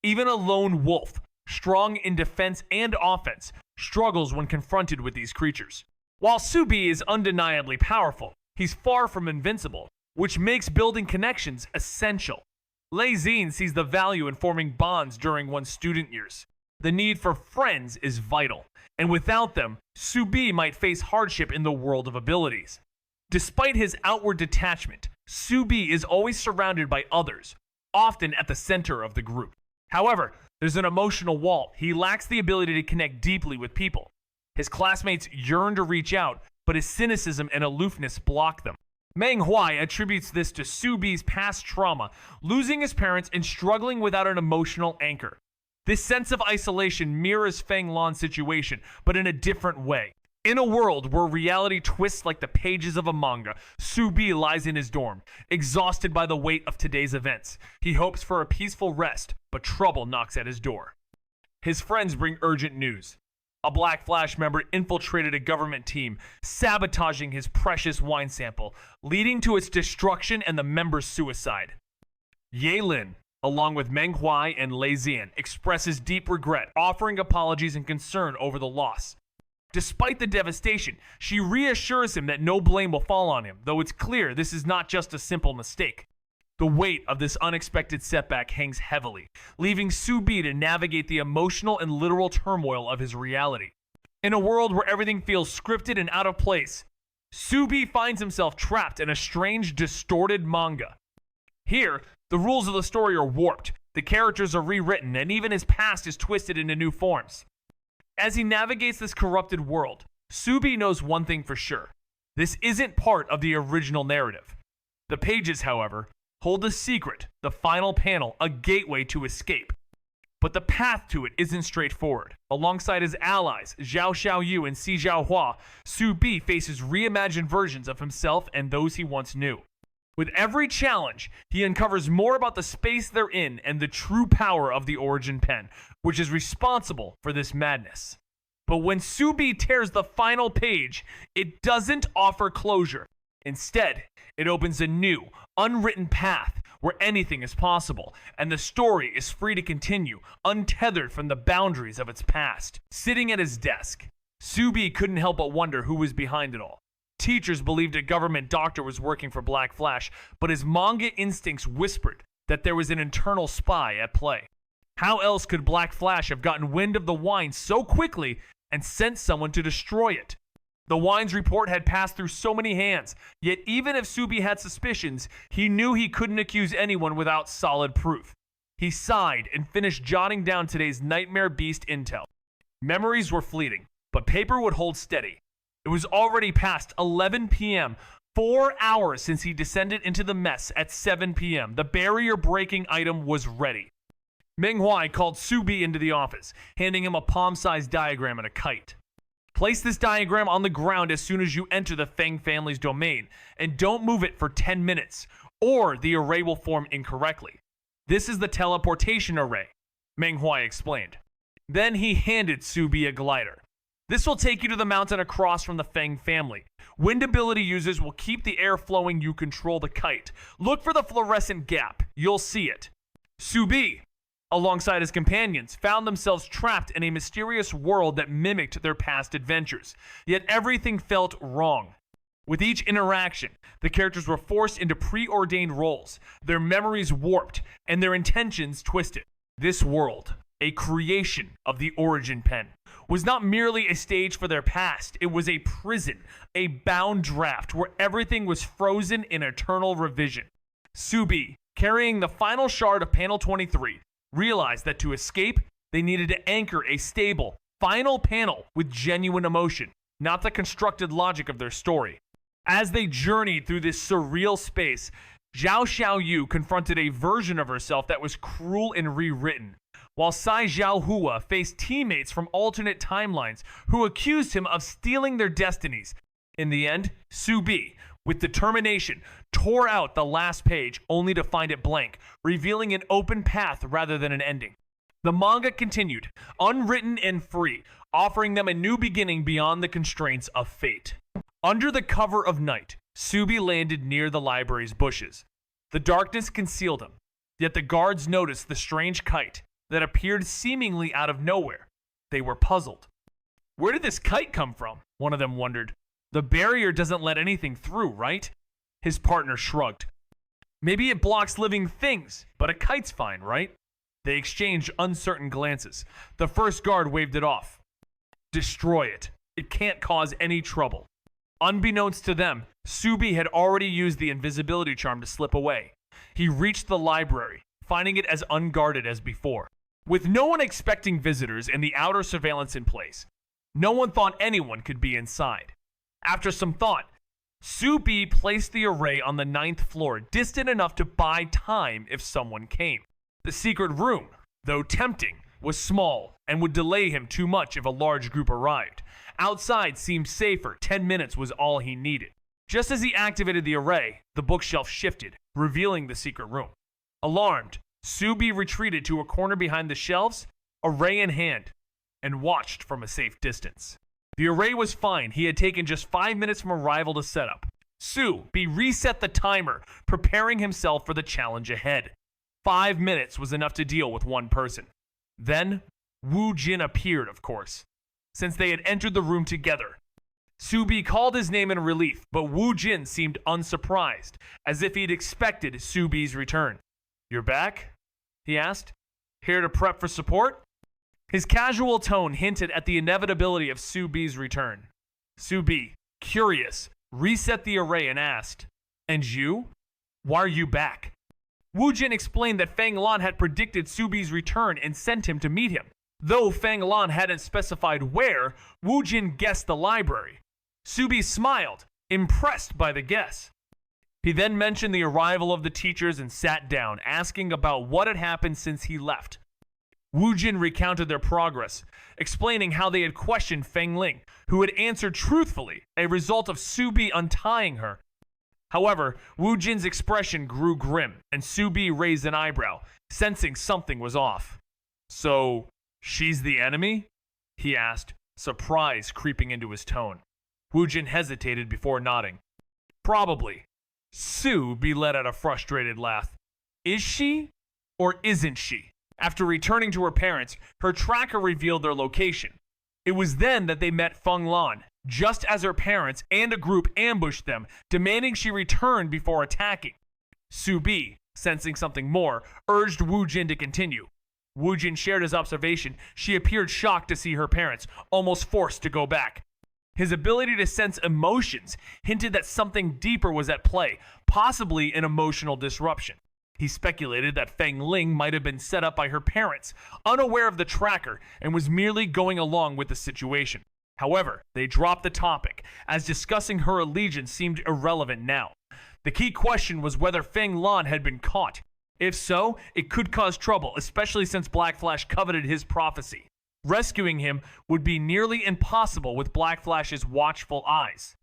Even a lone wolf, strong in defense and offense, struggles when confronted with these creatures. While Subi is undeniably powerful, he's far from invincible, which makes building connections essential. Lei Zian sees the value in forming bonds during one's student years. The need for friends is vital, and without them, Subi might face hardship in the world of abilities. Despite his outward detachment, Subi is always surrounded by others, often at the center of the group. However, there's an emotional wall. He lacks the ability to connect deeply with people. His classmates yearn to reach out, but his cynicism and aloofness block them. Manhwa attributes this to Subi's past trauma, losing his parents and struggling without an emotional anchor. This sense of isolation mirrors Feng Lan's situation, but in a different way. In a world where reality twists like the pages of a manga, Subi lies in his dorm, exhausted by the weight of today's events. He hopes for a peaceful rest, but trouble knocks at his door. His friends bring urgent news. A Black Flash member infiltrated a government team, sabotaging his precious wine sample, leading to its destruction and the member's suicide. Yehlin, along with Manhwa and Lei Zian, expresses deep regret, offering apologies and concern over the loss. Despite the devastation, she reassures him that no blame will fall on him, though it's clear this is not just a simple mistake. The weight of this unexpected setback hangs heavily, leaving Subi to navigate the emotional and literal turmoil of his reality. In a world where everything feels scripted and out of place, Subi finds himself trapped in a strange, distorted manga. Here, the rules of the story are warped, the characters are rewritten, and even his past is twisted into new forms. As he navigates this corrupted world, Subi knows one thing for sure. This isn't part of the original narrative. The pages, however, hold a secret, the final panel, a gateway to escape. But the path to it isn't straightforward. Alongside his allies, Zhao Xiaoyu and Si Zhaohua, Su Bi faces reimagined versions of himself and those he once knew. With every challenge, he uncovers more about the space they're in and the true power of the Origin Pen, which is responsible for this madness. But when Su Bi tears the final page, it doesn't offer closure. Instead, it opens a new, unwritten path where anything is possible, and the story is free to continue, untethered from the boundaries of its past. Sitting at his desk, Su Bi couldn't help but wonder who was behind it all. Teachers believed a government doctor was working for Black Flash, but his manga instincts whispered that there was an internal spy at play. How else could Black Flash have gotten wind of the wine so quickly and sent someone to destroy it? The wine's report had passed through so many hands, yet even if Su Bi had suspicions, he knew he couldn't accuse anyone without solid proof. He sighed and finished jotting down today's Nightmare Beast intel. Memories were fleeting, but paper would hold steady. It was already past 11 p.m., 4 hours since he descended into the mess at 7 p.m. The barrier-breaking item was ready. Manhwa called Su Bi into the office, handing him a palm-sized diagram and a kite. Place this diagram on the ground as soon as you enter the Feng family's domain, and don't move it for 10 minutes, or the array will form incorrectly. This is the teleportation array, Manhwa explained. Then he handed Su Bi a glider. This will take you to the mountain across from the Feng family. Wind ability users will keep the air flowing. You control the kite. Look for the fluorescent gap. You'll see it. Su Bi, alongside his companions, found themselves trapped in a mysterious world that mimicked their past adventures. Yet everything felt wrong. With each interaction, the characters were forced into preordained roles, their memories warped, and their intentions twisted. This world, a creation of the Origin Pen, was not merely a stage for their past. It was a prison, a bound draft where everything was frozen in eternal revision. Su Bi, carrying the final shard of panel 23, realized that to escape, they needed to anchor a stable, final panel with genuine emotion, not the constructed logic of their story. As they journeyed through this surreal space, Zhao Xiaoyu confronted a version of herself that was cruel and rewritten, while Si Zhaohua faced teammates from alternate timelines who accused him of stealing their destinies. In the end, Su Bi, with determination, tore out the last page only to find it blank, revealing an open path rather than an ending. The manga continued, unwritten and free, offering them a new beginning beyond the constraints of fate. Under the cover of night, Su Bi landed near the library's bushes. The darkness concealed him, yet the guards noticed the strange kite that appeared seemingly out of nowhere. They were puzzled. Where did this kite come from? One of them wondered. The barrier doesn't let anything through, right? His partner shrugged. Maybe it blocks living things, but a kite's fine, right? They exchanged uncertain glances. The first guard waved it off. Destroy it. It can't cause any trouble. Unbeknownst to them, Su Bi had already used the invisibility charm to slip away. He reached the library, finding it as unguarded as before. With no one expecting visitors and the outer surveillance in place, no one thought anyone could be inside. After some thought, Su Bi placed the array on the 9th floor, distant enough to buy time if someone came. The secret room, though tempting, was small and would delay him too much if a large group arrived. Outside seemed safer. 10 minutes was all he needed. Just as he activated the array, the bookshelf shifted, revealing the secret room. Alarmed, Su Bi retreated to a corner behind the shelves, array in hand, and watched from a safe distance. The array was fine. He had taken just 5 minutes from arrival to set up. Su Bi reset the timer, preparing himself for the challenge ahead. 5 minutes was enough to deal with one person. Then, Wu Jin appeared, of course, since they had entered the room together. Su Bi called his name in relief, but Wu Jin seemed unsurprised, as if he'd expected Su Bi's return. "You're back?" he asked. "Here to prep for support?" His casual tone hinted at the inevitability of Su Bi's return. Su Bi, curious, reset the array and asked, "And you? Why are you back?" Wu Jin explained that Feng Lan had predicted Su Bi's return and sent him to meet him. Though Feng Lan hadn't specified where, Wu Jin guessed the library. Su Bi smiled, impressed by the guess. He then mentioned the arrival of the teachers and sat down, asking about what had happened since he left. Wu Jin recounted their progress, explaining how they had questioned Feng Ling, who had answered truthfully, a result of Su Bi untying her. However, Wu Jin's expression grew grim, and Su Bi raised an eyebrow, sensing something was off. "So, she's the enemy?" he asked, surprise creeping into his tone. Wu Jin hesitated before nodding. "Probably." Su Bi let out a frustrated laugh. "Is she? Or isn't she?" After returning to her parents, her tracker revealed their location. It was then that they met Feng Lan, just as her parents and a group ambushed them, demanding she return before attacking. Su Bi, sensing something more, urged Wu Jin to continue. Wu Jin shared his observation. She appeared shocked to see her parents, almost forced to go back. His ability to sense emotions hinted that something deeper was at play, possibly an emotional disruption. He speculated that Feng Ling might have been set up by her parents, unaware of the tracker, and was merely going along with the situation. However, they dropped the topic, as discussing her allegiance seemed irrelevant now. The key question was whether Feng Lan had been caught. If so, it could cause trouble, especially since Black Flash coveted his prophecy. Rescuing him would be nearly impossible with Black Flash's watchful eyes.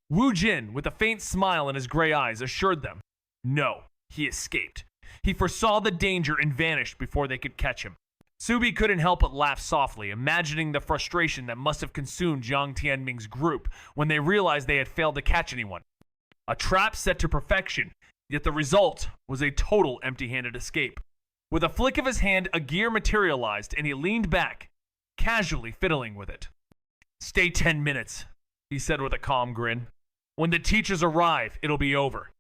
Wu Jin, with a faint smile in his gray eyes, assured them, no, he escaped. He foresaw the danger and vanished before they could catch him. Su Bi couldn't help but laugh softly, imagining the frustration that must have consumed Jiang Tianming's group when they realized they had failed to catch anyone. A trap set to perfection, yet the result was a total empty-handed escape. With a flick of his hand, a gear materialized, and he leaned back, casually fiddling with it. "Stay 10 minutes, he said with a calm grin. "When the teachers arrive, it'll be over.